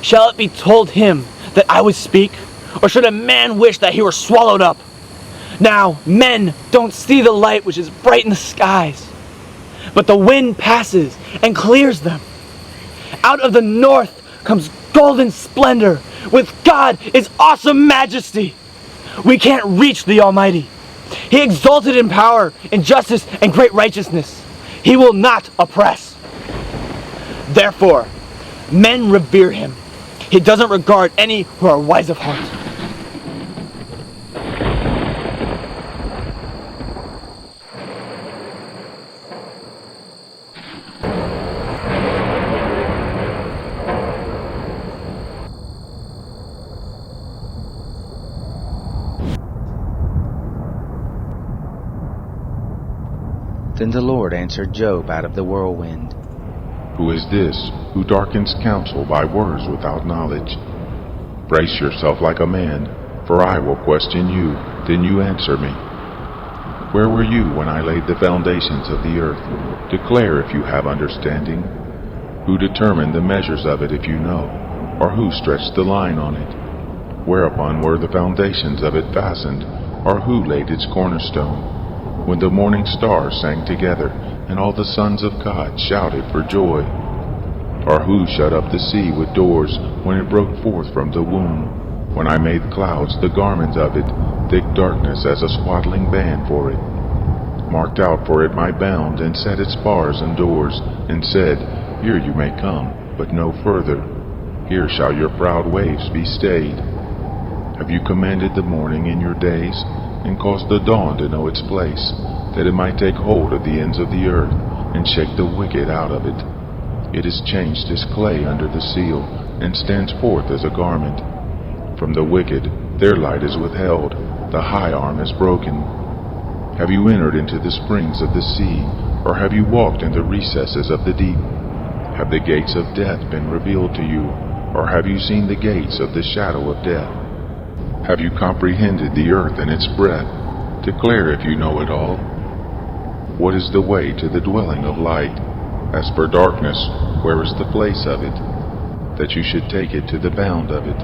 J: Shall it be told him that I would speak, or should a man wish that he were swallowed up? Now, men don't see the light which is bright in the skies, but the wind passes and clears them. Out of the north comes golden splendor. With God is awesome majesty. We can't reach the Almighty. He exalted in power, in justice, and great righteousness. He will not oppress. Therefore, men revere him. He doesn't regard any who are wise of heart.
A: Then the Lord answered Job out of the whirlwind.
B: Who is this who darkens counsel by words without knowledge? Brace yourself like a man, for I will question you, then you answer me. Where were you when I laid the foundations of the earth? Declare if you have understanding. Who determined the measures of it if you know, or who stretched the line on it? Whereupon were the foundations of it fastened, or who laid its cornerstone? When the morning stars sang together, and all the sons of God shouted for joy? Or who shut up the sea with doors when it broke forth from the womb? When I made clouds the garment of it, thick darkness as a swaddling band for it. Marked out for it my bound, and set its bars and doors, and said, here you may come, but no further. Here shall your proud waves be stayed. Have you commanded the morning in your days, and caused the dawn to know its place, that it might take hold of the ends of the earth, and shake the wicked out of it? It is changed as clay under the seal, and stands forth as a garment. From the wicked their light is withheld, the high arm is broken. Have you entered into the springs of the sea, or have you walked in the recesses of the deep? Have the gates of death been revealed to you, or have you seen the gates of the shadow of death? Have you comprehended the earth and its breadth, Declare if you know it all. What is the way to the dwelling of light? As for darkness, where is the place of it? That you should take it to the bound of it,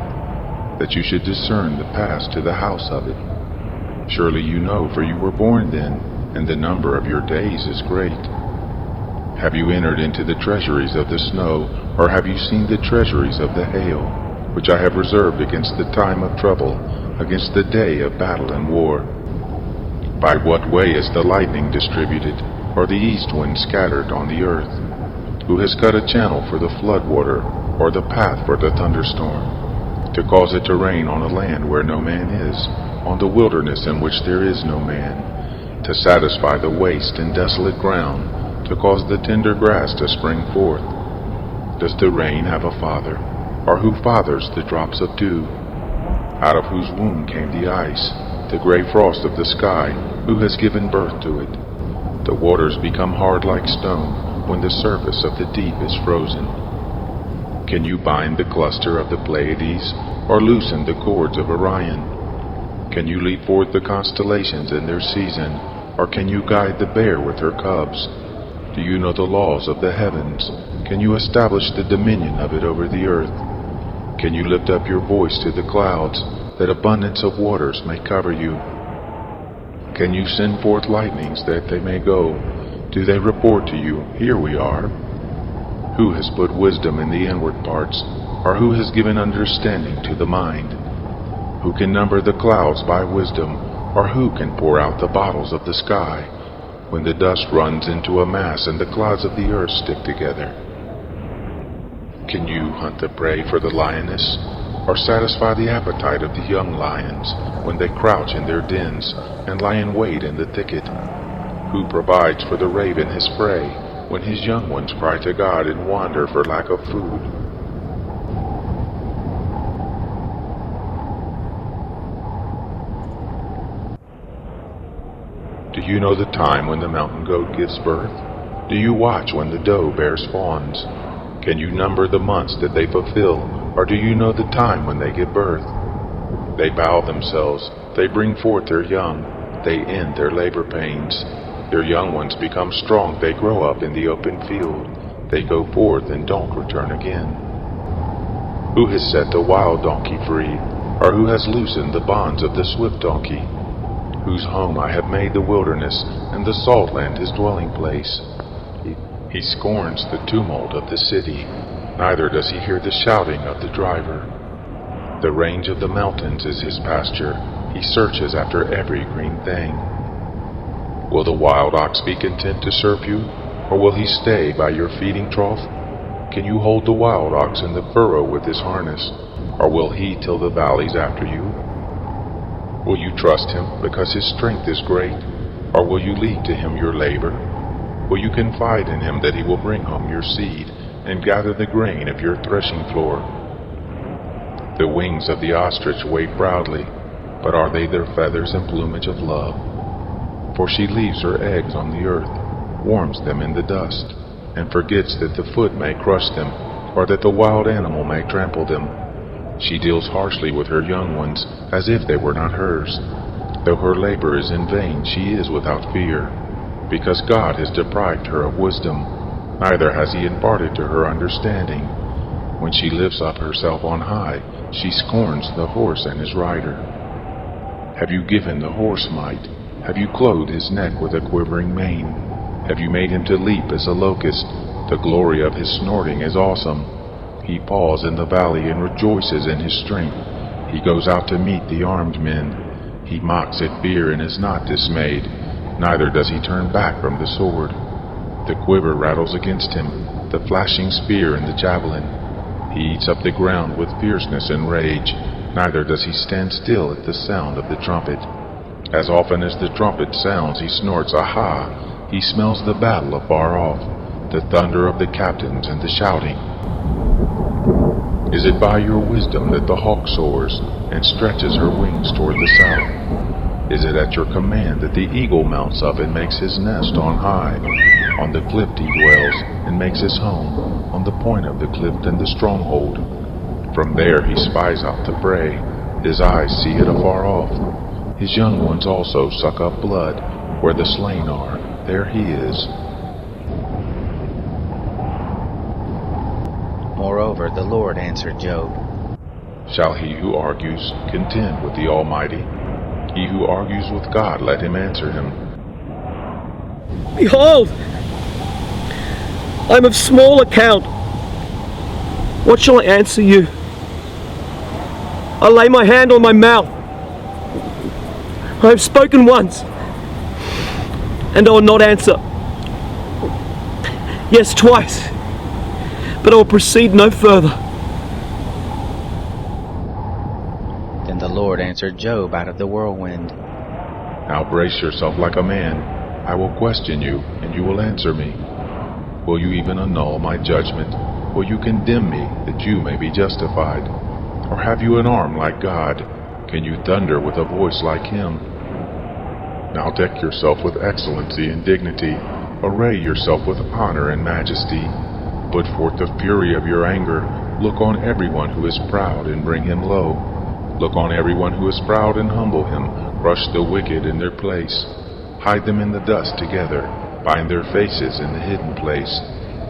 B: that you should discern the pass to the house of it. Surely you know, for you were born then, and the number of your days is great. Have you entered into the treasuries of the snow, or have you seen the treasuries of the hail, which I have reserved against the time of trouble, against the day of battle and war? By what way is the lightning distributed, or the east wind scattered on the earth? Who has cut a channel for the flood water, or the path for the thunderstorm, to cause it to rain on a land where no man is, on the wilderness in which there is no man, to satisfy the waste and desolate ground, to cause the tender grass to spring forth? Does the rain have a father, or who fathers the drops of dew? Out of whose womb came the ice, the gray frost of the sky, who has given birth to it? The waters become hard like stone when the surface of the deep is frozen. Can you bind the cluster of the Pleiades, or loosen the cords of Orion? Can you lead forth the constellations in their season, or can you guide the bear with her cubs? Do you know the laws of the heavens? Can you establish the dominion of it over the earth? Can you lift up your voice to the clouds, that abundance of waters may cover you? Can you send forth lightnings that they may go? Do they report to you, "Here we are"? Who has put wisdom in the inward parts, or who has given understanding to the mind? Who can number the clouds by wisdom, or who can pour out the bottles of the sky, when the dust runs into a mass and the clouds of the earth stick together? Can you hunt the prey for the lioness, or satisfy the appetite of the young lions when they crouch in their dens and lie in wait in the thicket? Who provides for the raven his prey when his young ones cry to God and wander for lack of food? Do you know the time when the mountain goat gives birth? Do you watch when the doe bears fawns? Can you number the months that they fulfill, or do you know the time when they give birth? They bow themselves, they bring forth their young, they end their labor pains. Their young ones become strong, they grow up in the open field, they go forth and don't return again. Who has set the wild donkey free, or who has loosened the bonds of the swift donkey? Whose home I have made the wilderness, and the salt land his dwelling place. He scorns the tumult of the city, neither does he hear the shouting of the driver. The range of the mountains is his pasture, he searches after every green thing. Will the wild ox be content to serve you, or will he stay by your feeding trough? Can you hold the wild ox in the furrow with his harness, or will he till the valleys after you? Will you trust him because his strength is great, or will you leave to him your labor? Will you confide in him that he will bring home your seed and gather the grain of your threshing floor? The wings of the ostrich wait proudly, but are they their feathers and plumage of love? For she leaves her eggs on the earth, warms them in the dust, and forgets that the foot may crush them, or that the wild animal may trample them. She deals harshly with her young ones, as if they were not hers. Though her labor is in vain, she is without fear, because God has deprived her of wisdom, neither has he imparted to her understanding. When she lifts up herself on high, she scorns the horse and his rider. Have you given the horse might? Have you clothed his neck with a quivering mane? Have you made him to leap as a locust? The glory of his snorting is awesome. He paws in the valley and rejoices in his strength. He goes out to meet the armed men. He mocks at fear and is not dismayed, neither does he turn back from the sword. The quiver rattles against him, the flashing spear and the javelin. He eats up the ground with fierceness and rage, neither does he stand still at the sound of the trumpet. As often as the trumpet sounds, he snorts, "Aha!" He smells the battle afar off, the thunder of the captains and the shouting. Is it by your wisdom that the hawk soars and stretches her wings toward the south? Is it at your command that the eagle mounts up and makes his nest on high? On the cliff he dwells and makes his home, on the point of the cliff and the stronghold. From there he spies out the prey, his eyes see it afar off. His young ones also suck up blood. Where the slain are, there he is.
A: Moreover, the Lord answered Job,
B: Shall he who argues contend with the Almighty? He who argues with God, let him answer him.
E: Behold, I am of small account. What shall I answer you? I lay my hand on my mouth. I have spoken once, and I will not answer. Yes, twice, but I will proceed no further.
A: Then the Lord answered Job out of the whirlwind.
B: Now brace yourself like a man. I will question you, and you will answer me. Will you even annul my judgment? Will you condemn me, that you may be justified? Or have you an arm like God? Can you thunder with a voice like him? Now deck yourself with excellency and dignity. Array yourself with honor and majesty. Put forth the fury of your anger. Look on everyone who is proud and bring him low. Look on everyone who is proud and humble him. Crush the wicked in their place. Hide them in the dust together. Bind their faces in the hidden place.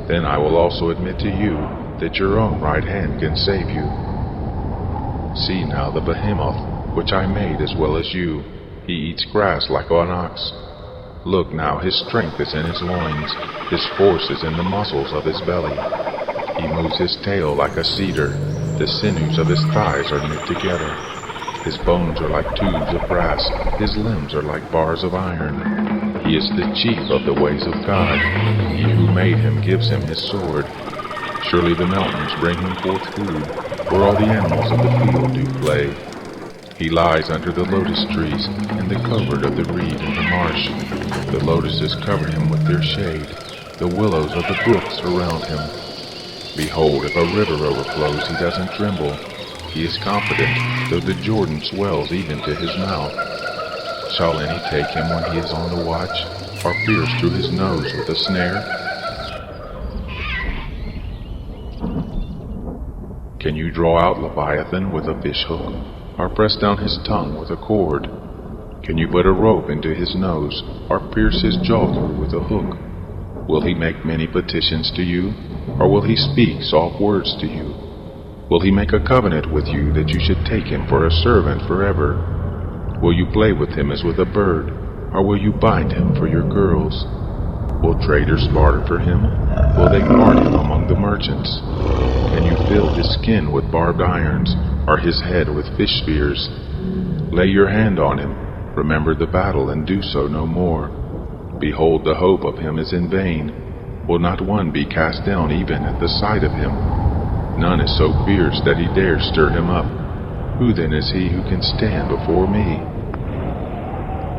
B: Then I will also admit to you that your own right hand can save you. See now the behemoth, which I made as well as you. He eats grass like an ox. Look now, his strength is in his loins. His force is in the muscles of his belly. He moves his tail like a cedar. The sinews of his thighs are knit together. His bones are like tubes of brass. His limbs are like bars of iron. He is the chief of the ways of God. He who made him gives him his sword. Surely the mountains bring him forth food, where all the animals of the field do play. He lies under the lotus trees, in the covert of the reed in the marsh. The lotuses cover him with their shade. The willows of the brook surround him. Behold, if a river overflows, he doesn't tremble. He is confident, though the Jordan swells even to his mouth. Shall any take him when he is on the watch, or pierce through his nose with a snare? Can you draw out Leviathan with a fish hook, or press down his tongue with a cord? Can you put a rope into his nose, or pierce his jaw through with a hook? Will he make many petitions to you, or will he speak soft words to you? Will he make a covenant with you that you should take him for a servant forever? Will you play with him as with a bird, or will you bind him for your girls? Will traders barter for him? Will they part him among the merchants? Can you fill his skin with barbed irons, or his head with fish spears? Lay your hand on him, remember the battle, and do so no more. Behold, the hope of him is in vain. Will not one be cast down even at the sight of him? None is so fierce that he dares stir him up. Who then is he who can stand before me?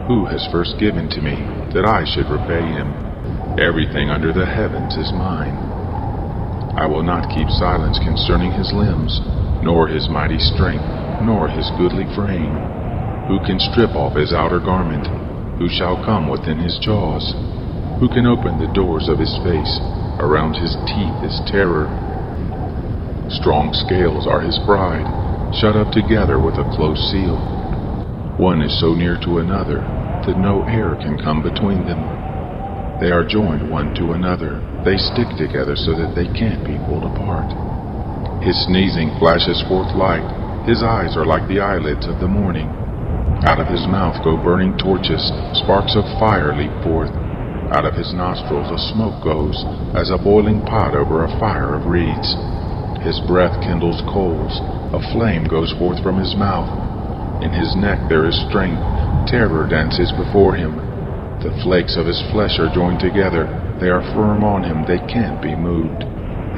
B: Who has first given to me, that I should repay him? Everything under the heavens is mine. I will not keep silence concerning his limbs, nor his mighty strength, nor his goodly frame. Who can strip off his outer garment? Who shall come within his jaws? Who can open the doors of his face? Around his teeth is terror. Strong scales are his pride, shut up together with a close seal. One is so near to another that no air can come between them. They are joined one to another. They stick together so that they can't be pulled apart. His sneezing flashes forth light. His eyes are like the eyelids of the morning. Out of his mouth go burning torches. Sparks of fire leap forth. Out of his nostrils a smoke goes, as a boiling pot over a fire of reeds. His breath kindles coals. A flame goes forth from his mouth. In his neck there is strength. Terror dances before him. The flakes of his flesh are joined together. They are firm on him. They can't be moved.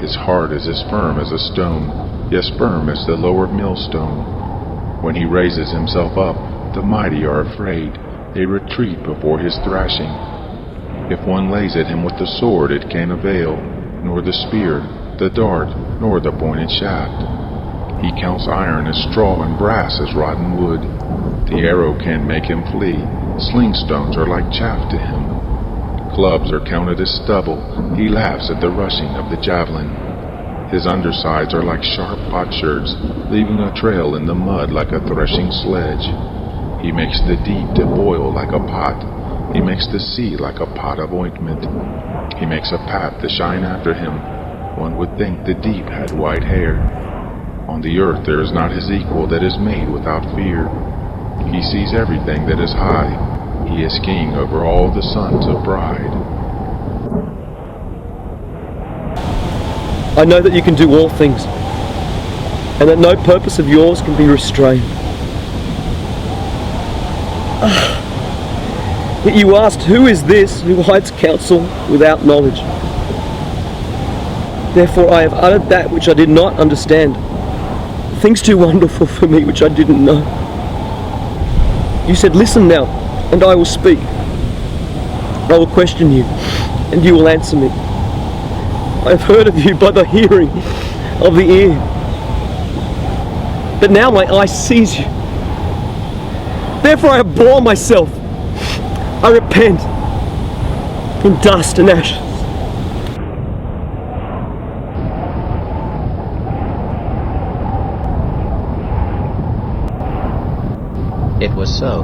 B: His heart is as firm as a stone, yes, firm as the lower millstone. When he raises himself up, the mighty are afraid. They retreat before his thrashing. If one lays at him with the sword, it can't avail, nor the spear, the dart, nor the pointed shaft. He counts iron as straw and brass as rotten wood. The arrow can't make him flee. Sling stones are like chaff to him. Clubs are counted as stubble. He laughs at the rushing of the javelin. His undersides are like sharp potsherds, leaving a trail in the mud like a threshing sledge. He makes the deep to boil like a pot. He makes the sea like a pot of ointment. He makes a path to shine after him. One would think the deep had white hair. On the earth there is not his equal that is made without fear. He sees everything that is high. He is king over all the sons of bride.
E: I know that you can do all things, and that no purpose of yours can be restrained. Yet you asked, who is this who hides counsel without knowledge? Therefore I have uttered that which I did not understand, things too wonderful for me which I didn't know. You said, listen now, and I will speak. I will question you, and you will answer me. I have heard of you by the hearing of the ear, but now my eye sees you. Therefore I abhor myself. I repent in dust and ashes.
A: It was so,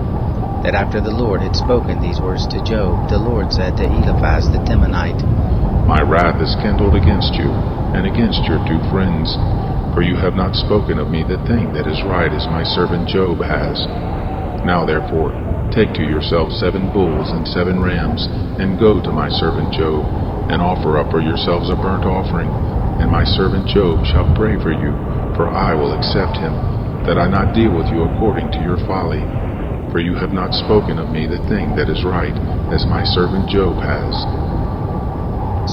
A: that after the Lord had spoken these words to Job, the Lord said to Eliphaz the Temanite,
B: My wrath is kindled against you, and against your 2 friends, for you have not spoken of me the thing that is right as my servant Job has. Now therefore, take to yourself 7 bulls and 7 rams, and go to my servant Job, and offer up for yourselves a burnt offering, and my servant Job shall pray for you, for I will accept him, that I not deal with you according to your folly. For you have not spoken of me the thing that is right, as my servant Job has.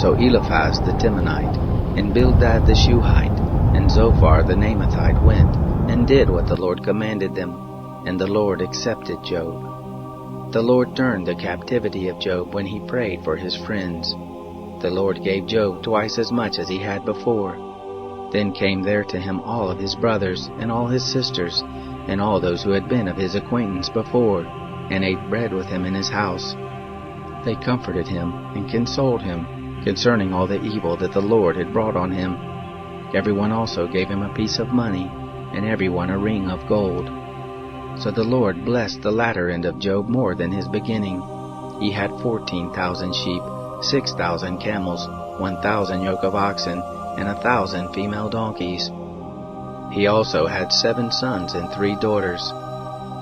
A: So Eliphaz the Temanite, and Bildad the Shuhite, and Zophar the Naamathite went, and did what the Lord commanded them, and the Lord accepted Job. The Lord turned the captivity of Job when he prayed for his friends. The Lord gave Job twice as much as he had before. Then came there to him all of his brothers, and all his sisters, and all those who had been of his acquaintance before, and ate bread with him in his house. They comforted him, and consoled him, concerning all the evil that the Lord had brought on him. Everyone also gave him a piece of money, and everyone a ring of gold. So the Lord blessed the latter end of Job more than his beginning. He had 14,000 sheep, 6,000 camels, 1,000 yoke of oxen, and 1,000 female donkeys. He also had 7 sons and 3 daughters.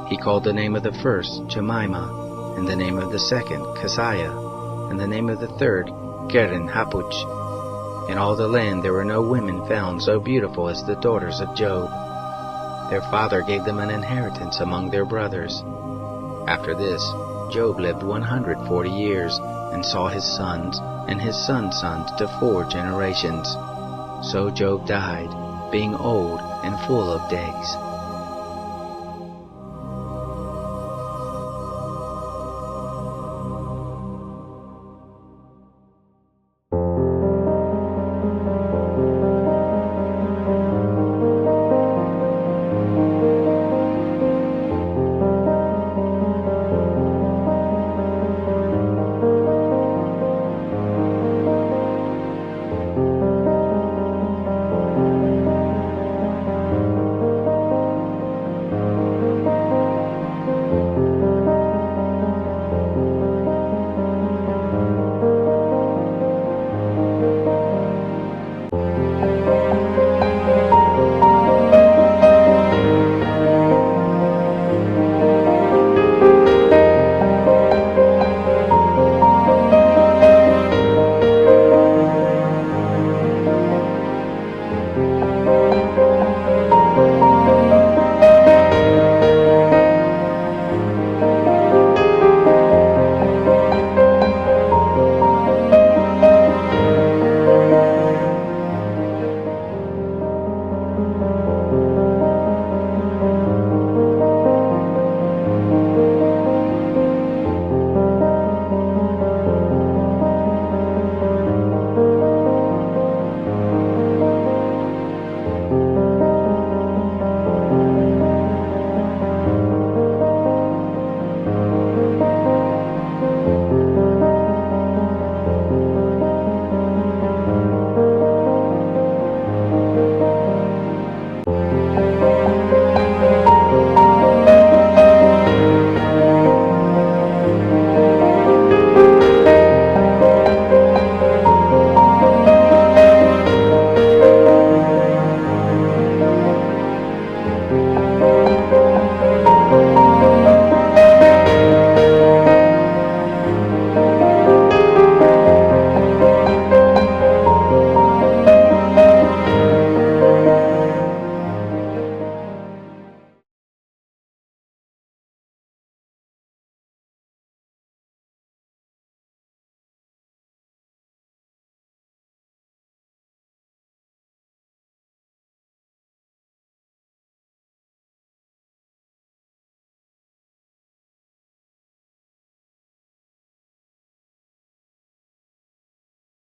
A: He called the name of the first Jemimah, and the name of the second Keziah, and the name of the third Keren Hapuch. In all the land there were no women found so beautiful as the daughters of Job. Their father gave them an inheritance among their brothers. After this, Job lived 140 years, and saw his sons and his sons' sons to 4 generations. So Job died, being old and full of days.